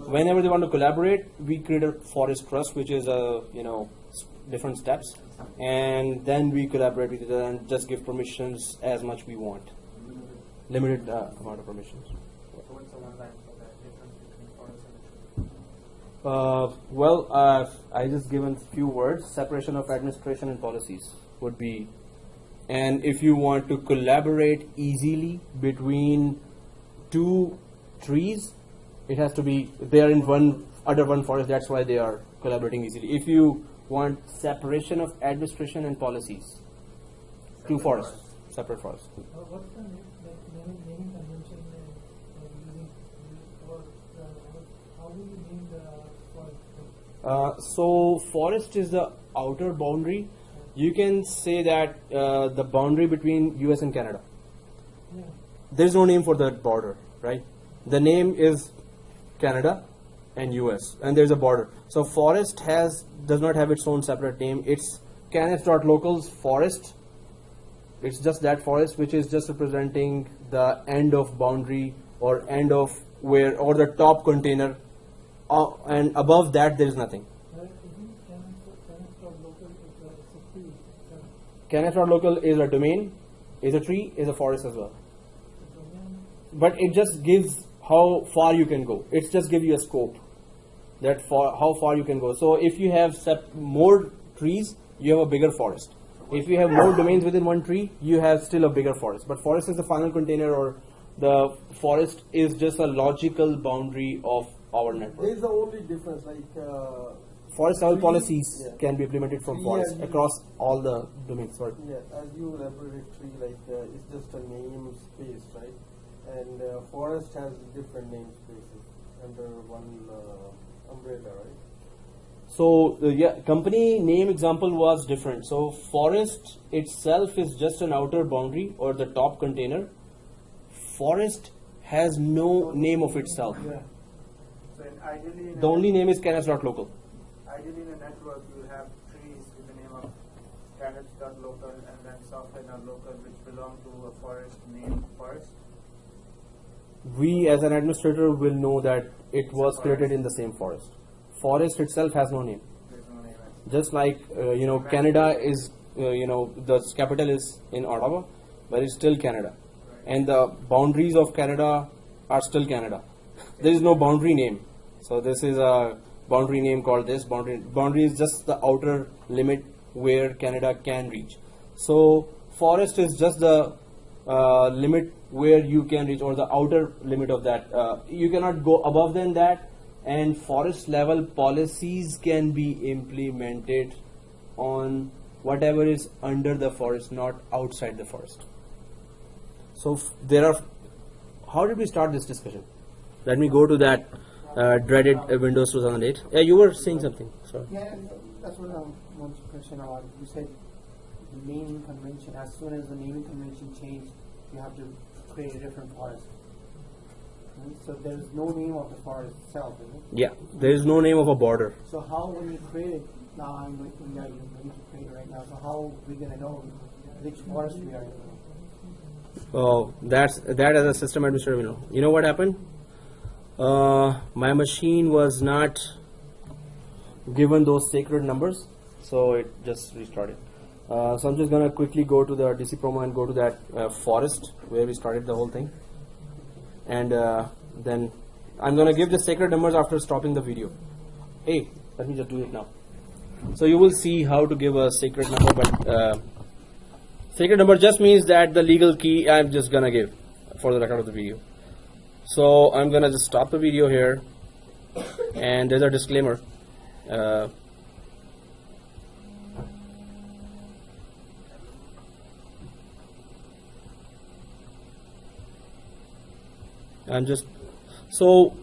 C: Whenever they want to collaborate, we create a forest trust, which is a different steps, and then we collaborate with each other and just give permissions as much we want. Limited amount of permissions.
B: So what's the one line for that difference between forest and tree?
C: I just given few words. Separation of administration and policies would be, and if you want to collaborate easily between two trees, it has to be they are in under one forest. That's why they are collaborating easily. If you want separation of administration and policies, two forests, separate forests.
D: What's the naming convention using, or how do you name the forest?
C: So forest is the outer boundary. You can say that the boundary between US and Canada.
D: Yeah.
C: There is no name for that border, right? The name is Canada and US, and there is a border. So forest does not have its own separate name. It's CANIPS.locals forest. It's just that forest which is just representing the end of boundary or end of where or the top container, and above that there is nothing.
D: Isn't CANIPS.local is a tree?
C: CANIPS.local is a domain, is a tree, is a forest as well.
D: Domain.
C: But it just gives how far you can go. It just gives you a scope that for how far you can go. So if you have more trees, you have a bigger forest. If you have more domains within one tree, you have still a bigger forest. But forest is the final container, or the forest is just a logical boundary of our network.
J: There is the only difference, like
C: Forest level
J: tree-
C: policies
J: yeah.
C: can be implemented from
J: Tree
C: forest
J: and-
C: across all the domains. Sorry.
J: Yeah, as you elaborate tree, like it's just a name space, right? And forest has different name spaces under one umbrella, right?
C: So company name example was different. So forest itself is just an outer boundary or the top container. Forest has no name of itself.
B: So ideally,
C: The only name is CANIPS.local.
B: ideally in a network you will have trees with the name of CANIPS.local and then software.local which belong to a forest named forest.
C: We as an administrator will know that it was created in the same forest. Forest itself has no name.
B: There's no name.
C: Just like Canada is the capital is in Ottawa, but it's still Canada, and the boundaries of Canada are still Canada. There is no boundary name. So this is a boundary name called this boundary. Boundary is just the outer limit where Canada can reach. So forest is just the limit where you can reach, or the outer limit of that. You cannot go above than that. And forest level policies can be implemented on whatever is under the forest, not outside the forest. So there are. How did we start this discussion? Let me go to that dreaded Windows 2008. Yeah, you were saying something. Sorry.
E: Yeah, that's what I want to question about. You said the naming convention, as soon as the naming convention changed, you have to create a different forest. Right? So there is no name of the forest itself, is it?
C: Yeah, there is no name of a border.
E: So how, when you create it, now I'm going to create it right now, so how are we going to know which forest we are in?
C: Oh, that as a system administrator. You know what happened? My machine was not given those sacred numbers, so it just restarted. So I'm just gonna quickly go to the DC promo and go to that forest where we started the whole thing, and then I'm gonna give the sacred numbers after stopping the video. Hey, let me just do it now. So you will see how to give a sacred number, but sacred number just means that the legal key I'm just gonna give for the record of the video. So I'm gonna just stop the video here, and there's a disclaimer. So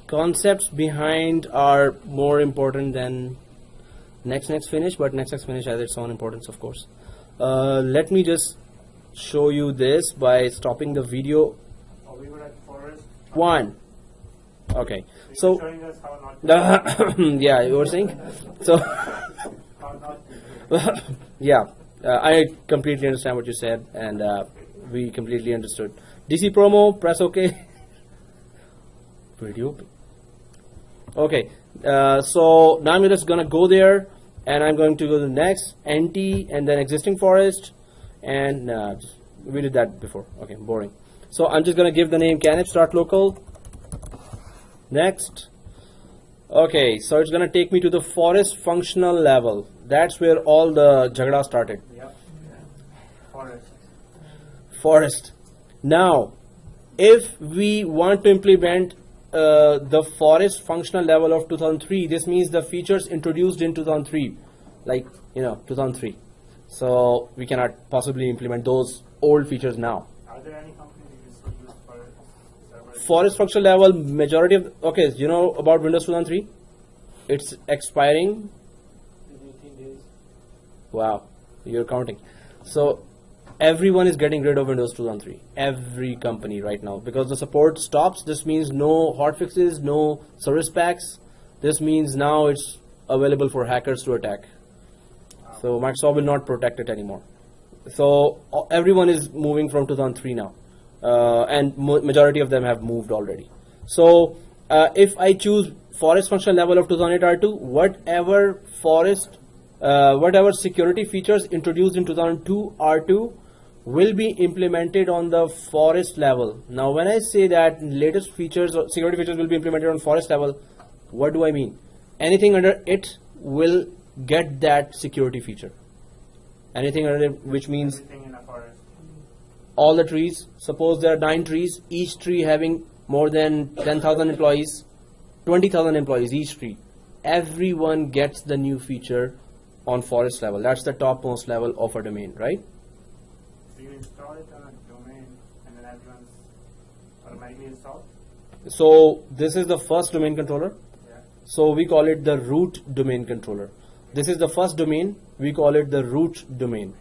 C: concepts behind are more important than next finish, but next finish has its own importance, of course. Let me just show you this by stopping the video.
B: Oh, we were at forest.
C: 1. Okay.
B: So
C: So
B: you're showing us how not to
C: yeah, you were saying. So
B: how not to.
C: yeah, I completely understand what you said, and we completely understood. DC promo, press OK. Video. Okay, so now I'm just gonna go there, and I'm going to go to the next NT and then existing forest, and we did that before. Okay, boring. So I'm just gonna give the name CANIPS.local. Next. Okay, so it's gonna take me to the forest functional level. That's where all the jagda started.
B: Yep. Forest.
C: Forest. Now, if we want to implement the forest functional level of 2003, this means the features introduced in 2003, like 2003. So we cannot possibly implement those old features now.
B: Are there any companies that still use forest servers?
C: Forest functional level, majority of okay, you know about Windows 2003? It's expiring.
F: In 18 days.
C: Wow, you're counting. So everyone is getting rid of Windows 2003. Every company right now, because the support stops. This means no hotfixes, no service packs. This means now it's available for hackers to attack. So Microsoft will not protect it anymore. So everyone is moving from 2003 now, and majority of them have moved already. So if I choose forest functional level of 2008 R2, whatever security features introduced in 2002 R2 will be implemented on the forest level. Now when I say that latest features or security features will be implemented on forest level, what do I mean? Anything under it will get that security feature. Anything under it, which means
B: Everything in a forest.
C: all the trees. Suppose there are 9 trees, each tree having more than 10,000 employees, 20,000 employees each tree. Everyone gets the new feature on forest level. That's the topmost level of a domain, right?
B: So you install it on a domain and then everyone's automatically installed?
C: So this is the first domain controller.
B: Yeah.
C: So we call it the root domain controller. This is the first domain. We call it the root domain.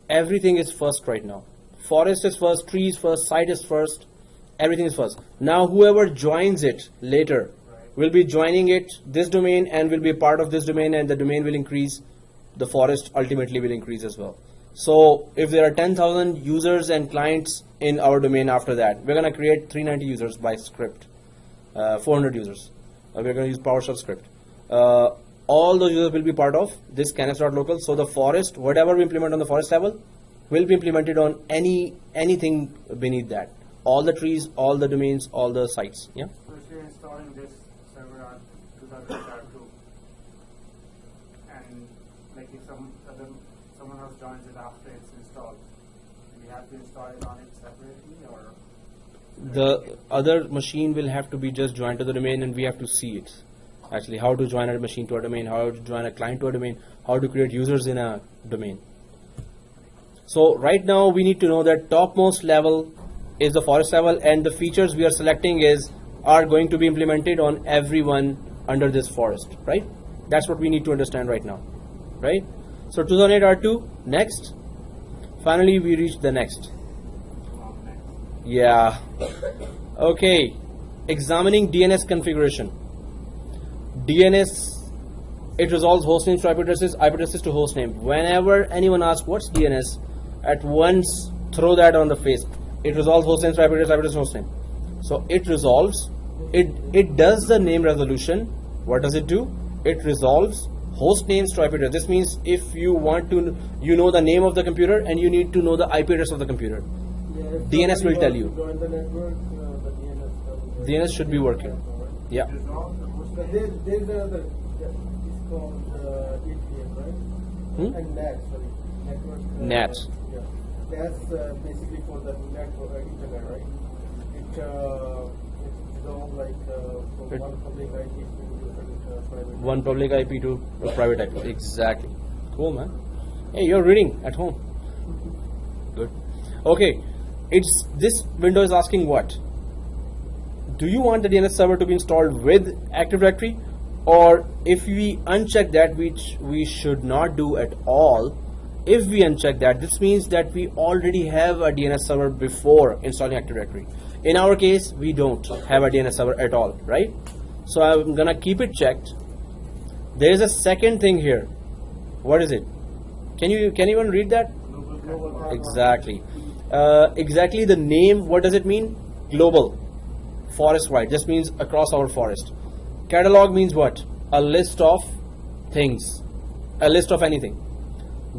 C: Everything is first right now. Forest is first, trees first, site is first. Everything is first. Now whoever joins it later will be joining this domain, and will be a part of this domain, and the domain will increase. The forest ultimately will increase as well. So if there are 10,000 users and clients in our domain after that, we're going to create 390 users by script, 400 users. We're going to use PowerShell script. All those users will be part of this CANIPS.local. So the forest, whatever we implement on the forest level, will be implemented on anything beneath that. All the trees, all the domains, all the sites. Yeah.
B: So if you're installing this server on 2008 R2, and like if someone else joins it after it's installed, do we have to install it on it separately, or?
C: The other machine will have to be just joined to the domain, and we have to see it. Actually, how to join a machine to a domain, how to join a client to a domain, how to create users in a domain. So right now we need to know that topmost level is the forest level, and the features we are selecting are going to be implemented on everyone under this forest, right? That's what we need to understand right now, right? So 2008 R2, next. Finally we reach the next. Yeah. Okay. Examining DNS configuration. DNS, it resolves hostnames to IP addresses to hostname. Whenever anyone asks what's DNS, at once throw that on the face. It resolves host names to IP address, host name. So it resolves. It does the name resolution. What does it do? It resolves host names to IP address. This means if you want to, you know the name of the computer and you need to know the IP address of the computer.
J: Yeah, if
C: DNS will
J: somebody
C: tell
J: wants
C: you.
J: to join the network, the DNS will
C: DNS should be working. Yeah.
J: So there's another, it's called ATM, right? And NAT, sorry. Network.
C: NAT.
J: Yeah. That's basically for the network, internet, right? It's all like from one public IP to different private.
C: One public IP to a private IP. Exactly. Cool, man. Hey, you're reading at home. Good. Okay. It's this window is asking what? Do you want the DNS server to be installed with Active Directory, or if we uncheck that, which we should not do at all, if we uncheck that, this means that we already have a DNS server before installing Active Directory. In our case, we don't have a DNS server at all, right? So I'm gonna keep it checked. There is a second thing here. What is it? Can anyone read that? Exactly. Exactly the name. What does it mean? Global. Forest wide. This means across our forest. Catalog means what? A list of things. A list of anything.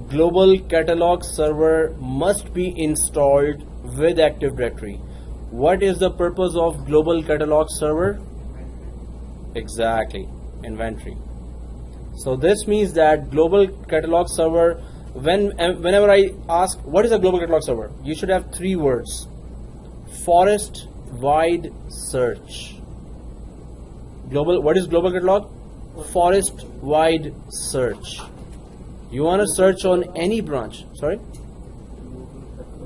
C: Global catalog server must be installed with Active Directory. What is the purpose of global catalog server? Exactly. Inventory. So this means that global catalog server, whenever I ask what is a global catalog server, you should have 3 words. Forest wide search. Global. What is global catalog? Forest wide search. You want to search on any branch. Sorry.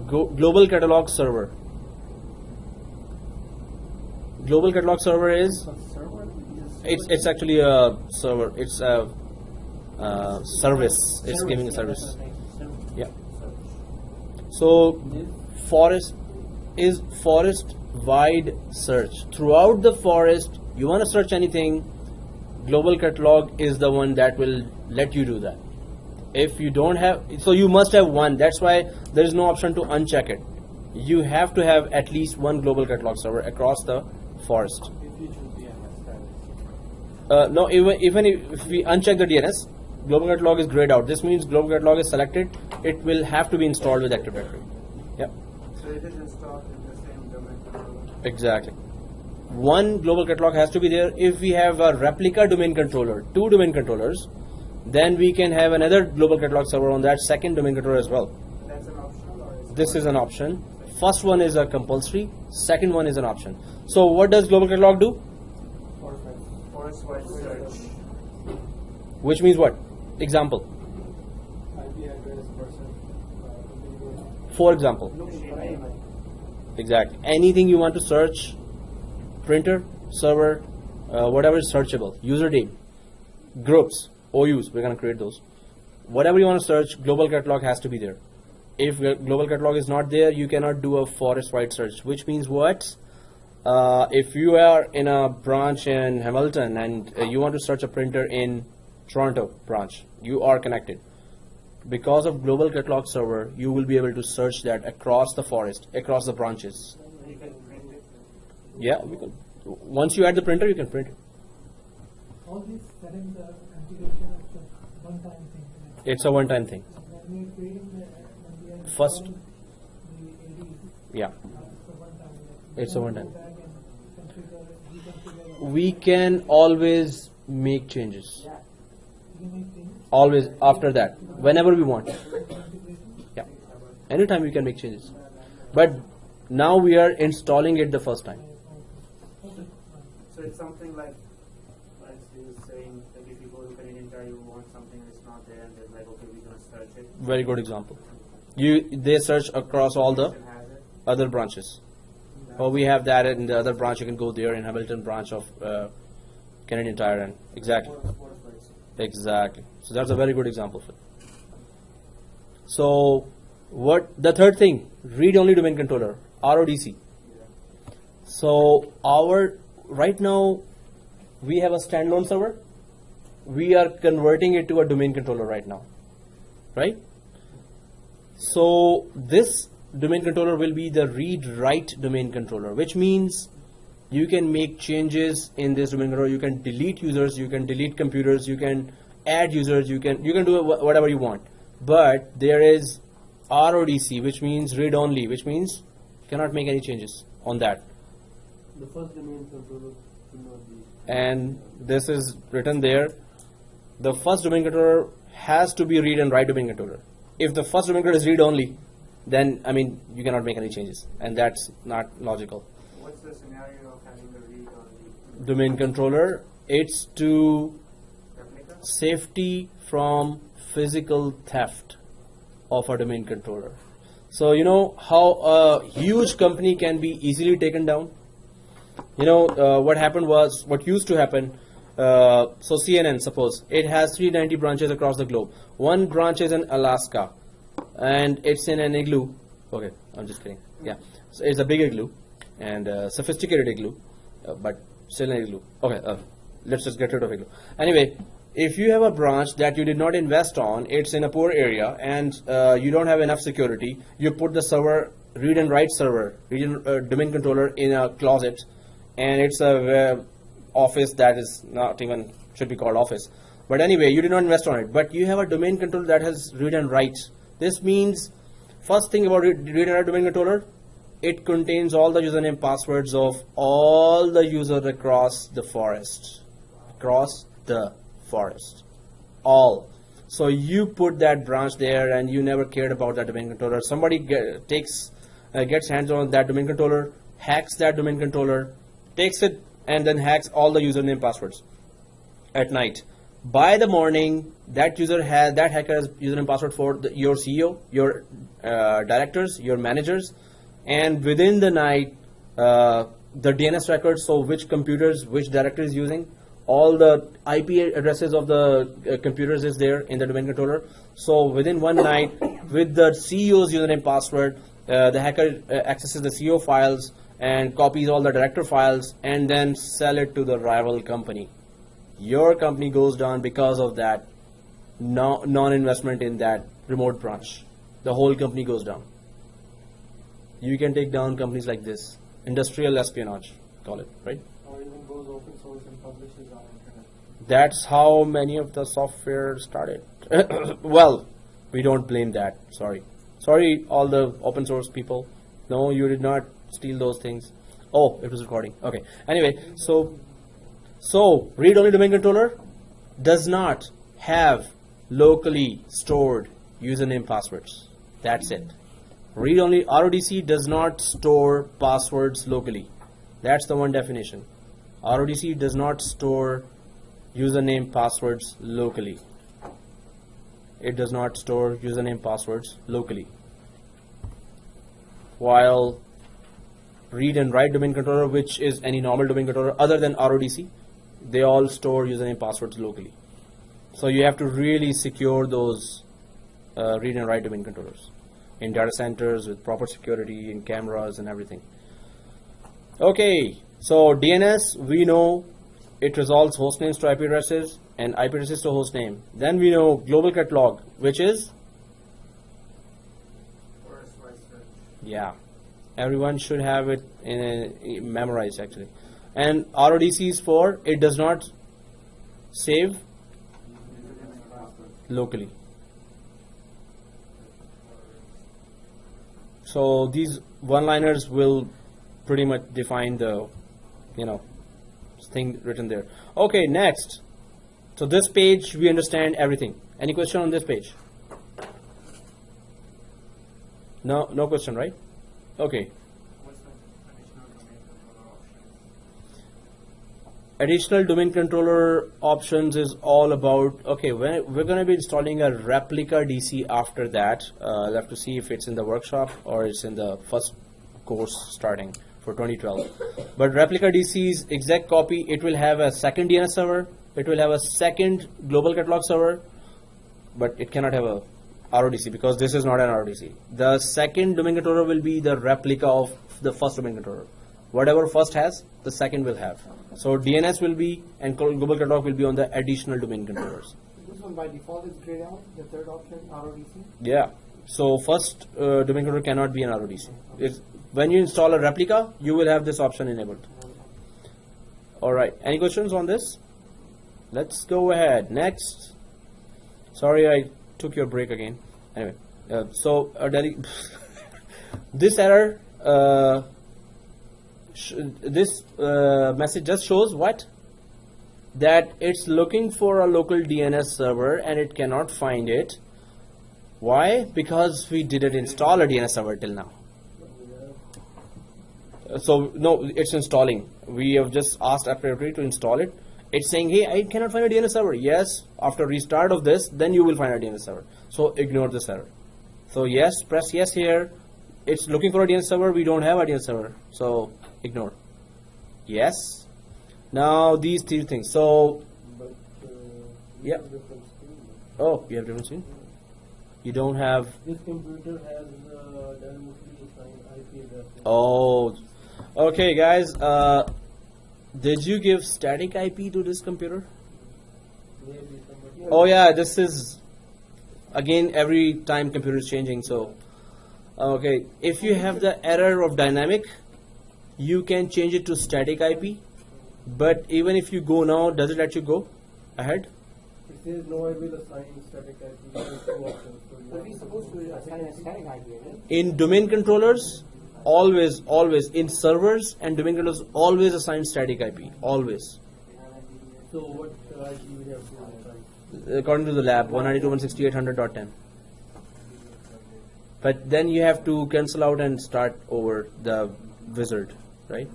C: Global catalog server. Global catalog server is. It's actually a server. It's a service. It's giving a service. Yeah. So forest is forest wide search. Throughout the forest, you want to search anything, global catalog is the one that will let you do that. If you don't have, so you must have one. That's why there is no option to uncheck it. You have to have at least one global catalog server across the forest. No, even if we uncheck the DNS, global catalog is grayed out. This means global catalog is selected. It will have to be installed with Active Directory. Yep.
B: So it is installed in the same domain controller.
C: Exactly. One global catalog has to be there. If we have a replica domain controller, 2 domain controllers, then we can have another global catalog server on that second domain controller as well.
B: That's an optional, or is
C: This is an option. First one is a compulsory. Second one is an option. So what does global catalog do?
B: forest wide search?
C: Which means what? Example.
J: IP address, person,
C: For example.
B: Machine name.
C: Exactly. Anything you want to search, printer, server, whatever is searchable, username, groups, OUs, we're going to create those. Whatever you want to search, global catalog has to be there. If global catalog is not there, you cannot do a forest-wide search, which means what? If you are in a branch in Hamilton and you want to search a printer in Toronto branch, you are connected. Because of global catalog server, you will be able to search that across the forest, across the branches.
B: You can print it.
C: Yeah, we can. Once you add the printer, you can print it.
D: All these settings are configuration of the one-time thing.
C: It's a one-time thing.
D: When we are creating when we are
C: First.
D: installing the AD,
C: Yeah,
D: it's a one-time.
C: It's a one-time.
D: Go back and configure, reconfigure.
C: we can always make changes.
D: You can make changes.
C: Always after that, whenever we want.
D: Configuration.
C: Yeah, anytime we can make changes. But now we are installing it the first time.
B: So it's something like he was saying, like if you go to Canadian Tire, you want something that's not there, and they're like, okay, we're gonna search it.
C: Very good example. They search across all the
B: It has it.
C: other branches. Or we have that in the other branch. You can go there in Hamilton branch of Canadian Tire, and exactly. Exactly. So that's a very good example for it. So what the third thing? Read-only domain controller, RODC. So right now we have a standalone server. We are converting it to a domain controller right now, right? So this domain controller will be the read-write domain controller, which means you can make changes in this domain controller. You can delete users, you can delete computers, you can add users, you can do whatever you want. But there is RODC, which means read only, which means you cannot make any changes on that.
J: The first domain controller should not be.
C: And this is written there. The first domain controller has to be read and write domain controller. If the first domain controller is read only, then you cannot make any changes, and that's not logical.
B: What's the scenario of having a read only
C: Domain controller, it's to
B: replica?
C: safety from physical theft of a domain controller. So you know how a huge company can be easily taken down. What used to happen, so CNN, suppose, it has 390 branches across the globe. One branch is in Alaska, and it's in an igloo. Okay, I'm just kidding. Yeah, so it's a big igloo, and sophisticated igloo, but still an igloo. Okay, let's just get rid of igloo. Anyway, if you have a branch that you did not invest on, it's in a poor area, and you don't have enough security, you put the server, read and write server, domain controller in a closet, and it's a office that is not even should be called office. But anyway, you did not invest on it, but you have a domain controller that has read and write. This means, first thing about read and write domain controller, it contains all the username passwords of all the users across the forest. All. So you put that branch there, and you never cared about that domain controller. Somebody gets hands on that domain controller, hacks that domain controller, takes it, and then hacks all the username passwords at night. By the morning, that hacker has username password for your CEO, your directors, your managers, and within the night, the DNS records, so which computers, which director is using, all the IP addresses of the computers is there in the domain controller. So within one night, with the CEO's username password, the hacker accesses the CEO files and copies all the director files and then sell it to the rival company. Your company goes down because of that non-investment in that remote branch. The whole company goes down. You can take down companies like this. Industrial espionage, call it, right?
F: Or even goes open source and publishes on internet.
C: That's how many of the software started. Well, we don't blame that. Sorry, all the open source people. No, you did not steal those things. Oh, it was recording. Okay. Anyway, so read-only domain controller does not have locally stored username passwords. That's it. Read-only RODC does not store passwords locally. That's the one definition. RODC does not store username passwords locally. It does not store username passwords locally. While read and write domain controller, which is any normal domain controller other than RODC, they all store username passwords locally. So you have to really secure those read and write domain controllers in data centers with proper security, in cameras and everything. Okay, so DNS, we know it resolves host names to IP addresses and IP addresses to host name. Then we know global catalog, which is, yeah, everyone should have it memorized actually. And RODC is for it does not save locally. So these one-liners will pretty much define the thing written there. Okay, next. So this page we understand everything. Any question on this page? No question, right? Okay.
B: What's the
C: Additional
B: additional domain controller options?
C: domain controller options is all about, okay, we're going to be installing a replica DC after that. I'll have to see if it's in the workshop or it's in the first course starting for 2012. But replica DC's exact copy, it will have a second DNS server, it will have a second global catalog server, but it cannot have a RODC because this is not an RODC. The second domain controller will be the replica of the first domain controller. Whatever first has, the second will have. So DNS will be and global catalog will be on the additional domain controllers.
E: This one by default is grayed out, the third option, RODC?
C: Yeah. So first domain controller cannot be an RODC. When you install a replica, you will have this option enabled. Alright, any questions on this? Let's go ahead. Next. Sorry, I took your break again. Anyway, this error, this message just shows what? That it's looking for a local DNS server and it cannot find it. Why? Because we didn't install a DNS server till now. So no, it's installing. We have just asked Active Directory to install it. It's saying, hey, I cannot find a DNS server. Yes, after restart of this, then you will find a DNS server. So ignore this error. So yes, press yes here. It's looking for a DNS server. We don't have a DNS server. So ignore. Yes. Now these three things. So yeah. Oh, you have different screen? You don't have.
J: This computer has dynamically assigned IP address.
C: Oh, okay, guys. Did you give static IP to this computer?
J: Maybe somebody.
C: Oh yeah, this is again every time computer is changing. So okay, if you have the error of dynamic, you can change it to static IP. But even if you go now, does it let you go ahead?
J: It says no, I will assign static IP. There's two options.
E: But we're supposed to assign a static IP, right?
C: In domain controllers, always in servers and domain controllers, always assign static IP. Always.
J: So what IP we have to assign?
C: According to the lab, 192.168.100.10. But then you have to cancel out and start over the wizard, right?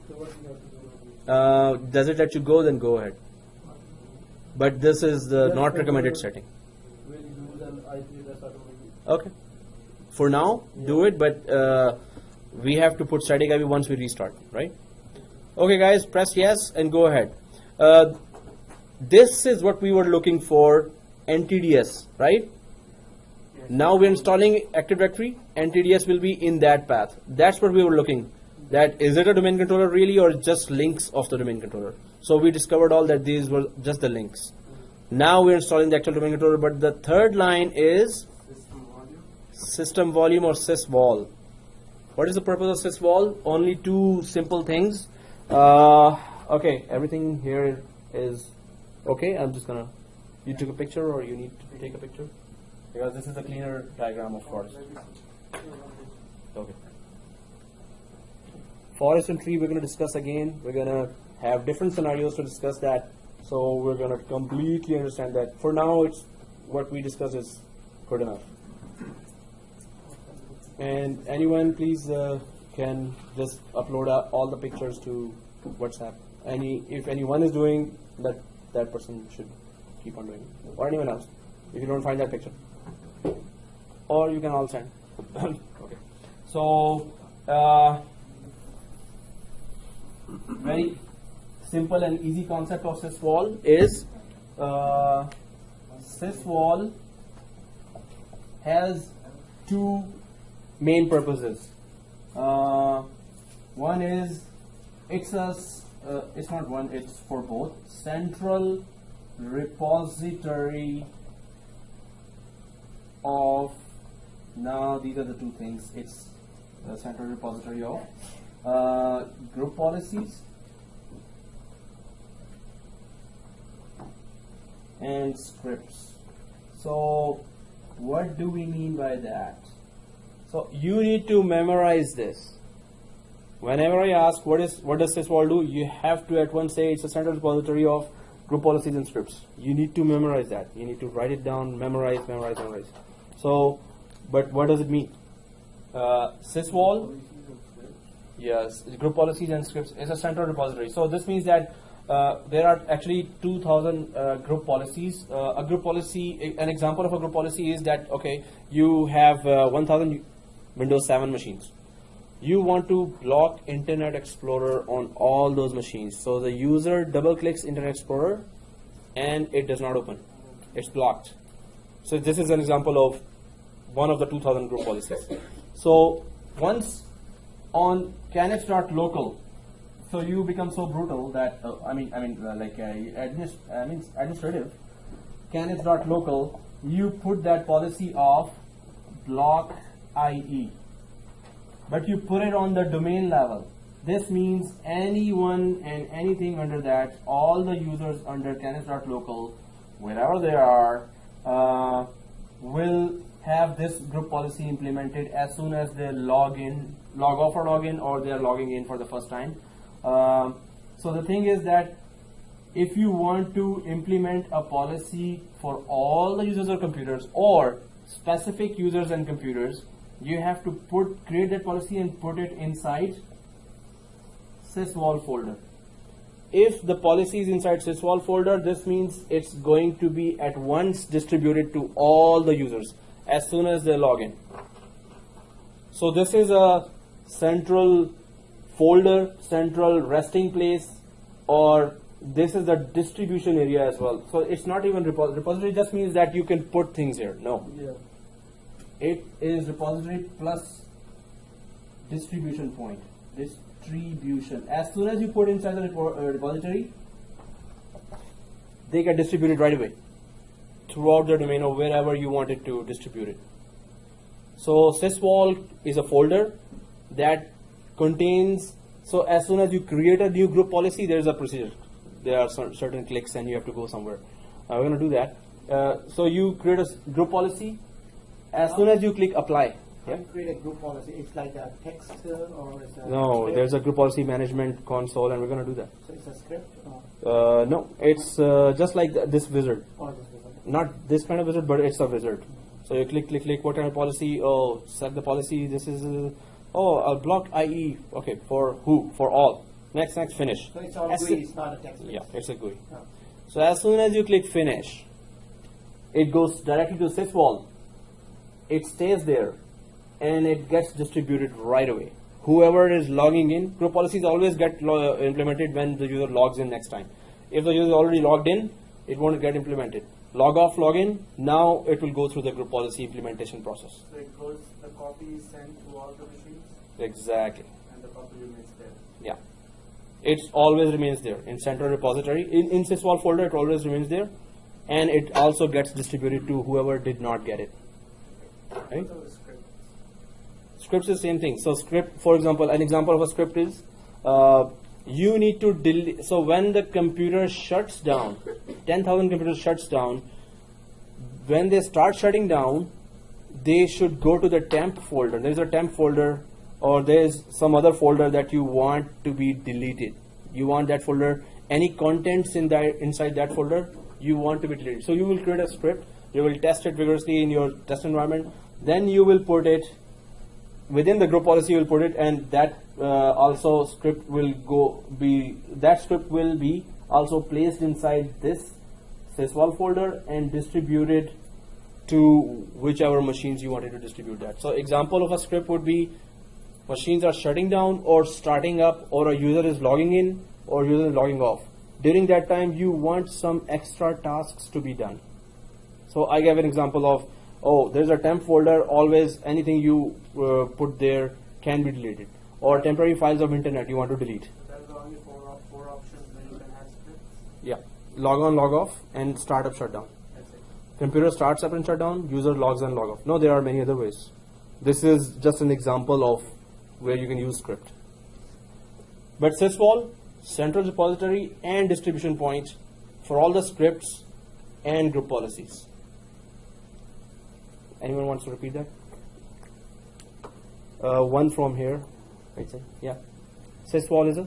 J: So what we have to do?
C: Does it let you go? Then go ahead. But this is the
J: Yes,
C: not
J: but
C: recommended
J: we'll-
C: setting.
J: We'll use an IP address automatically.
C: Okay. For now, do it, but we have to put static IP once we restart, right? Okay, guys, press yes and go ahead. This is what we were looking for, NTDS, right? Now we're installing Active Directory. NTDS will be in that path. That's what we were looking. That is it a domain controller really, or just links of the domain controller? So we discovered all that these were just the links. Now we're installing the actual domain controller, but the third line is system volume or sysvol. What is the purpose of sysvol? Only two simple things. Okay, everything here is okay. I'm just gonna. You took a picture, or you need to take a picture? Because this is a cleaner diagram of forest. Okay. Forest and tree we're going to discuss again. We're going to have different scenarios to discuss that. So we're going to completely understand that. For now, it's what we discuss is good enough. And anyone, please can just upload all the pictures to WhatsApp. If anyone is doing that, that person should keep on doing it. Or anyone else, if you don't find that picture. Or you can all send. Okay. So very simple and easy concept of sysvol is sysvol has two main purposes. One is it's not one, it's for both. Central repository of, now these are the two things. It's the central repository of group policies and scripts. So what do we mean by that? So you need to memorize this. Whenever I ask what does sysvol do, you have to at once say it's a central repository of group policies and scripts. You need to memorize that. You need to write it down, memorize. So, but what does it mean? Sysvol, yes, group policies and scripts is a central repository. So this means that there are actually 2,000 group policies. A group policy, an example of a group policy is that, okay, you have 1,000 Windows 7 machines. You want to block Internet Explorer on all those machines. So the user double clicks Internet Explorer and it does not open. It's blocked. So this is an example of one of the 2,000 group policies. So once on canips.local, so you become so brutal that administrative canips.local, you put that policy of block IE, but you put it on the domain level. This means anyone and anything under that, all the users under canips.local, wherever they are, will have this group policy implemented as soon as they log off or log in, or they are logging in for the first time. So the thing is that if you want to implement a policy for all the users or computers or specific users and computers, you have to create that policy and put it inside sysvol folder. If the policy is inside sysvol folder, this means it's going to be at once distributed to all the users as soon as they log in. So this is a central folder, central resting place, or this is the distribution area as well. So it's not even repository. Repository just means that you can put things here. No.
J: Yeah.
C: It is repository plus distribution point. Distribution. As soon as you put inside the repository, they get distributed right away throughout the domain or wherever you want it to distribute it. So sysvol is a folder that contains, so as soon as you create a new group policy, there is a procedure. There are certain clicks and you have to go somewhere. We're going to do that. So you create a group policy. As soon as you click apply.
E: How do you create a group policy? It's like a text or it's a
C: No,
E: script?
C: there's a group policy management console and we're going to do that.
E: So it's a script? Or
C: No, it's just like this wizard.
E: or just wizard?
C: Not this kind of wizard, but it's a wizard. So you click, what kind of policy? Oh, select the policy. This is, a block IE. Okay, for who? For all. Next, finish.
E: So it's all
C: As
E: GUI,
C: soo-
E: it's not a text.
C: Yeah, it's a GUI.
E: Oh.
C: So as soon as you click finish, it goes directly to sysvol. It stays there and it gets distributed right away. Whoever is logging in, group policies always get implemented when the user logs in next time. If the user is already logged in, it won't get implemented. Log off, log in, now it will go through the group policy implementation process.
B: So it goes, the copy is sent to all the machines
C: Exactly.
B: and the copy remains there.
C: Yeah. It always remains there in central repository. In sysvol folder, it always remains there. And it also gets distributed to whoever did not get it. Right?
B: What are the scripts?
C: Scripts is the same thing. So script, for example, an example of a script is you need to delete. So when the computer shuts down, 10,000 computers shuts down, when they start shutting down, they should go to the temp folder. There is a temp folder or there is some other folder that you want to be deleted. You want that folder, any contents inside that folder, you want to be deleted. So you will create a script, you will test it vigorously in your test environment, then you will put it within the group policy, you will put it, and that script will be also placed inside this sysvol folder and distributed to whichever machines you wanted to distribute that. So example of a script would be machines are shutting down or starting up, or a user is logging in or user is logging off. During that time, you want some extra tasks to be done. So I gave an example of, there's a temp folder, always anything you put there can be deleted. Or temporary files of internet you want to delete.
B: So that's the only four options where you can have scripts.
C: Yeah. Log on, log off, and startup shutdown.
B: That's it.
C: Computer starts up and shut down, user logs on, log off. No, there are many other ways. This is just an example of where you can use script. But sysvol, central repository and distribution point for all the scripts and group policies. Anyone wants to repeat that? One from here. Right side. Yeah. Sysvol is a?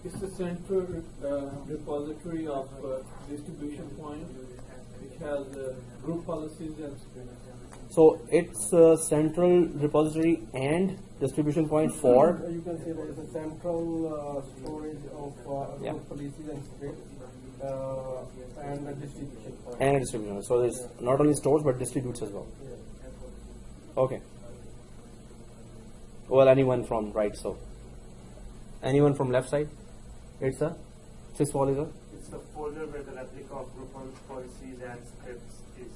K: It's the central repository of distribution point, which has group policies and
C: So it's a central repository and distribution point for?
J: You can say there is a central storage of
C: Yeah.
J: group policies and scripts and a distribution point.
C: And a distribution. So there's not only stores but distributes as well. Okay. Well, anyone from right, so. Anyone from left side? It's a? Sysvol is a?
B: It's the folder where the replica of group policies and scripts is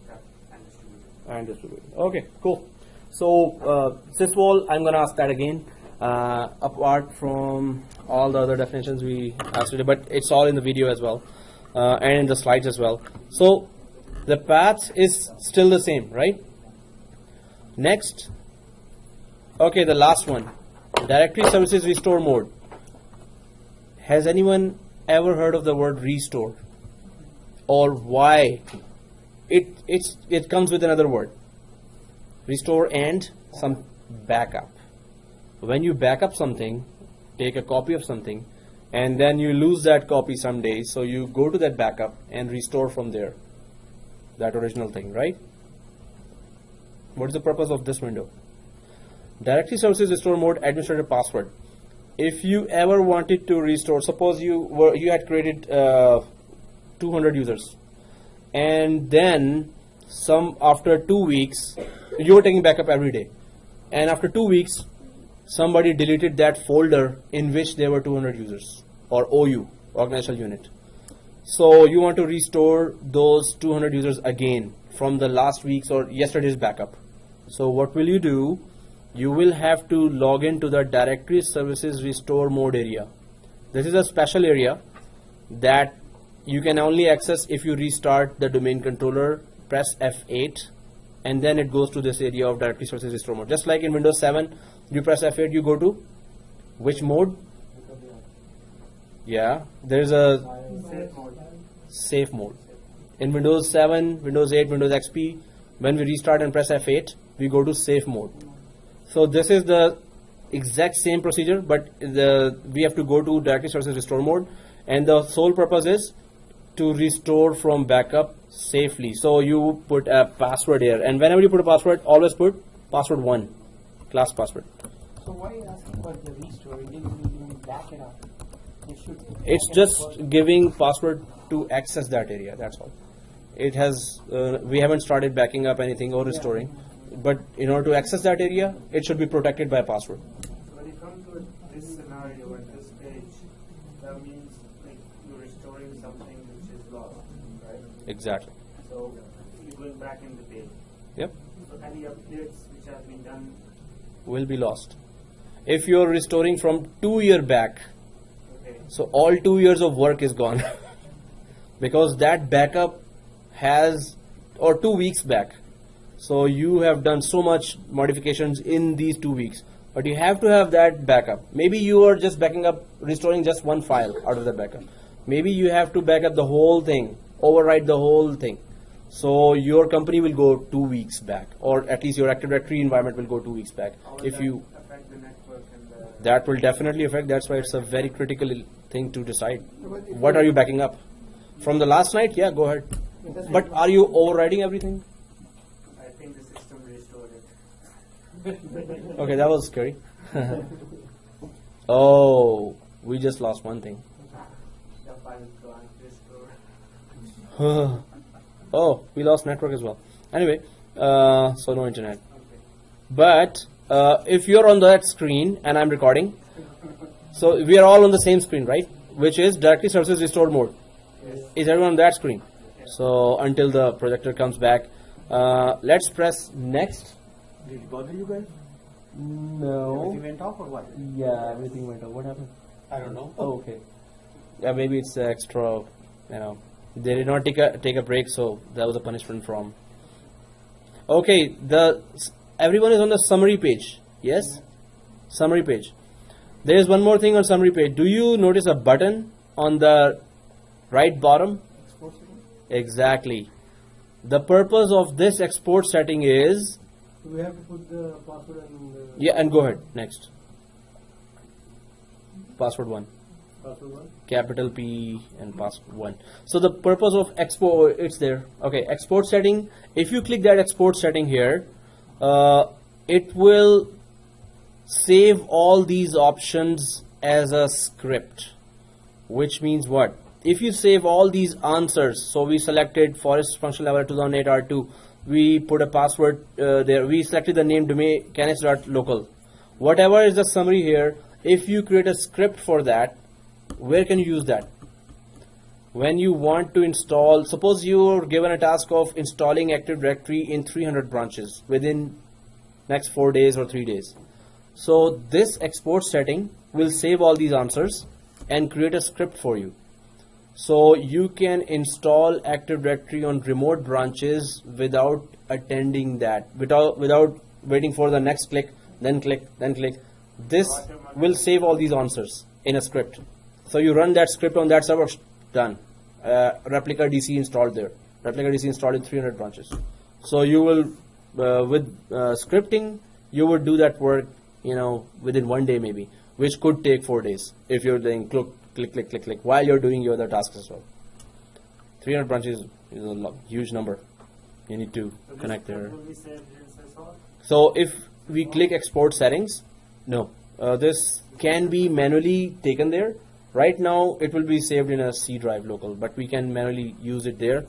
B: kept and distributed.
C: And distributed. Okay, cool. So sysvol, I'm going to ask that again. Apart from all the other definitions we asked today, but it's all in the video as well, and in the slides as well. So The path is still the same, right? Next. Okay, the last one. Directory services restore mode. Has anyone ever heard of the word restore? Or why? It comes with another word. Restore and some backup. When you back up something, take a copy of something, and then you lose that copy someday, so you go to that backup and restore from there that original thing, right? What is the purpose of this window? Directory services restore mode administrator password. If you ever wanted to restore, suppose you had created 200 users, and then after 2 weeks you were taking backup every day, and after 2 weeks somebody deleted that folder in which there were 200 users, or OU, organizational unit. So you want to restore those 200 users again from the last week's or yesterday's backup. So what will you do? You will have to log into the directory services restore mode area. This is a special area that you can only access if you restart the domain controller, press F8, and then it goes to this area of directory services restore mode. Just like in Windows 7, you press F8, you go to which mode? Yeah, there's a safe mode. In Windows 7, Windows 8, Windows XP, when we restart and press F8, we go to safe mode. So this is the exact same procedure, but we have to go to directory services restore mode, and the sole purpose is to restore from backup safely. So you put a password here, and whenever you put a password, always put password 1, class password.
G: So why are you asking for the restore? You didn't even back it up.
C: It's just giving password to access that area, that's all. It has, we haven't started backing up anything or restoring, but in order to access that area, it should be protected by a password.
B: So when you come to this scenario at this stage, that means like you're restoring something which is lost, right?
C: Exactly.
B: So you're going back in the day.
C: Yep.
B: So any updates which have been done
C: will be lost. If you're restoring from 2 years back, so all 2 years of work is gone because that backup has, or 2 weeks back. So you have done so much modifications in these 2 weeks, but you have to have that backup. Maybe you are just backing up, restoring just one file out of the backup. Maybe you have to back up the whole thing, overwrite the whole thing. So your company will go 2 weeks back, or at least your Active Directory environment will go 2 weeks back. If you
B: affect the network and the
C: that will definitely affect. That's why it's a very critical thing to decide. What are you backing up? From the last night? Yeah, go ahead. But are you overriding everything?
B: I think the system restored it.
C: Okay, that was scary. Oh, we just lost one thing.
B: The file is gone, restored.
C: Oh, we lost network as well. Anyway, so no internet. But if you're on that screen and I'm recording, so we are all on the same screen, right? Which is directory services restore mode.
B: Yes.
C: Is everyone on that screen? So until the projector comes back, let's press next.
A: Did it bother you guys?
C: No.
A: Everything went off or what?
C: Yeah, everything went off. What happened?
A: I don't know.
C: Oh, okay. Yeah, maybe it's extra. They did not take a break, so that was a punishment from. Okay, everyone is on the summary page. Yes, summary page. There is one more thing on summary page. Do you notice a button on the right bottom?
A: Export setting?
C: Exactly. The purpose of this export setting is.
D: We have to put the password and
C: Yeah, and go ahead next. Password 1.
D: password 1.
C: Capital P and password 1. So the purpose of export, it's there. Okay, export setting. If you click that export setting here, it will save all these options as a script. Which means what? If you save all these answers, so we selected forest functional level 2008 R2, we put a password there, we selected the name domain canips.local. Whatever is the summary here, if you create a script for that, where can you use that? When you want to install, suppose you're given a task of installing Active Directory in 300 branches within next 4 days or 3 days. So this export setting will save all these answers and create a script for you. So you can install Active Directory on remote branches without attending that, without waiting for the next click, then click, then click. This will save all these answers in a script. So you run that script on that server, done. Replica DC installed there. Replica DC installed in 300 branches. So you will, with scripting, you would do that work, within 1 day maybe, which could take 4 days if you're doing click, click, click, click, while you're doing your other tasks as well. 300 branches is a huge number. You need to connect there. So if we click export settings, no, this can be manually taken there. Right now it will be saved in a C drive local, but we can manually use it there.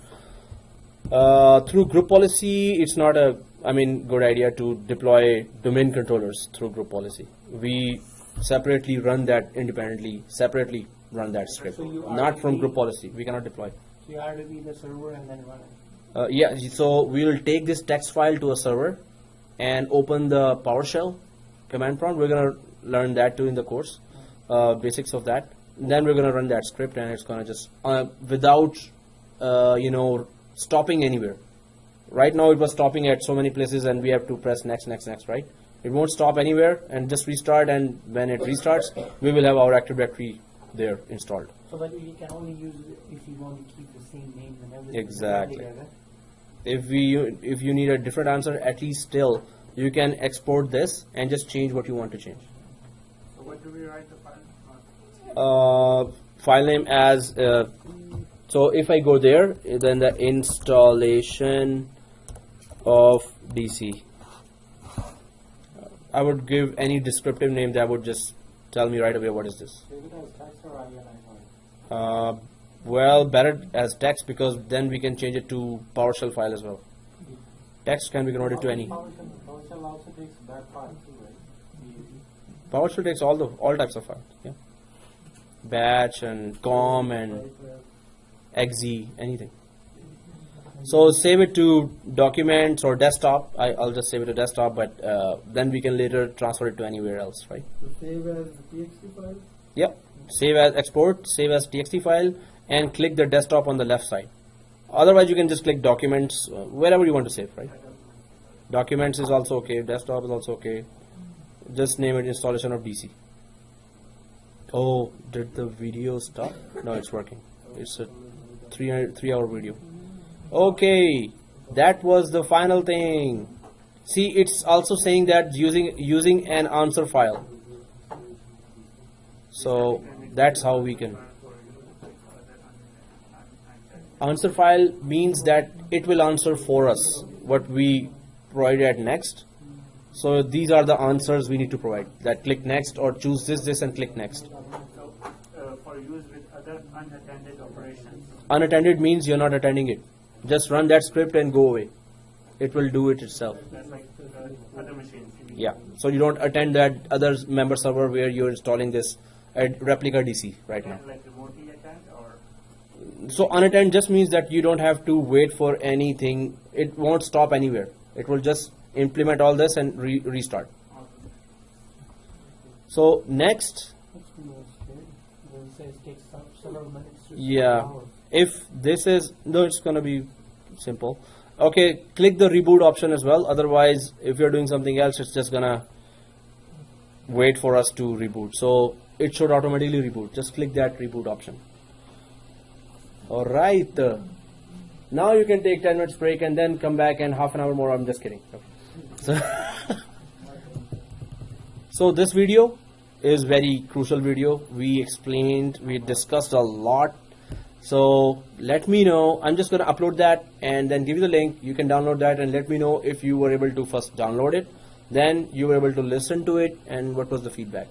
C: Through group policy, it's not a good idea to deploy domain controllers through group policy. We separately run that independently, separately run that script, not from group policy. We cannot deploy.
G: So you have to be the server and then run it.
C: Yeah, so we will take this text file to a server and open the PowerShell command prompt. We're going to learn that too in the course, basics of that. Then we're going to run that script, and it's going to just, without, stopping anywhere. Right now it was stopping at so many places, and we have to press next, next, next, right? It won't stop anywhere, and just restart, and when it restarts, we will have our Active Directory there installed.
G: So that you can only use it if you want to keep the same names and everything.
C: Exactly. If you need a different answer, at least still you can export this and just change what you want to change.
B: So what do we write the file?
C: File name as so if I go there, then the installation of DC. I would give any descriptive name that would just tell me right away what is this. Well, better as text, because then we can change it to PowerShell file as well. Text can be converted to any.
F: PowerShell also takes that file too, right?
C: PowerShell takes all types of files. Yeah. Batch and COM and exe, anything. So save it to documents or desktop. I'll just save it to desktop, but then we can later transfer it to anywhere else, right?
K: So save as TXT file?
C: Yep. Save as export, save as TXT file, and click the desktop on the left side. Otherwise, you can just click documents, wherever you want to save, right? Documents is also okay, desktop is also okay. Just name it installation of DC. Oh, did the video stop? No, it's working. It's a 3-hour video. Okay, that was the final thing. See, it's also saying that using an answer file. So that's how we can. Answer file means that it will answer for us what we provide at next. So these are the answers we need to provide. That click next or choose this and click next.
B: So for use with other unattended operations.
C: Unattended means you're not attending it. Just run that script and go away. It will do it itself.
B: That's like other machines.
C: Yeah. So you don't attend that other member server where you're installing this replica DC right now.
B: Like remotely attend or?
C: So unattend just means that you don't have to wait for anything. It won't stop anywhere. It will just implement all this and restart. So next, yeah, if this is, no, it's gonna be simple. Okay, click the reboot option as well. Otherwise, if you're doing something else, it's just gonna wait for us to reboot. So it should automatically reboot. Just click that reboot option. Alright, now you can take 10 minutes break and then come back and half an hour more. I'm just kidding. Okay. So this video is very crucial video. We discussed a lot. So let me know. I'm just going to upload that and then give you the link. You can download that and let me know if you were able to first download it, then you were able to listen to it, and what was the feedback.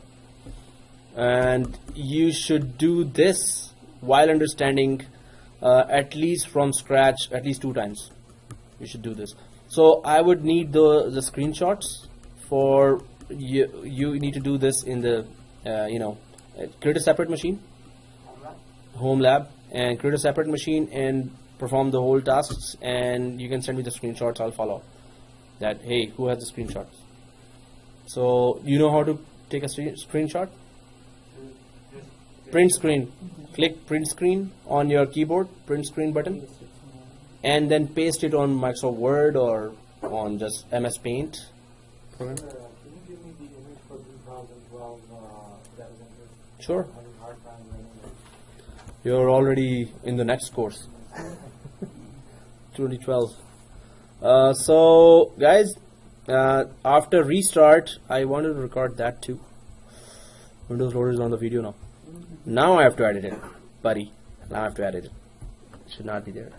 C: And you should do this while understanding at least from scratch at least 2 times. You should do this. So I would need the screenshots for you. You need to do this in the create a separate machine, home lab, and create a separate machine and perform the whole tasks, and you can send me the screenshots. I'll follow that. Hey, who has the screenshots? So you know how to take a screenshot? Print screen. Click print screen on your keyboard, print screen button, and then paste it on Microsoft Word or on just MS Paint program.
F: Can you give me the image for 2012 data centers?
C: Sure.
F: I'm having a hard time running it.
C: You're already in the next course. 2012. So guys, after restart, I wanted to record that too. Windows Loader is on the video now. Now I have to edit it, buddy. Now I have to edit it. It should not be there.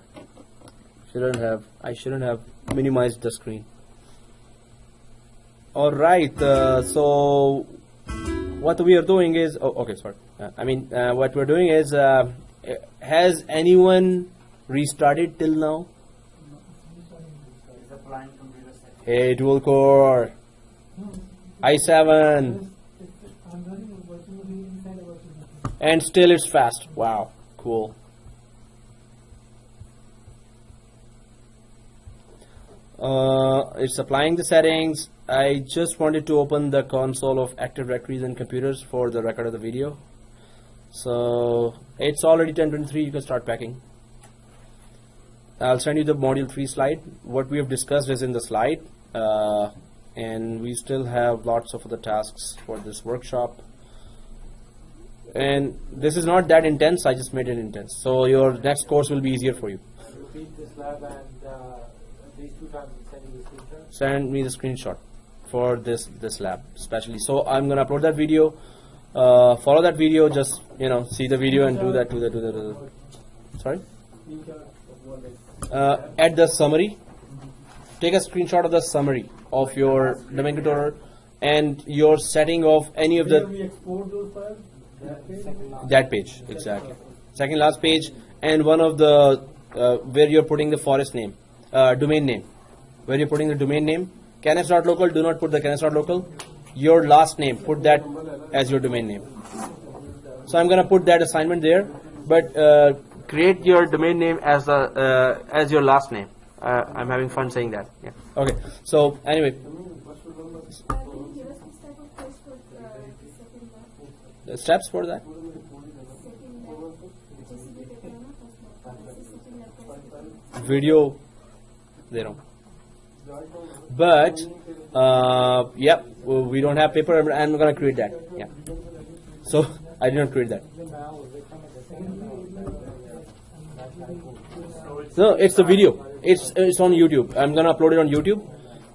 C: I shouldn't have minimized the screen. All right. So what we are doing is, okay, sorry. What we're doing is, has anyone restarted till now?
B: Is applying computer settings.
C: Hey, dual core, i7,
D: I'm running a virtual machine inside a virtual machine.
C: and still it's fast. Wow, cool. It's applying the settings. I just wanted to open the console of Active Directories and computers for the record of the video. So it's already 10:23. You can start packing. I'll send you the module 3 slide. What we have discussed is in the slide, and we still have lots of other tasks for this workshop. And this is not that intense. I just made it intense. So your next course will be easier for you.
F: Repeat this lab and these 2 times send you the screenshot.
C: Send me the screenshot for this lab especially. So I'm gonna upload that video. Follow that video. Just see the video and do that. Sorry. At the summary, take a screenshot of the summary of your domain controller and your setting of any of
K: Where
C: the
K: we export those files?
C: that page exactly. Second last page, and one of the where you're putting the forest name, domain name. Where you're putting the domain name, canips.local. Do not put the canips.local. Your last name, put that as your domain name. So I'm gonna put that assignment there, but create your domain name as your last name. I'm having fun saying that. Yeah. Okay. So anyway,
I: Can you give us the step of course for the second lab?
C: the steps for that.
I: Second lab, GCP diploma, second lab,
C: Video, they don't. But yep, we don't have paper. I'm gonna create that. Yeah. So I did not create that. No, it's the video. It's on YouTube. I'm gonna upload it on YouTube.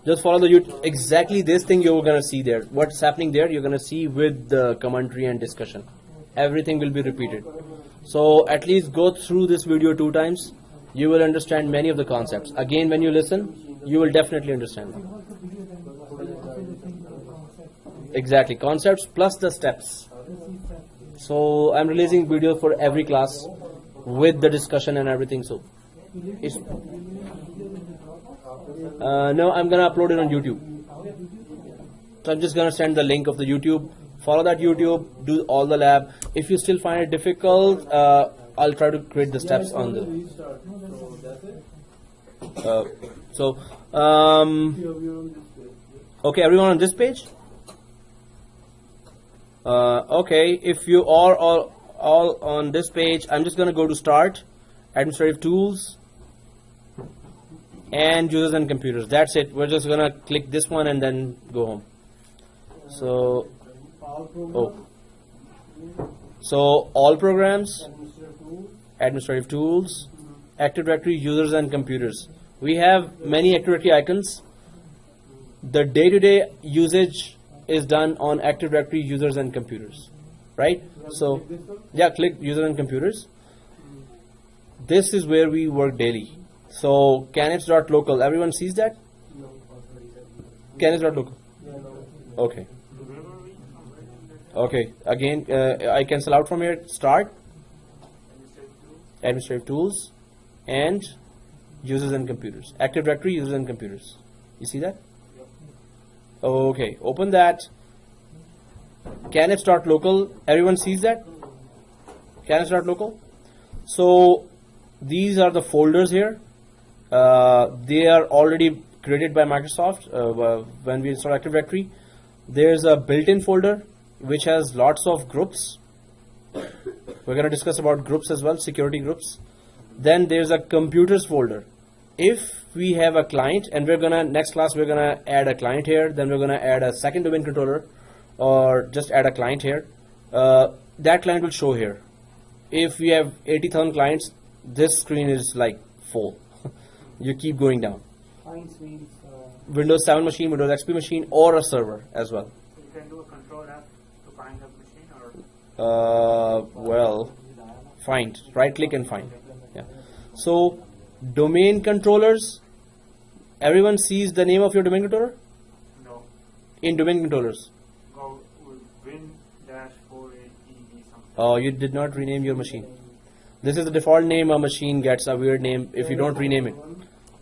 C: Just follow the YouTube. Exactly this thing you're gonna see there. What's happening there, you're gonna see with the commentary and discussion. Everything will be repeated. So at least go through this video 2 times. You will understand many of the concepts. Again, when you listen, you will definitely understand them. Exactly, concepts plus the steps. So I'm releasing video for every class with the discussion and everything. So it's no, I'm gonna upload it on YouTube. So I'm just gonna send the link of the YouTube. Follow that YouTube, do all the lab. If you still find it difficult, I'll try to create the steps on the.
K: Restart. So that's it.
C: So
K: You're on this page.
C: okay, everyone on this page. Okay, if you are all on this page, I'm just gonna go to Start, Administrative Tools, and Users and Computers. That's it. We're just gonna click this one and then go home. So, so all programs, Administrative Tools, Active Directory, Users and Computers. We have many Active Directory icons. The day-to-day usage is done on Active Directory, Users and Computers, right? So, yeah, click Users and Computers. This is where we work daily. So, canips.local, everyone sees that? Canips.local. Okay. Okay, again, I cancel out from here. Start, Administrative Tools, and Users and Computers. Active Directory, Users and Computers. You see that? Okay, open that. Canips.local, everyone sees that? Canips.local. So these are the folders here. They are already created by Microsoft when we install Active Directory. There's a built-in folder which has lots of groups. We're going to discuss about groups as well, security groups. Then there's a computers folder. If we have a client, and we're gonna next class we're gonna add a client here, then we're gonna add a second domain controller, or just add a client here. That client will show here. If we have 80,000 clients, this screen is like full. You keep going down.
G: Clients means
C: Windows 7 machine, Windows XP machine, or a server as well.
B: So you can do a control F to find that machine, or
C: Well, find. Right click and find. Yeah. So domain controllers. Everyone sees the name of your domain controller
B: no?
C: in domain controllers.
B: Go with Win-48ED something.
C: Oh, you did not rename your machine. This is the default name. A machine gets a weird name if you don't rename it.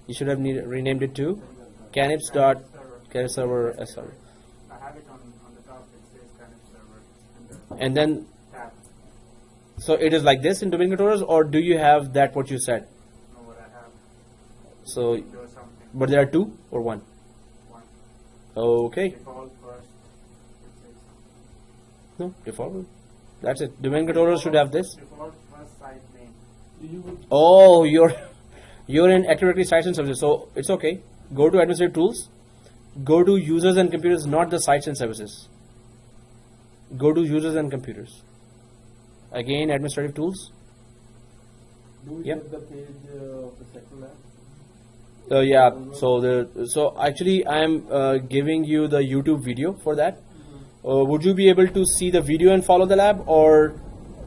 C: You should have renamed it to CANIPS dot CANIPS server SR.
B: I have it on the top. It says CANIPS server.
C: And then,
B: Tab.
C: so it is like this in domain controllers, or do you have that what you said?
B: Know what I have.
C: So,
B: Do something.
C: but there are two or one?
B: One.
C: Okay.
B: Default first. It says something.
C: No, default. That's it. Domain controllers should have this.
B: Default first site name.
C: Oh, you're in Active Directory sites and services, so it's okay. Go to administrative tools. Go to users and computers, not the sites and services. Go to users and computers. Again, administrative tools.
J: Do we
C: Yep.
J: get the page of the second lab?
C: Yeah. So actually, I'm giving you the YouTube video for that. Would you be able to see the video and follow the lab, or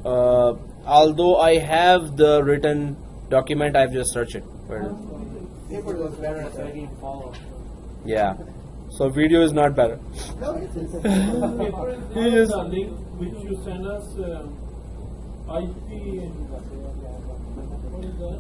C: although I have the written document, I've just searched it. Where is it?
G: paper was better, so I didn't follow.
C: Yeah. So video is not better.
K: Paper is
C: You just-
K: the link which you send us IP and what is that?